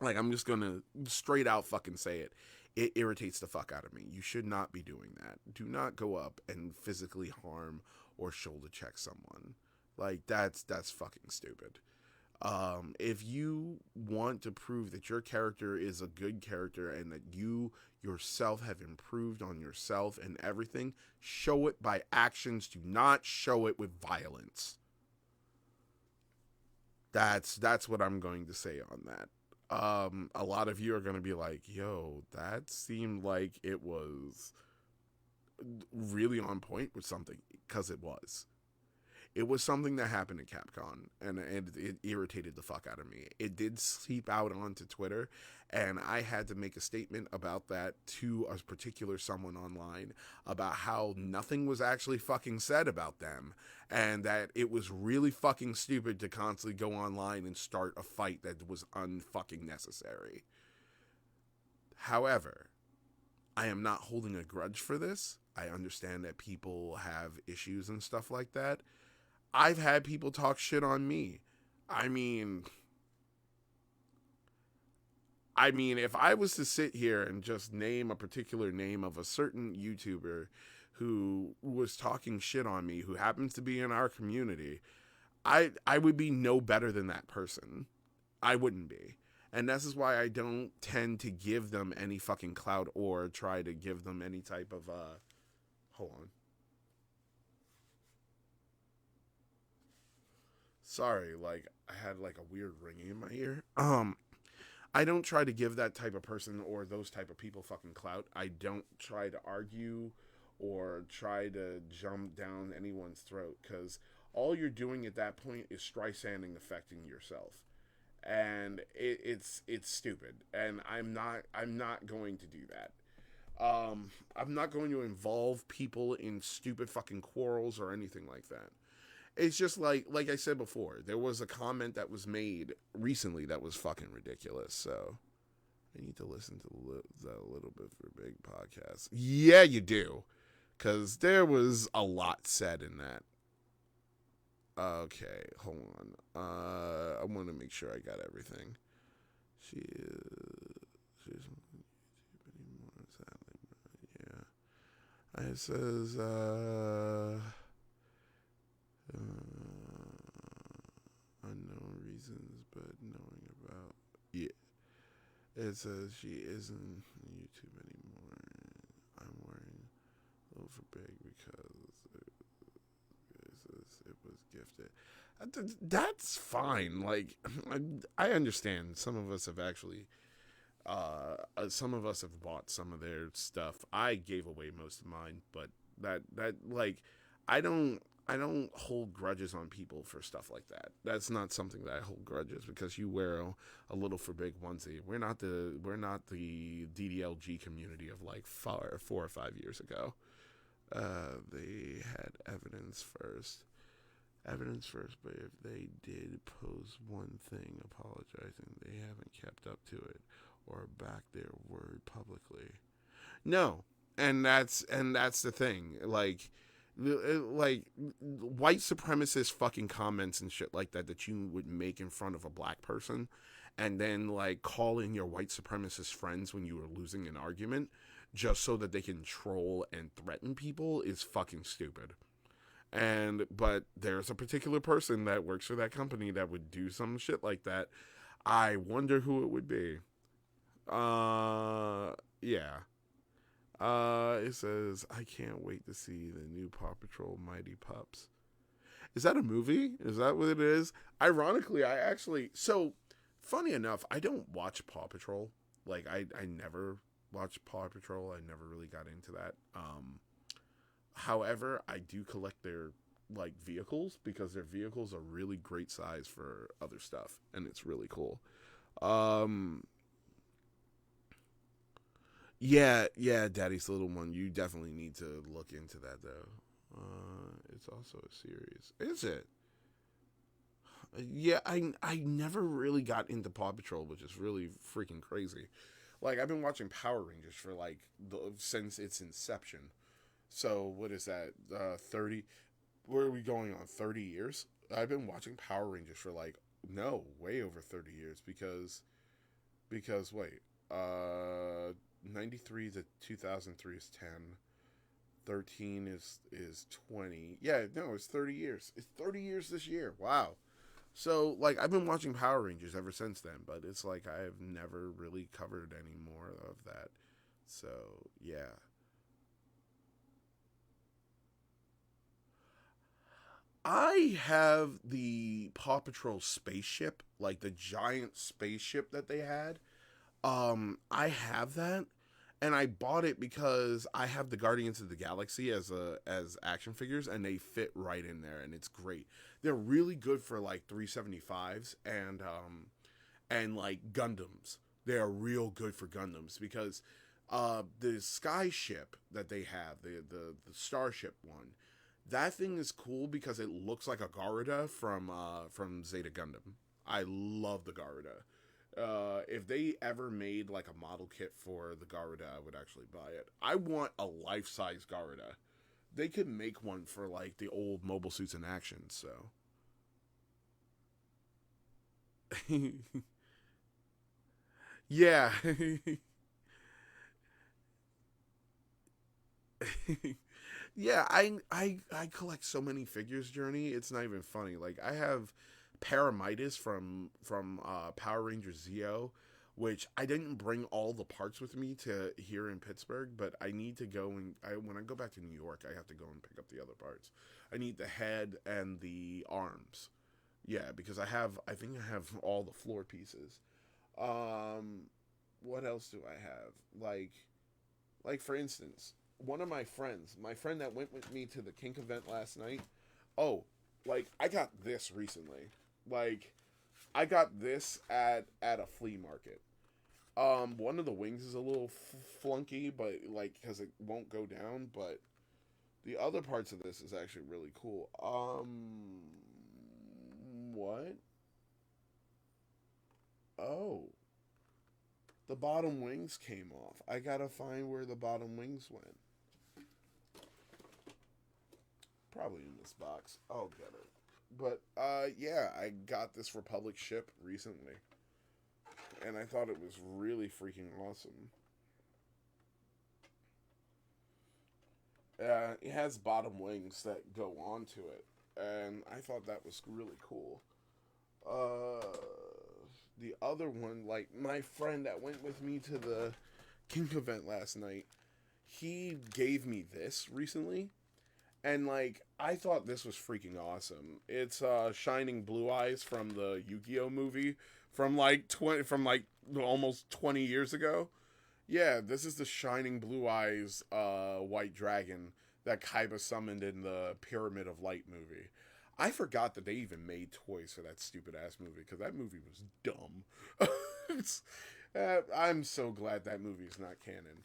Like, I'm just gonna straight out fucking say it. It irritates the fuck out of me. You should not be doing that. Do not go up and physically harm or shoulder check someone. Like, that's fucking stupid. If you want to prove that your character is a good character and that you yourself have improved on yourself and everything, show it by actions. Do not show it with violence. That's what I'm going to say on that. A lot of you are going to be like, yo, that seemed like it was really on point with something, because it was. It was something that happened at Capcom, and it irritated the fuck out of me. It did seep out onto Twitter, and I had to make a statement about that to a particular someone online about how nothing was actually fucking said about them, and that it was really fucking stupid to constantly go online and start a fight that was unfucking necessary. However, I am not holding a grudge for this. I understand that people have issues and stuff like that. I've had people talk shit on me. I mean, if I was to sit here and just name a particular name of a certain YouTuber who was talking shit on me, who happens to be in our community, I would be no better than that person. I wouldn't be. And this is why I don't tend to give them any fucking clout or try to give them any type of, hold on. Sorry, like, I had like a weird ringing in my ear. I don't try to give that type of person or those type of people fucking clout. I don't try to argue or try to jump down anyone's throat, because all you're doing at that point is Streisanding affecting yourself. And it's stupid. And I'm not going to do that. I'm not going to involve people in stupid fucking quarrels or anything like that. It's just like I said before, there was a comment that was made recently that was fucking ridiculous. So I need to listen to that a little bit for Big Podcast. Yeah, you do. Because there was a lot said in that. Okay, hold on. I want to make sure I got everything. She's on YouTube anymore, sadly. Yeah. It says, unknown reasons, but knowing about, yeah. It says she isn't on YouTube anymore. I'm wearing low for big because it was gifted. That's fine. Like, I understand. Some of us have actually, some of us have bought some of their stuff. I gave away most of mine, but that like, I don't hold grudges on people for stuff like that. That's not something that I hold grudges because you wear a little for big onesie. We're not the DDLG community of like 4 or 5 years ago. They had evidence first, but if they did post one thing apologizing, they haven't kept up to it or backed their word publicly. No, and that's the thing. Like white supremacist fucking comments and shit like that you would make in front of a black person, and then like call in your white supremacist friends when you were losing an argument just so that they can troll and threaten people is fucking stupid. But there's a particular person that works for that company that would do some shit like that. I wonder who it would be. Yeah. It says, I can't wait to see the new Paw Patrol Mighty Pups. Is that a movie? Is that what it is? Ironically, so funny enough, I don't watch Paw Patrol. Like, I never watched Paw Patrol. I never really got into that. However, I do collect their, like, vehicles because their vehicles are really great size for other stuff, and it's really cool. Yeah, Daddy's Little One. You definitely need to look into that, though. It's also a series. Is it? Yeah, I never really got into Paw Patrol, which is really freaking crazy. Like, I've been watching Power Rangers for, like, since its inception. So, what is that? 30... Where are we going on? 30 years? I've been watching Power Rangers for, like, no, way over 30 years, because, wait, 93 to 2003 is 10. 13 is 20. Yeah, no, it's 30 years. It's 30 years this year. Wow. So, like, I've been watching Power Rangers ever since then, but it's like I've never really covered any more of that. So, yeah. I have the Paw Patrol spaceship, like the giant spaceship that they had. I have that, and I bought it because I have the Guardians of the Galaxy as action figures, and they fit right in there, and it's great. They're really good for like 375s and like Gundams. They are real good for Gundams because the sky ship that they have, the starship one, that thing is cool because it looks like a Garuda from Zeta Gundam. I love the Garuda. If they ever made like a model kit for the Garuda, I would actually buy it. I want a life-size Garuda. They could make one for like the old Mobile Suits in Action, so. Yeah. Yeah, I collect so many figures, Journey. It's not even funny. Like, I have Paramitis from Power Rangers Zeo, which I didn't bring all the parts with me to here in Pittsburgh, but I need to go and when I go back to New York, I have to go and pick up the other parts. I need the head and the arms. Yeah, because I think I have all the floor pieces. Um, what else do I have? Like for instance, one of my friend that went with me to the kink event last night. Oh, like I got this recently. Like I got this at a flea market. One of the wings is a little flunky, but like because it won't go down. But the other parts of this is actually really cool. What? Oh, the bottom wings came off. I gotta find where the bottom wings went. Probably in this box. I'll get it. But yeah, I got this Republic ship recently, and I thought it was really freaking awesome. It has bottom wings that go onto it, and I thought that was really cool. Uh, the other one, like my friend that went with me to the kink event last night, he gave me this recently, and like I thought this was freaking awesome. It's Shining Blue Eyes from the Yu-Gi-Oh movie from like almost 20 years ago. Yeah, this is the Shining Blue Eyes white dragon that Kaiba summoned in the Pyramid of Light movie. I forgot that they even made toys for that stupid ass movie because that movie was dumb. I'm so glad that movie is not canon.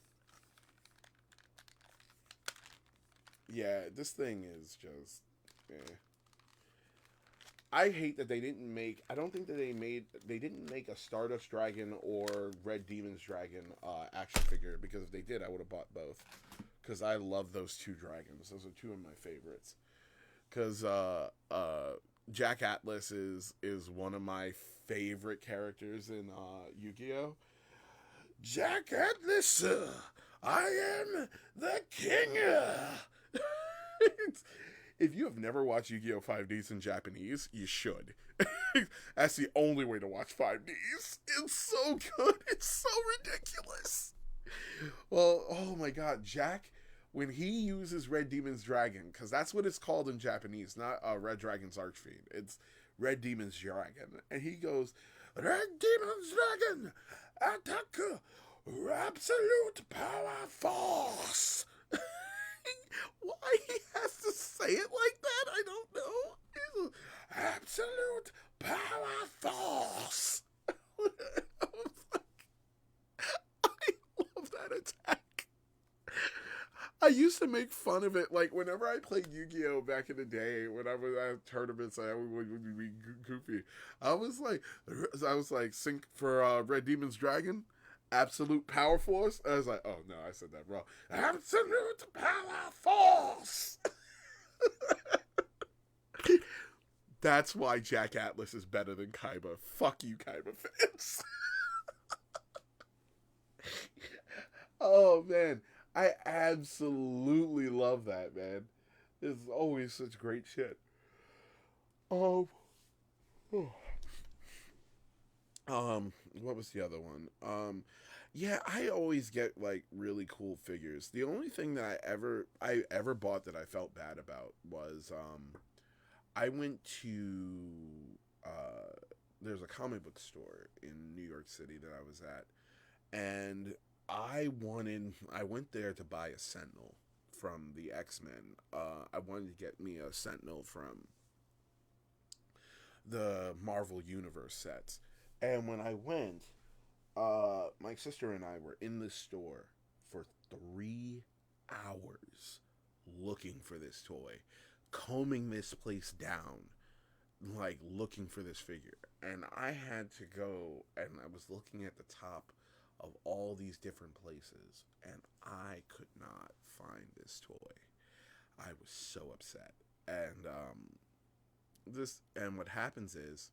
Yeah, this thing is just. Eh. I hate that they didn't make. I don't think that They didn't make a Stardust Dragon or Red Demon's Dragon action figure because if they did, I would have bought both. Because I love those two dragons. Those are two of my favorites. Because Jack Atlas is one of my favorite characters in Yu-Gi-Oh. Jack Atlas, I am the king. If you have never watched Yu-Gi-Oh! 5Ds in Japanese, you should. That's the only way to watch 5Ds. It's so good. It's so ridiculous. Well, oh my god, Jack, when he uses Red Demon's Dragon, because that's what it's called in Japanese, not Red Dragon's Archfiend. It's Red Demon's Dragon. And he goes, Red Demon's Dragon, attack, absolute power force. Why he has to say it like that, I don't know. Absolute power force. I love that attack. I used to make fun of it, like, whenever I played Yu-Gi-Oh! Back in the day, when I was at tournaments, I would be goofy. I was like, sync for Red Demon's Dragon, Absolute Power Force. I was like, oh no, I said that wrong. Absolute Power Force! That's why Jack Atlas is better than Kaiba. Fuck you, Kaiba fans. Oh, man. I absolutely love that, man. It's always such great shit. What was the other one? Yeah, I always get, like, really cool figures. The only thing that I ever bought that I felt bad about was, I went to, there's a comic book store in New York City that I was at, and I went there to buy a Sentinel from the X-Men. I wanted to get me a Sentinel from the Marvel Universe sets. And when I went, my sister and I were in the store for 3 hours looking for this toy, combing this place down, like looking for this figure. And I had to go, and I was looking at the top of all these different places, and I could not find this toy. I was so upset. And what happens is,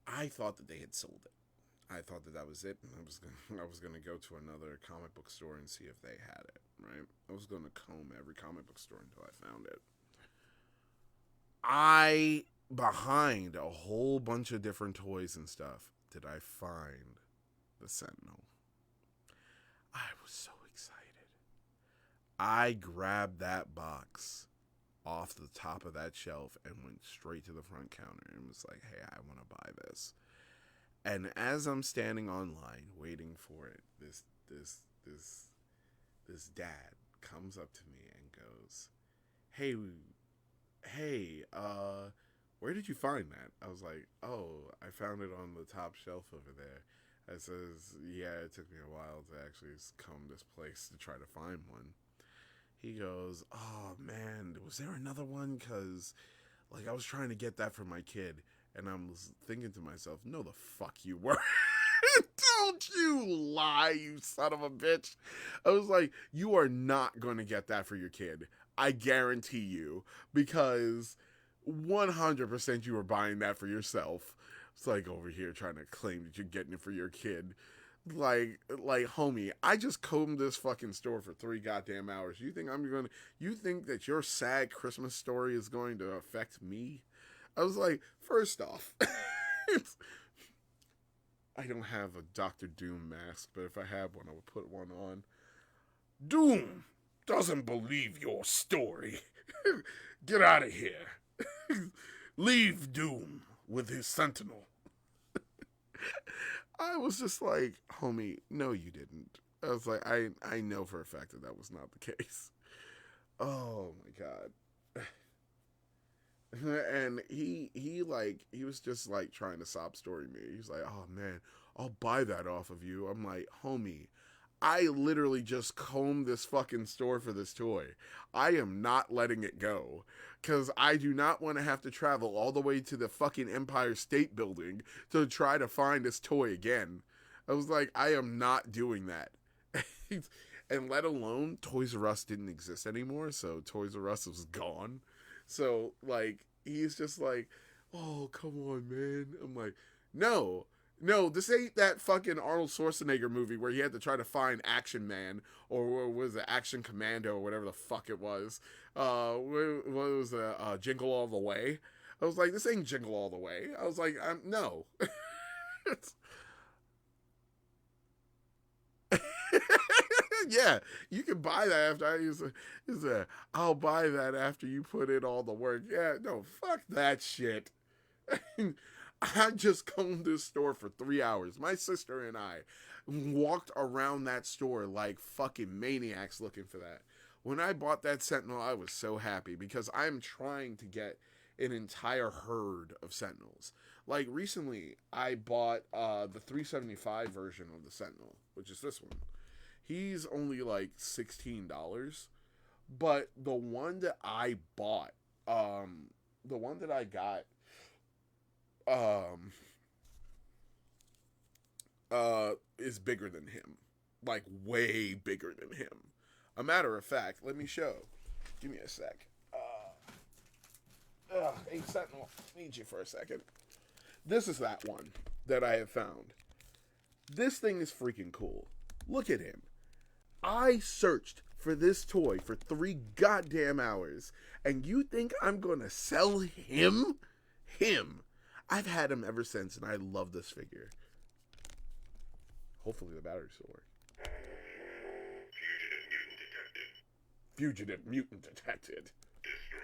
I thought that they had sold it. I thought that was it, and I was gonna go to another comic book store and see if they had it. Right? I was gonna comb every comic book store until I found it. Behind a whole bunch of different toys and stuff, did I find the Sentinel. I was so excited. I grabbed that box off the top of that shelf and went straight to the front counter and was like, hey, I want to buy this. And as I'm standing online waiting for it, this dad comes up to me and goes, hey, where did you find that? I was like, oh, I found it on the top shelf over there. I says, yeah, it took me a while to actually comb this place to try to find one. He goes, oh man, was there another one? Because, like, I was trying to get that for my kid. And I was thinking to myself, no the fuck you were. Don't you lie, you son of a bitch. I was like, you are not going to get that for your kid. I guarantee you. Because 100% you were buying that for yourself. It's like over here trying to claim that you're getting it for your kid. Like, homie, I just combed this fucking store for 3 goddamn hours. You think that your sad Christmas story is going to affect me? I was like, first off, I don't have a Dr. Doom mask, but if I had one, I would put one on. Doom doesn't believe your story. Get out of here. Leave Doom with his Sentinel. I was just like, homie, no you didn't. I was like, I know for a fact that was not the case. Oh my god. And he was just like trying to sob story me. He's like, oh man, I'll buy that off of you. I'm like, homie, I literally just combed this fucking store for this toy. I am not letting it go. Because I do not want to have to travel all the way to the fucking Empire State Building to try to find this toy again. I was like, I am not doing that. And let alone, Toys R Us didn't exist anymore, so Toys R Us was gone. So, like, he's just like, oh, come on, man. I'm like, no, No, this ain't that fucking Arnold Schwarzenegger movie where he had to try to find Action Man or was it Action Commando or whatever the fuck it was. What was it? Jingle All the Way. I was like, this ain't Jingle All the Way. I was like, no. Yeah, you can buy that after I use it. I'll buy that after you put in all the work. Yeah, no, fuck that shit. I just combed this store for 3 hours. My sister and I walked around that store like fucking maniacs looking for that. When I bought that Sentinel, I was so happy because I'm trying to get an entire herd of Sentinels. Like recently, I bought the 375 version of the Sentinel, which is this one. He's only like $16, but the one that I bought, the one that I got, is bigger than him, like way bigger than him. A matter of fact, let me show. Give me a sec. Hey Sentinel, need you for a second. This is that one that I have found. This thing is freaking cool. Look at him. I searched for this toy for 3 goddamn hours, and you think I'm gonna sell him? Him. I've had him ever since, and I love this figure. Hopefully the batteries will work. Fugitive mutant detected. Destroy.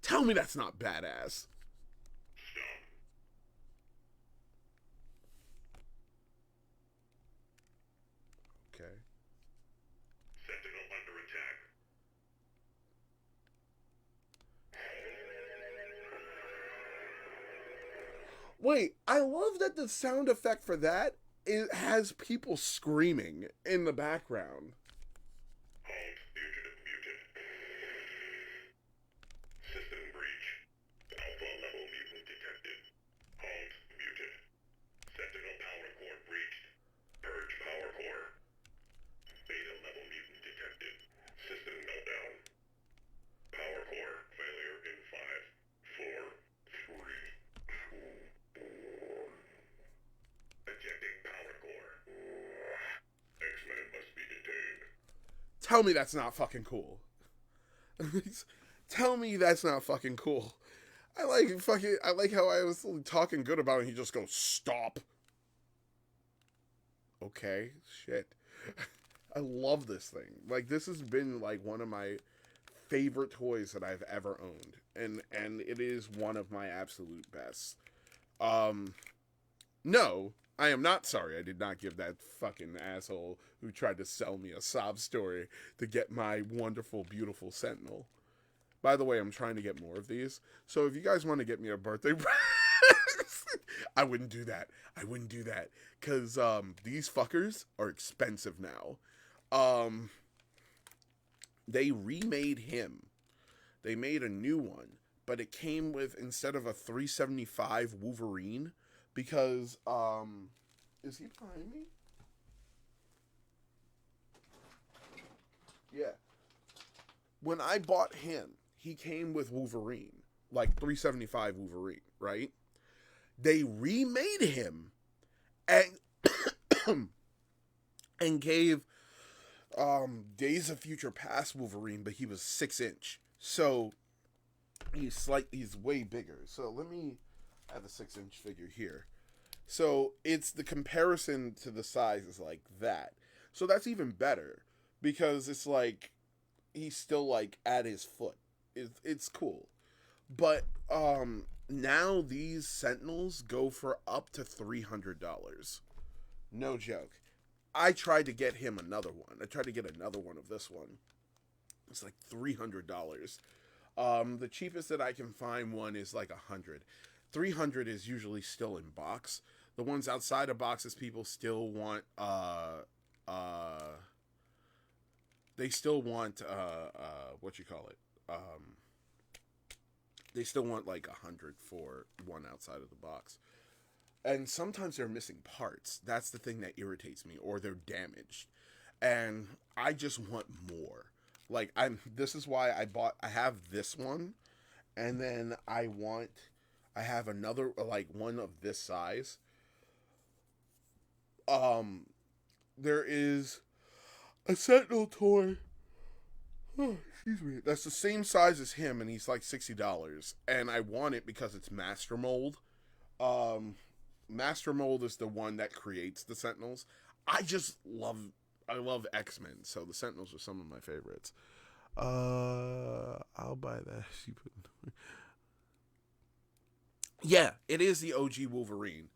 Tell me that's not badass. Okay. Sentinel under attack. Wait, I love that the sound effect for that has people screaming in the background. Halt, fugitive mutant. System breach. Alpha level mutant detected. Halt, mutant. Sentinel power core breached. Purge power core. Beta level mutant detected. System meltdown. Power core failure in 5, 4, 3, 2, 1. Ejecting power core. X-Men must be detained. Tell me that's not fucking cool. Tell me that's not fucking cool. I like how I was talking good about it and he just goes, stop. Okay, shit. I love this thing. Like, this has been like one of my favorite toys that I've ever owned. And it is one of my absolute best. No, I am not sorry I did not give that fucking asshole who tried to sell me a sob story to get my wonderful, beautiful Sentinel. By the way, I'm trying to get more of these. So if you guys want to get me a birthday I wouldn't do that. I wouldn't do that. Because these fuckers are expensive now. They remade him. They made a new one. But it came with, instead of a 375 Wolverine, because, is he behind me? Yeah. When I bought him, he came with Wolverine. Like 375 Wolverine, right? They remade him and and gave Days of Future Past Wolverine, but he was 6-inch. So he's way bigger. So let me have the 6-inch figure here. So it's the comparison to the size is like that. So that's even better because it's like he's still like at his foot. It's cool. But now these Sentinels go for up to $300. No joke. I tried to get him another one. I tried to get another one of this one. It's like $300. The cheapest that I can find one is like $100. $300 is usually still in box. The ones outside of boxes, people still want they still want what you call it? They still want like $100 for one outside of the box. And sometimes they're missing parts. That's the thing that irritates me, or they're damaged. And I just want more. Like this is why I have this one, and then I want I have another, like, one of this size. Um, there is a Sentinel toy. Oh, excuse me. That's the same size as him, and he's like $60. And I want it because it's Master Mold. Um, Master Mold is the one that creates the Sentinels. I love X-Men, so the Sentinels are some of my favorites. I'll buy that. Yeah, it is the OG Wolverine.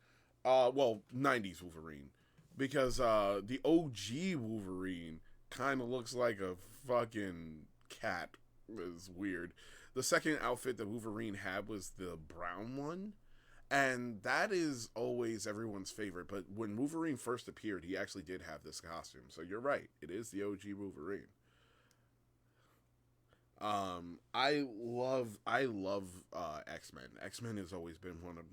Well, 90s Wolverine. Because the OG Wolverine kind of looks like a fucking cat. It's weird. The second outfit that Wolverine had was the brown one. And that is always everyone's favorite. But when Wolverine first appeared, he actually did have this costume. So you're right. It is the OG Wolverine. I love X-Men. X-Men has always been one of...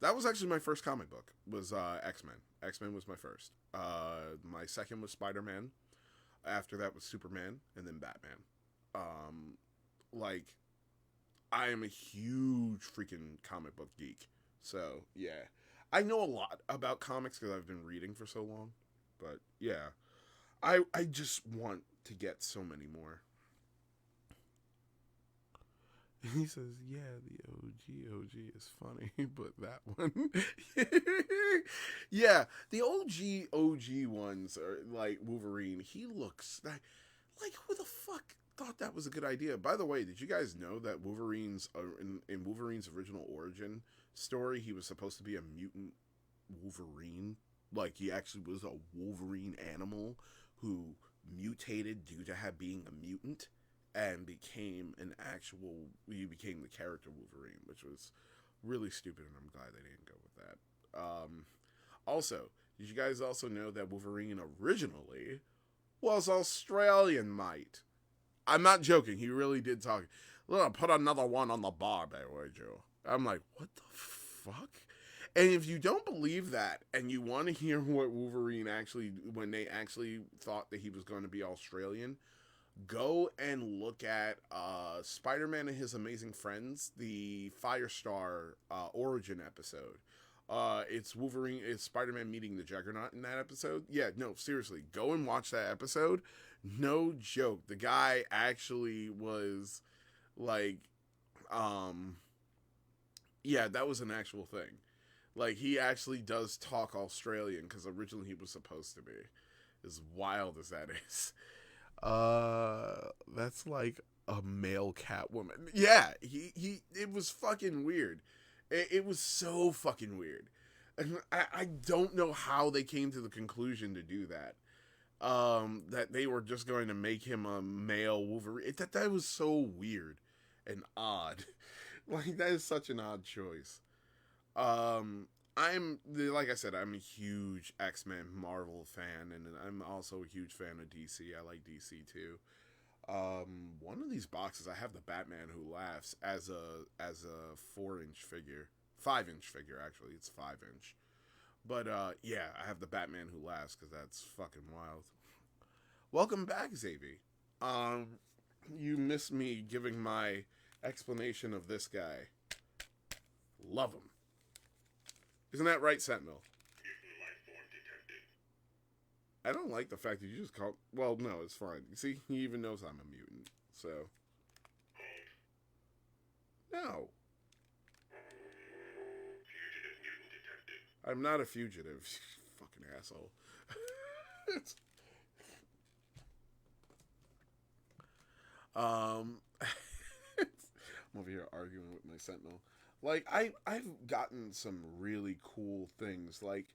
That was actually my first comic book, was X-Men. X-Men was my first. My second was Spider-Man. After that was Superman, and then Batman. Like, I am a huge freaking comic book geek. So, yeah. I know a lot about comics because I've been reading for so long. But, yeah. I just want to get so many more. He says, yeah, the OG is funny, but that one... Yeah, the OG ones are like Wolverine. He looks like who the fuck thought that was a good idea? By the way, did you guys know that Wolverine's in Wolverine's original origin story, he was supposed to be a mutant Wolverine? Like, he actually was a Wolverine animal who mutated due to being a mutant and became he became the character Wolverine, which was really stupid, and I'm glad they didn't go with that. Also, did you guys also know that Wolverine originally was Australian, mate? I'm not joking. He really did talk. Look, put another one on the bar, would you? I'm like, what the fuck? And if you don't believe that, and you want to hear what Wolverine actually, when they actually thought that he was going to be Australian, go and look at Spider-Man and His Amazing Friends, the Firestar origin episode. It's Spider-Man meeting the Juggernaut in that episode. Yeah, no, seriously, go and watch that episode. No joke. The guy actually was like, yeah, that was an actual thing. Like, he actually does talk Australian because originally he was supposed to be. As wild as that is. That's like a male Catwoman. Yeah, it was fucking weird. It was so fucking weird. And I don't know how they came to the conclusion to do that. That they were just going to make him a male Wolverine. That was so weird and odd. Like, that is such an odd choice. Like I said, I'm a huge X-Men Marvel fan, and I'm also a huge fan of DC. I like DC too. One of these boxes, I have the Batman Who Laughs as a 4-inch figure, 5-inch figure actually. It's 5-inch, but yeah, I have the Batman Who Laughs because that's fucking wild. Welcome back, Xavier. You missed me giving my explanation of this guy. Love him. Isn't that right, Sentinel? I don't like the fact that you just call... Well, no, it's fine. You see, he even knows I'm a mutant, so... No. I'm not a fugitive, you fucking asshole. I'm over here arguing with my Sentinel. Like, I've gotten some really cool things. Like,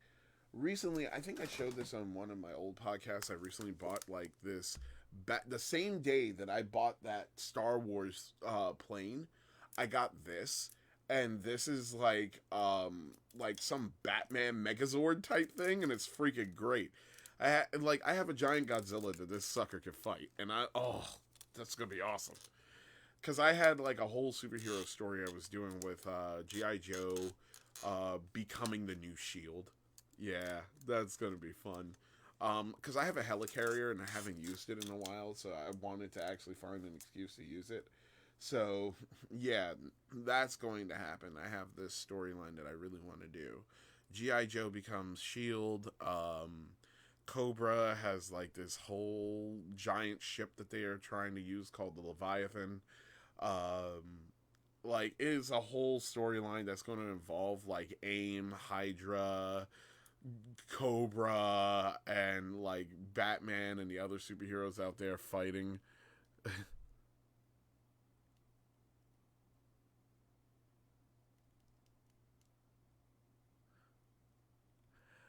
recently, I think I showed this on one of my old podcasts. I recently bought, like, this... the same day that I bought that Star Wars plane, I got this. And this is, like some Batman Megazord type thing, and it's freaking great. I have a giant Godzilla that this sucker can fight. And that's gonna be awesome. Because I had, like, a whole superhero story I was doing with G.I. Joe becoming the new S.H.I.E.L.D. Yeah, that's going to be fun. Because I have a helicarrier and I haven't used it in a while, so I wanted to actually find an excuse to use it. So, yeah, that's going to happen. I have this storyline that I really want to do. G.I. Joe becomes S.H.I.E.L.D. Cobra has like this whole giant ship that they are trying to use called the Leviathan. Like, it is a whole storyline that's going to involve like AIM, Hydra, Cobra, and like Batman and the other superheroes out there fighting.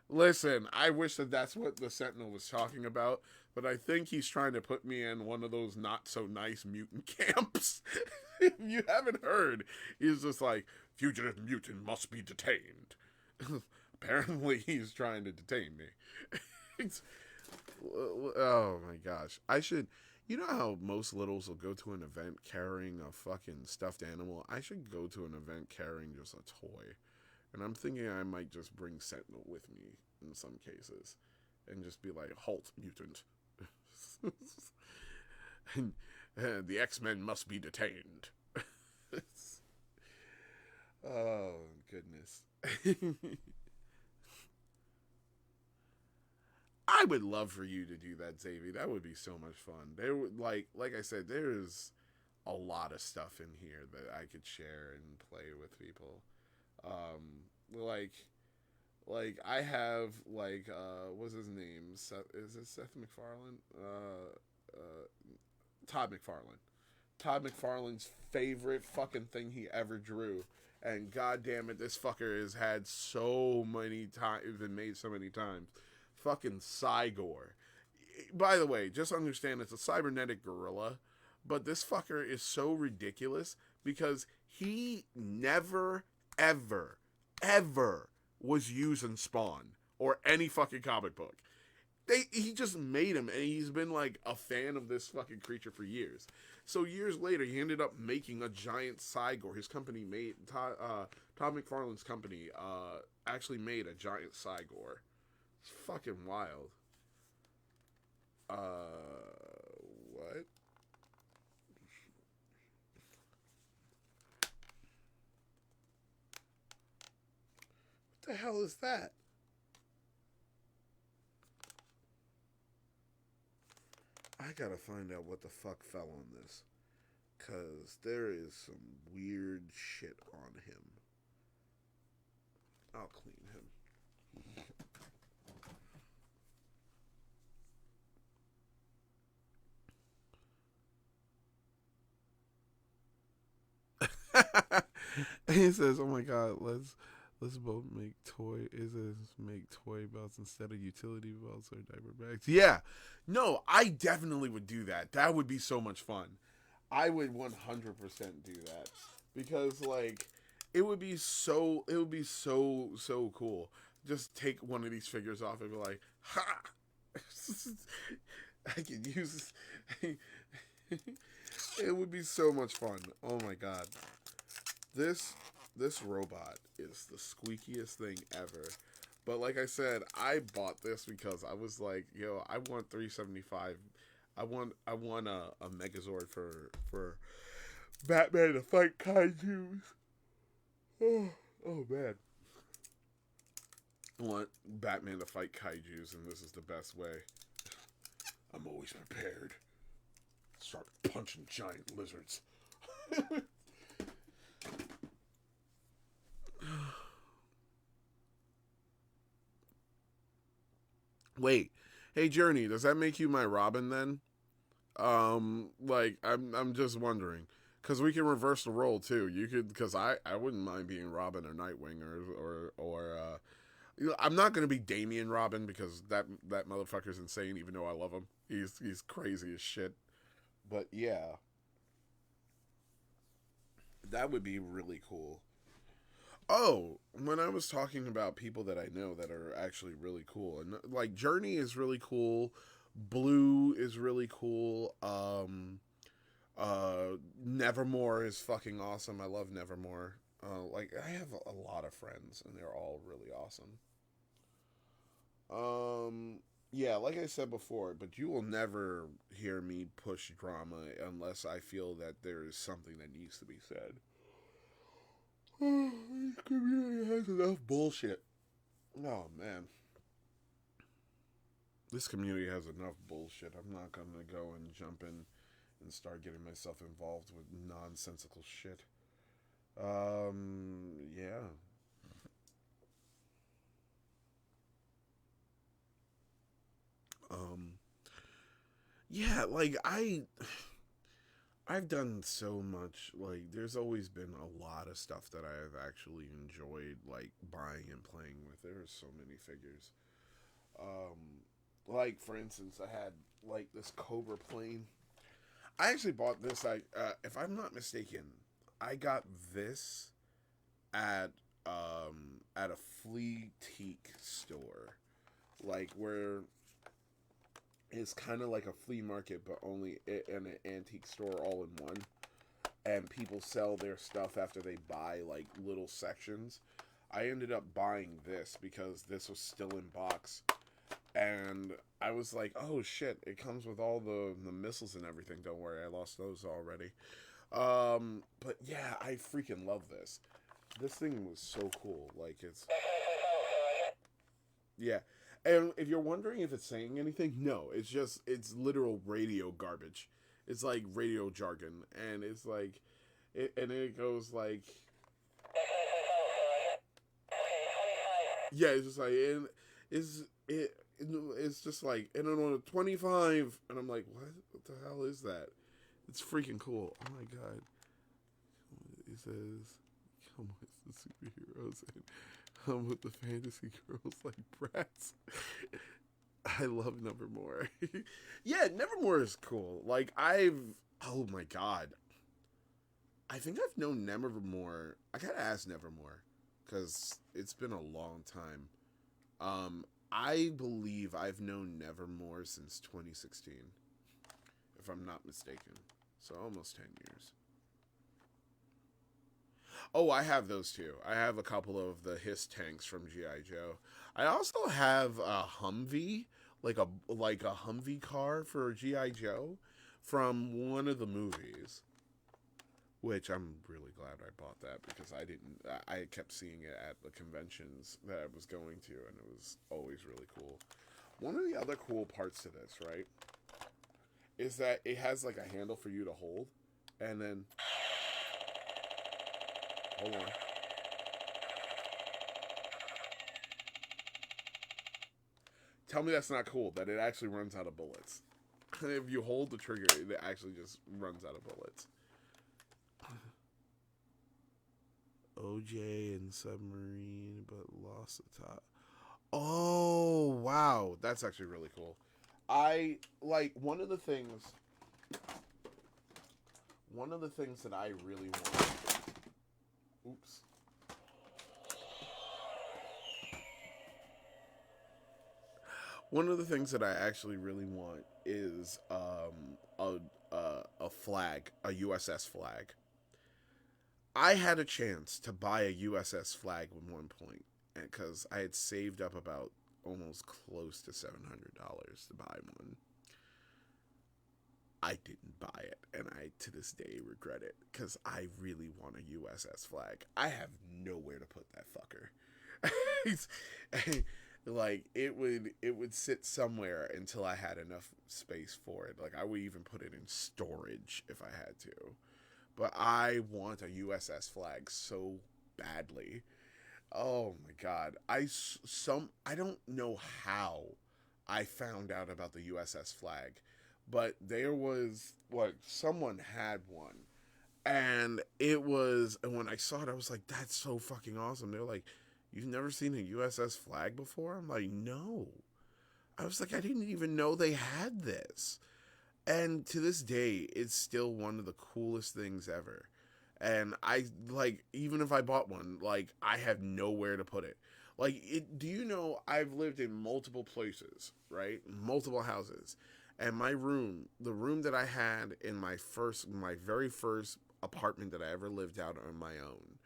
Listen, I wish that that's what the Sentinel was talking about, but I think he's trying to put me in one of those not so nice mutant camps. If you haven't heard, he's just like, fugitive mutant must be detained. Apparently, he's trying to detain me. Oh my gosh. I should. You know how most littles will go to an event carrying a fucking stuffed animal? I should go to an event carrying just a toy. And I'm thinking I might just bring Sentinel with me in some cases. And just be like, halt, mutant. And, the X-Men must be detained. Oh, goodness. I would love for you to do that, Xavier. That would be so much fun. There would like I said, there is a lot of stuff in here that I could share and play with people. Like I have like what's his name? Is it Seth MacFarlane? Todd McFarlane. Todd McFarlane's favorite fucking thing he ever drew. And god damn it, this fucker has had so many times, been made so many times. Fucking Cygor. By the way, just understand it's a cybernetic gorilla, but this fucker is so ridiculous because he never, ever, ever was used in Spawn or any fucking comic book. He just made him, and he's been like a fan of this fucking creature for years. So years later, he ended up making a giant Cygor. His company made Todd McFarlane's company actually made a giant Cygor. It's fucking wild. What? What the hell is that? I gotta find out what the fuck fell on this. Cause there is some weird shit on him. I'll clean him. He says, "Oh my god, let's both make toy belts instead of utility belts or diaper bags." Yeah, no, I definitely would do that. That would be so much fun. I would 100% do that because like it would be so cool. Just take one of these figures off and be like, ha! I could use this. It would be so much fun. Oh my god. This robot is the squeakiest thing ever. But like I said, I bought this because I was like, yo, I want 375. I want a Megazord for Batman to fight kaijus. Oh man. I want Batman to fight kaijus, and this is the best way. I'm always prepared. Start punching giant lizards. Wait, hey Journey, does that make you my Robin then? Like I'm just wondering, because we can reverse the role too. You could, because I wouldn't mind being Robin or Nightwing or I'm not gonna be Damian Robin because that motherfucker's insane. Even though I love him, he's crazy as shit. But yeah, that would be really cool. Oh, when I was talking about people that I know that are actually really cool, and like Journey is really cool, Blue is really cool, Nevermore is fucking awesome. I love Nevermore. Like I have a lot of friends, and they're all really awesome. Yeah, like I said before, but you will never hear me push drama unless I feel that there is something that needs to be said. This community has enough bullshit. Oh, man. This community has enough bullshit. I'm not gonna go and jump in and start getting myself involved with nonsensical shit. Yeah. Um, yeah, like I've done so much. Like, there's always been a lot of stuff that I have actually enjoyed, like buying and playing with. There are so many figures. Like for instance, I had like this Cobra plane. I actually bought this. If I'm not mistaken, I got this at at a flea teak store, like where it's kind of like a flea market, but only in an antique store all in one. And people sell their stuff after they buy like little sections. I ended up buying this because this was still in box, and I was like, "Oh shit! It comes with all the missiles and everything." Don't worry, I lost those already. But yeah, I freaking love this. This thing was so cool. Like yeah. And if you're wondering if it's saying anything, no, it's literal radio garbage. It's like radio jargon, and it's like, and it goes like, yeah, it's just like, and it's it, it's just like, and then on a 25, and I'm like, what the hell is that? It's freaking cool. Oh my god. It says, come with the superheroes and come with the fantasy girls like brats. I love Nevermore. Yeah, Nevermore is cool. Like, oh my god. I think I've known Nevermore. I gotta ask Nevermore because it's been a long time. I believe I've known Nevermore since 2016, if I'm not mistaken. So almost 10 years. Oh, I have those too. I have a couple of the Hiss tanks from GI Joe. I also have a Humvee, like a Humvee car for GI Joe from one of the movies, which I'm really glad I bought that because I didn't. I kept seeing it at the conventions that I was going to, and it was always really cool. One of the other cool parts to this, right, is that it has like a handle for you to hold, and then hold on. Tell me that's not cool. That it actually runs out of bullets. If you hold the trigger, it actually just runs out of bullets. OJ and submarine, but lost the top. Oh wow, that's actually really cool. I like one of the things. One of the things that I really want. Oops. One of the things that I actually really want is a flag, a USS flag. I had a chance to buy a USS flag at one point because I had saved up about almost close to $700 to buy one. I didn't buy it, and I to this day regret it because I really want a USS flag. I have nowhere to put that fucker. Like it would sit somewhere until I had enough space for it. Like I would even put it in storage if I had to. But I want a USS flag so badly. Oh my god. I don't know how I found out about the USS flag, but there was someone had one. And when I saw it I was like that's so fucking awesome. They're like, "You've never seen a USS flag before?" I'm like, "No." I was like, "I didn't even know they had this." And to this day, it's still one of the coolest things ever. And I like even if I bought one, like I have nowhere to put it. Like it do you know I've lived in multiple places, right? Multiple houses. And the room that I had in my very first apartment that I ever lived out on my own,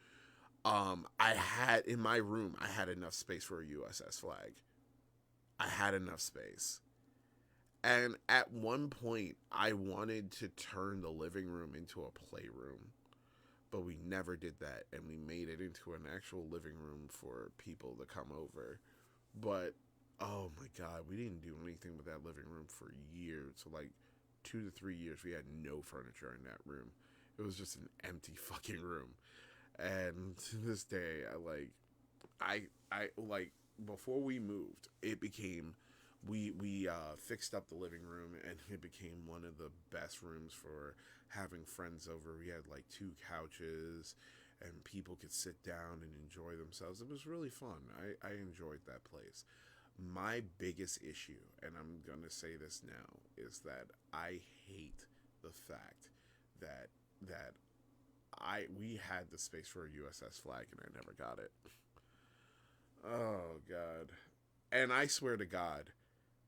I had in my room I had enough space for a USS flag. I had enough space. And at one point, I wanted to turn the living room into a playroom, but we never did that, and we made it into an actual living room for people to come over. But oh my god, we didn't do anything with that living room for years. So like 2 to 3 years, we had no furniture in that room. It was just an empty fucking room. And to this day, I like before we moved, it became we fixed up the living room, and it became one of the best rooms for having friends over. We had like 2 couches, and people could sit down and enjoy themselves. It was really fun. I enjoyed that place. My biggest issue, and I'm gonna say this now, is that I hate the fact that we had the space for a USS flag and I never got it. Oh god. And I swear to God,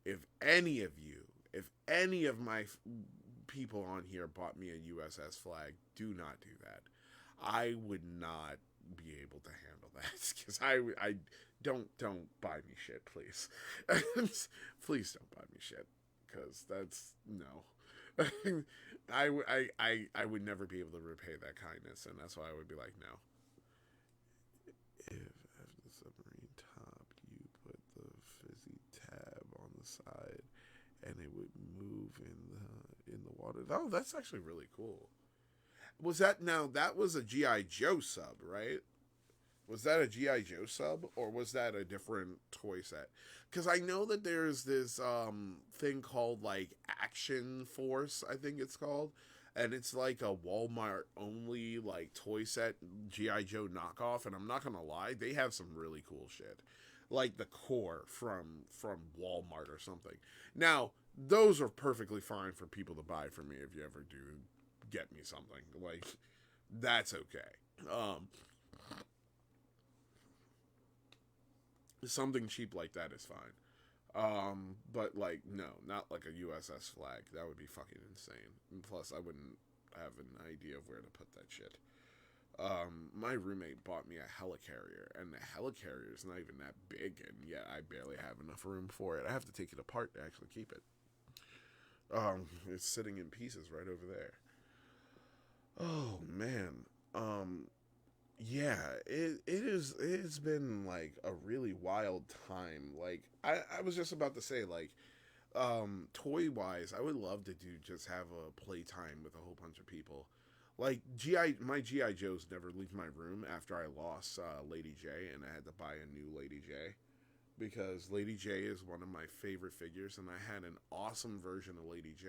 if any of my people on here bought me a USS flag, do not do that. I would not be able to handle that, because I don't buy me shit, please. Please don't buy me shit, because that's no. I would never be able to repay that kindness, and that's why I would be like, no. If after the submarine top, you put the fizzy tab on the side, and it would move in the water. Oh, that's actually really cool. Was that that was a G.I. Joe sub, right? Was that a G.I. Joe sub, or was that a different toy set? Because I know that there's this thing called, like, Action Force, I think it's called. And it's like a Walmart only, like, toy set G.I. Joe knockoff. And I'm not going to lie, they have some really cool shit. Like the core from Walmart or something. Now, those are perfectly fine for people to buy for me if you ever do get me something. Like, that's okay. Something cheap like that is fine. But like, no, not like a USS flag. That would be fucking insane. And plus, I wouldn't have an idea of where to put that shit. My roommate bought me a helicarrier, and the helicarrier is not even that big, and yet I barely have enough room for it. I have to take it apart to actually keep it. It's sitting in pieces right over there. Oh man. Yeah, it's been like a really wild time. Like I was just about to say, like, toy wise, I would love to just have a playtime with a whole bunch of people. Like my GI Joes never leave my room after I lost Lady J, and I had to buy a new Lady J, because Lady J is one of my favorite figures, and I had an awesome version of Lady J,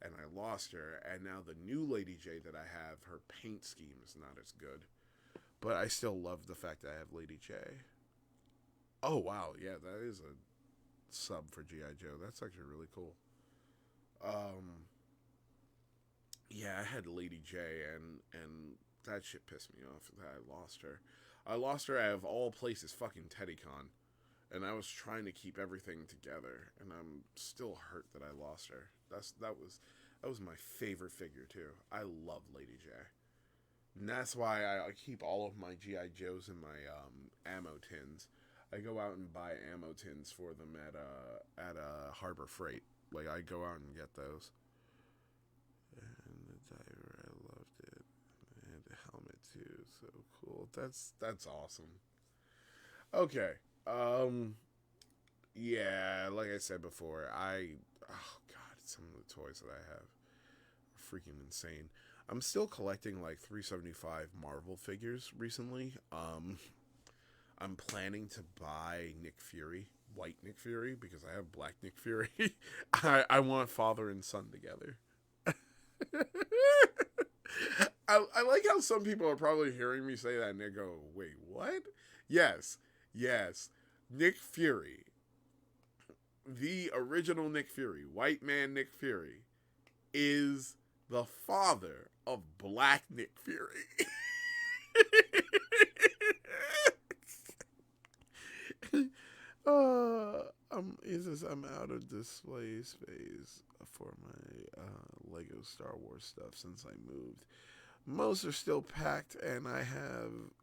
and I lost her, and now the new Lady J that I have, her paint scheme is not as good. But I still love the fact that I have Lady J. Oh, wow. Yeah, that is a sub for G.I. Joe. That's actually really cool. Yeah, I had Lady J, and that shit pissed me off that I lost her. I lost her out of all places, fucking TeddyCon. And I was trying to keep everything together, and I'm still hurt that I lost her. That was my favorite figure, too. I love Lady J. And that's why I keep all of my G.I. Joes in my ammo tins. I go out and buy ammo tins for them at Harbor Freight. Like, I go out and get those. And the diaper, I loved it. And the helmet too, so cool. That's awesome. Okay. Yeah, like I said before, oh god, some of the toys that I have are freaking insane. I'm still collecting like 375 Marvel figures recently. I'm planning to buy Nick Fury, white Nick Fury, because I have black Nick Fury. I want father and son together. I like how some people are probably hearing me say that and they go, wait, what? Yes. Nick Fury, the original Nick Fury, white man Nick Fury, is the father of black Nick Fury. I'm out of display space for my Lego Star Wars stuff since I moved. Most are still packed, and I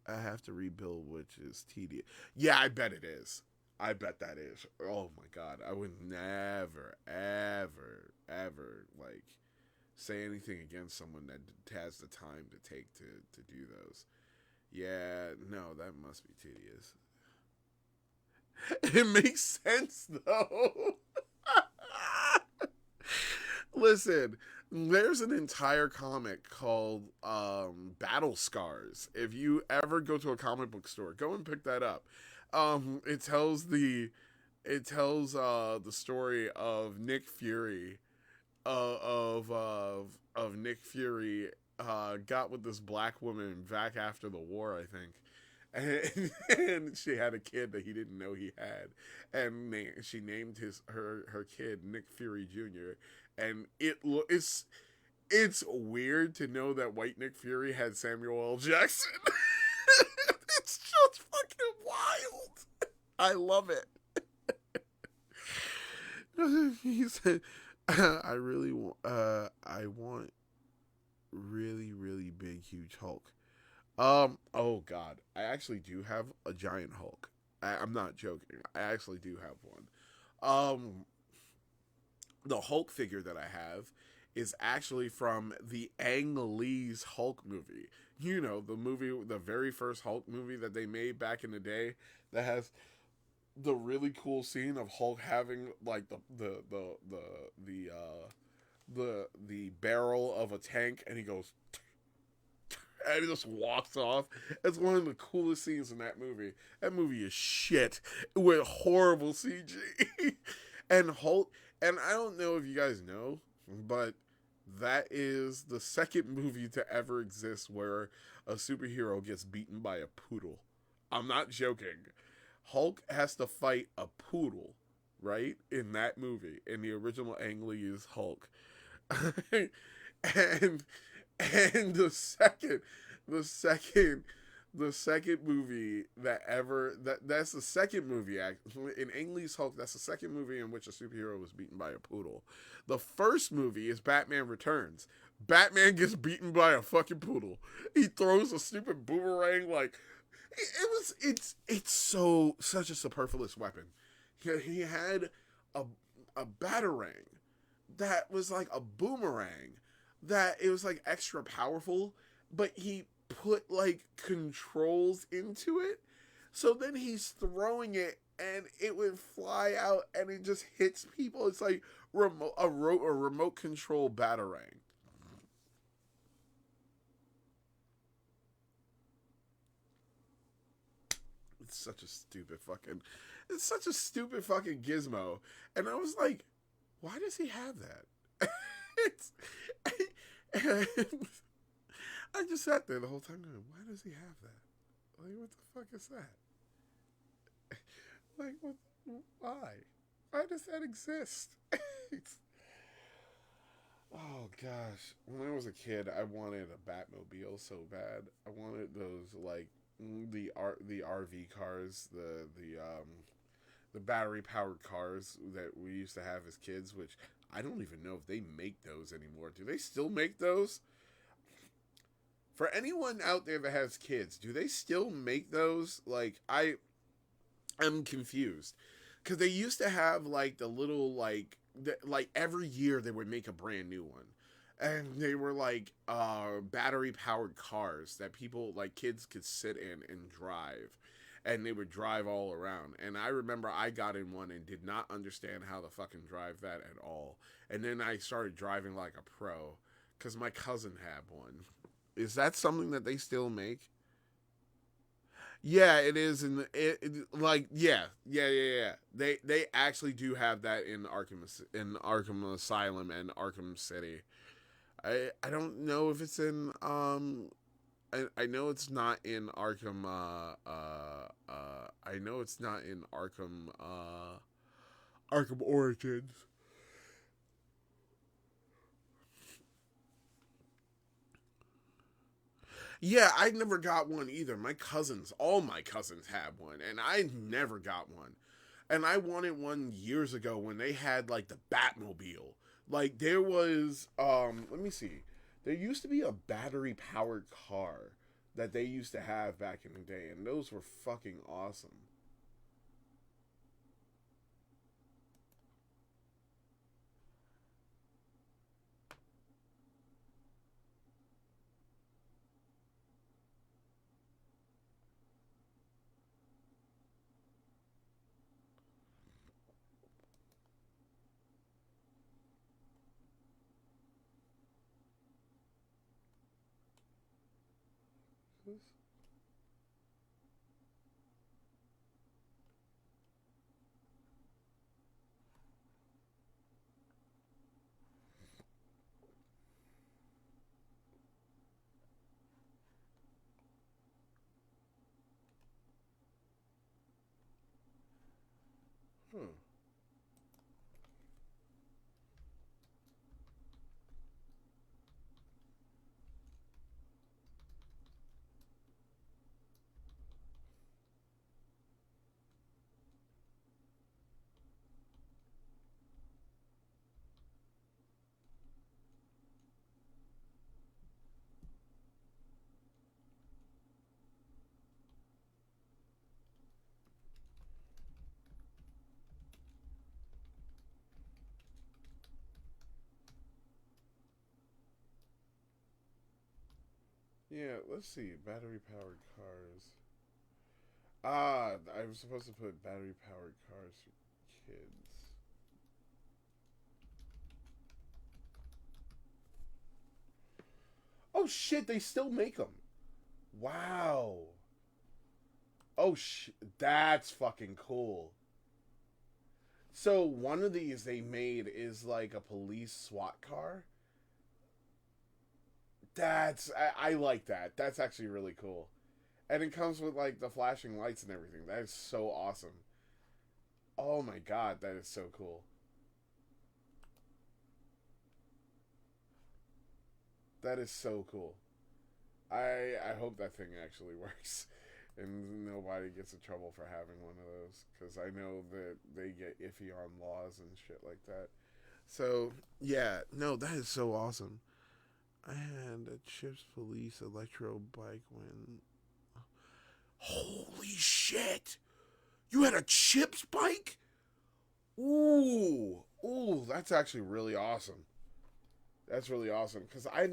have to rebuild, which is tedious. Yeah, I bet it is. I bet that is. Oh my god, I would never, ever, ever like say anything against someone that has the time to take to do those. Yeah, no, that must be tedious. It makes sense though. Listen, there's an entire comic called Battle Scars. If you ever go to a comic book store, go and pick that up. It tells the story of Nick Fury, of Nick Fury got with this black woman back after the war, I think. And she had a kid that he didn't know he had, and she named her kid Nick Fury Jr. And it's weird to know that white Nick Fury had Samuel L. Jackson. It's just fucking wild. I love it. He said, I want really, really big, huge Hulk. Oh god, I actually do have a giant Hulk. I'm not joking. I actually do have one. The Hulk figure that I have is actually from the Ang Lee's Hulk movie. You know, the movie, the very first Hulk movie that they made back in the day, that has the really cool scene of Hulk having like the barrel of a tank, and he goes and he just walks off. It's one of the coolest scenes in that movie. That movie is shit with horrible CG. And Hulk, and I don't know if you guys know, but that is the second movie to ever exist where a superhero gets beaten by a poodle. I'm not joking. Hulk has to fight a poodle, right? In that movie, in the original Ang Lee's Hulk. and the second movie that's the second movie in Ang Lee's Hulk. That's the second movie in which a superhero was beaten by a poodle. The first movie is Batman Returns. Batman gets beaten by a fucking poodle. He throws a stupid boomerang like it's such a superfluous weapon. He had a batarang that was like a boomerang, that it was like extra powerful, but he put like controls into it, so then he's throwing it and it would fly out and it just hits people. It's like a remote control batarang. It's such a stupid fucking gizmo. And I was like, why does he have that? I just sat there the whole time going, why does he have that? Like, what the fuck is that? Like, why? Why does that exist? Oh gosh, when I was a kid, I wanted a Batmobile so bad. I wanted those like the RV cars, the battery powered cars that we used to have as kids, which I don't even know if they make those anymore. Do they still make those? For anyone out there that has kids, do they still make those? Like, I'm confused. Because they used to have, like, the little, like every year they would make a brand new one. And they were, like, battery-powered cars that people, like, kids could sit in and drive. And they would drive all around. And I remember I got in one and did not understand how to fucking drive that at all. And then I started driving like a pro. Because my cousin had one. Is that something that they still make? Yeah, it is. Yeah. They actually do have that in Arkham Asylum and Arkham City. I don't know if it's in I know it's not in Arkham. I know it's not in Arkham. Arkham Origins. Yeah, I never got one either. All my cousins had one, and I never got one. And I wanted one years ago when they had like the Batmobile. Like there was, let me see. There used to be a battery powered car that they used to have back in the day, and those were fucking awesome. Hmm. Yeah, let's see. Battery powered cars. Ah, I was supposed to put battery powered cars for kids. Oh shit, they still make them. Wow. That's fucking cool. So one of these they made is like a police SWAT car. I like that. That's actually really cool. And it comes with like the flashing lights and everything. That is so awesome. Oh my god, that is so cool. That is so cool. I hope that thing actually works, and nobody gets in trouble for having one of those, because I know that they get iffy on laws and shit like that. So yeah, no, that is so awesome. I had a Chips Police Electro bike when. Holy shit! You had a Chips bike? Ooh, ooh, that's actually really awesome. That's really awesome because I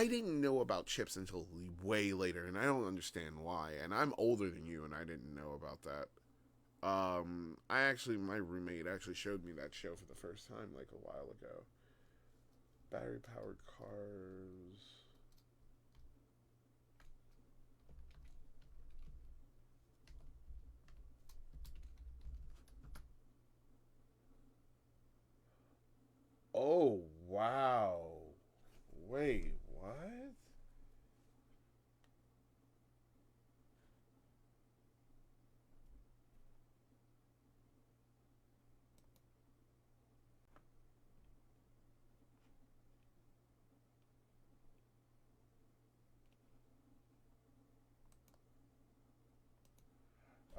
didn't know about chips until way later, and I don't understand why. And I'm older than you, and I didn't know about that. My roommate actually showed me that show for the first time like a while ago. Battery powered cars. Oh, wow. Wait, what?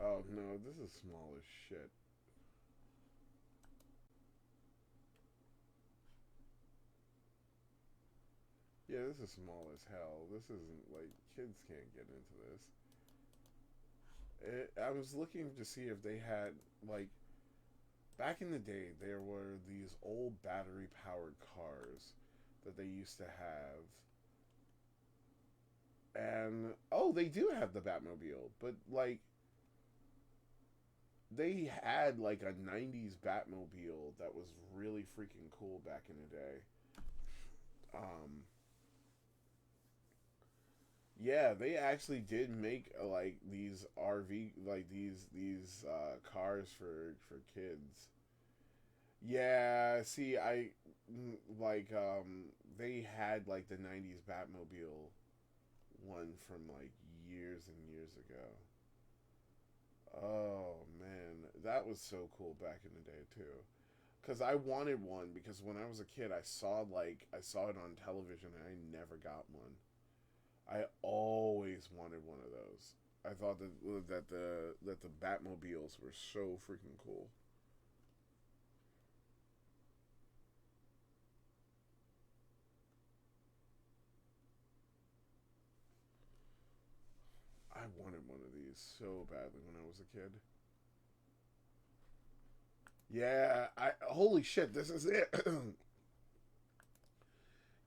Oh, no, this is small as shit. Yeah, this is small as hell. This isn't like kids can't get into this. I was looking to see if they had like back in the day there were these old battery powered cars that they used to have, and oh, they do have the Batmobile, but like they had like a 90s Batmobile that was really freaking cool back in the day. um Yeah, they actually did make like these RV, like cars for kids. Yeah, see, like they had like the '90s Batmobile one from like years and years ago. Oh man, that was so cool back in the day too. Cause I wanted one because when I was a kid, I saw it on television and I never got one. I always wanted one of those. I thought that the Batmobiles were so freaking cool. I wanted one of these so badly when I was a kid. Yeah, I holy shit, this is it.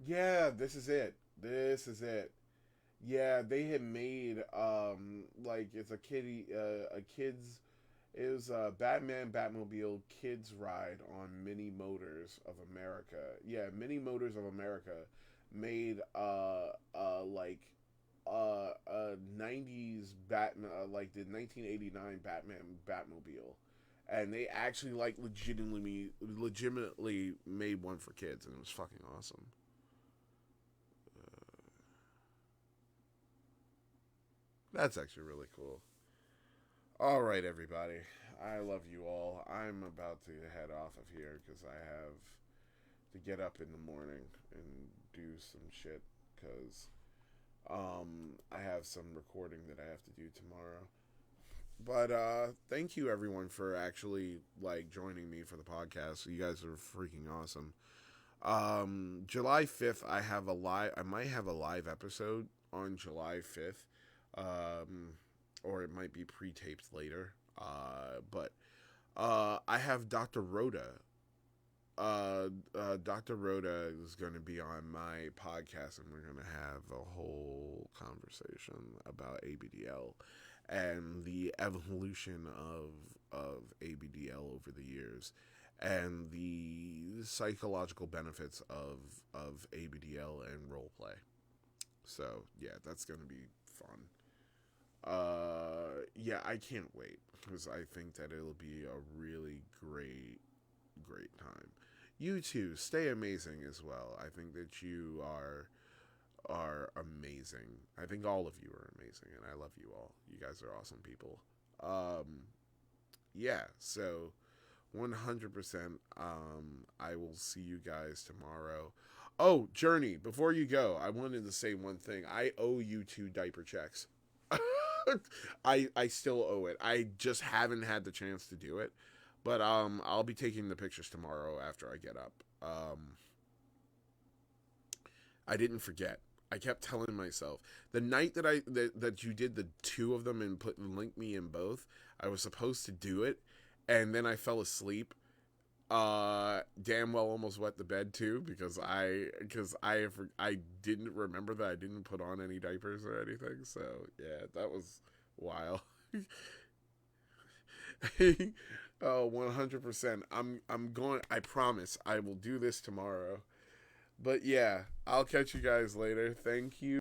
Yeah, this is it. This is it. Yeah, they had made like it's a kids it was a Batman Batmobile Kids Ride on Mini Motors of America. Yeah, Mini Motors of America made like a 90s Batman, like the 1989 Batman Batmobile, and they actually like legitimately made one for kids, and it was fucking awesome. That's actually really cool. All right, everybody. I love you all. I'm about to head off of here because I have to get up in the morning and do some shit because I have some recording that I have to do tomorrow. But thank you everyone for actually like joining me for the podcast. You guys are freaking awesome. July 5th I might have a live episode on July 5th. Or it might be pre-taped later. But I have Dr. Rhoda. Dr. Rhoda is going to be on my podcast, and we're going to have a whole conversation about ABDL and the evolution of ABDL over the years, and the psychological benefits of ABDL and role play. So yeah, that's going to be fun. Yeah, I can't wait because I think that it'll be a really great time. You too, stay amazing as well. I think that you are amazing. I think all of you are amazing, and I love you all. You guys are awesome people. Yeah, so 100%. I will see you guys tomorrow. Oh, Journey, before you go, I wanted to say one thing. I owe you 2 diaper checks. I still owe it. I just haven't had the chance to do it. But I'll be taking the pictures tomorrow after I get up. I didn't forget. I kept telling myself the night that you did the 2 of them and linked me in both, I was supposed to do it, and then I fell asleep. Damn well almost wet the bed too because I didn't remember that I didn't put on any diapers or anything. So yeah, that was wild. Oh, 100%. I'm going. I promise I will do this tomorrow. But yeah, I'll catch you guys later. Thank you.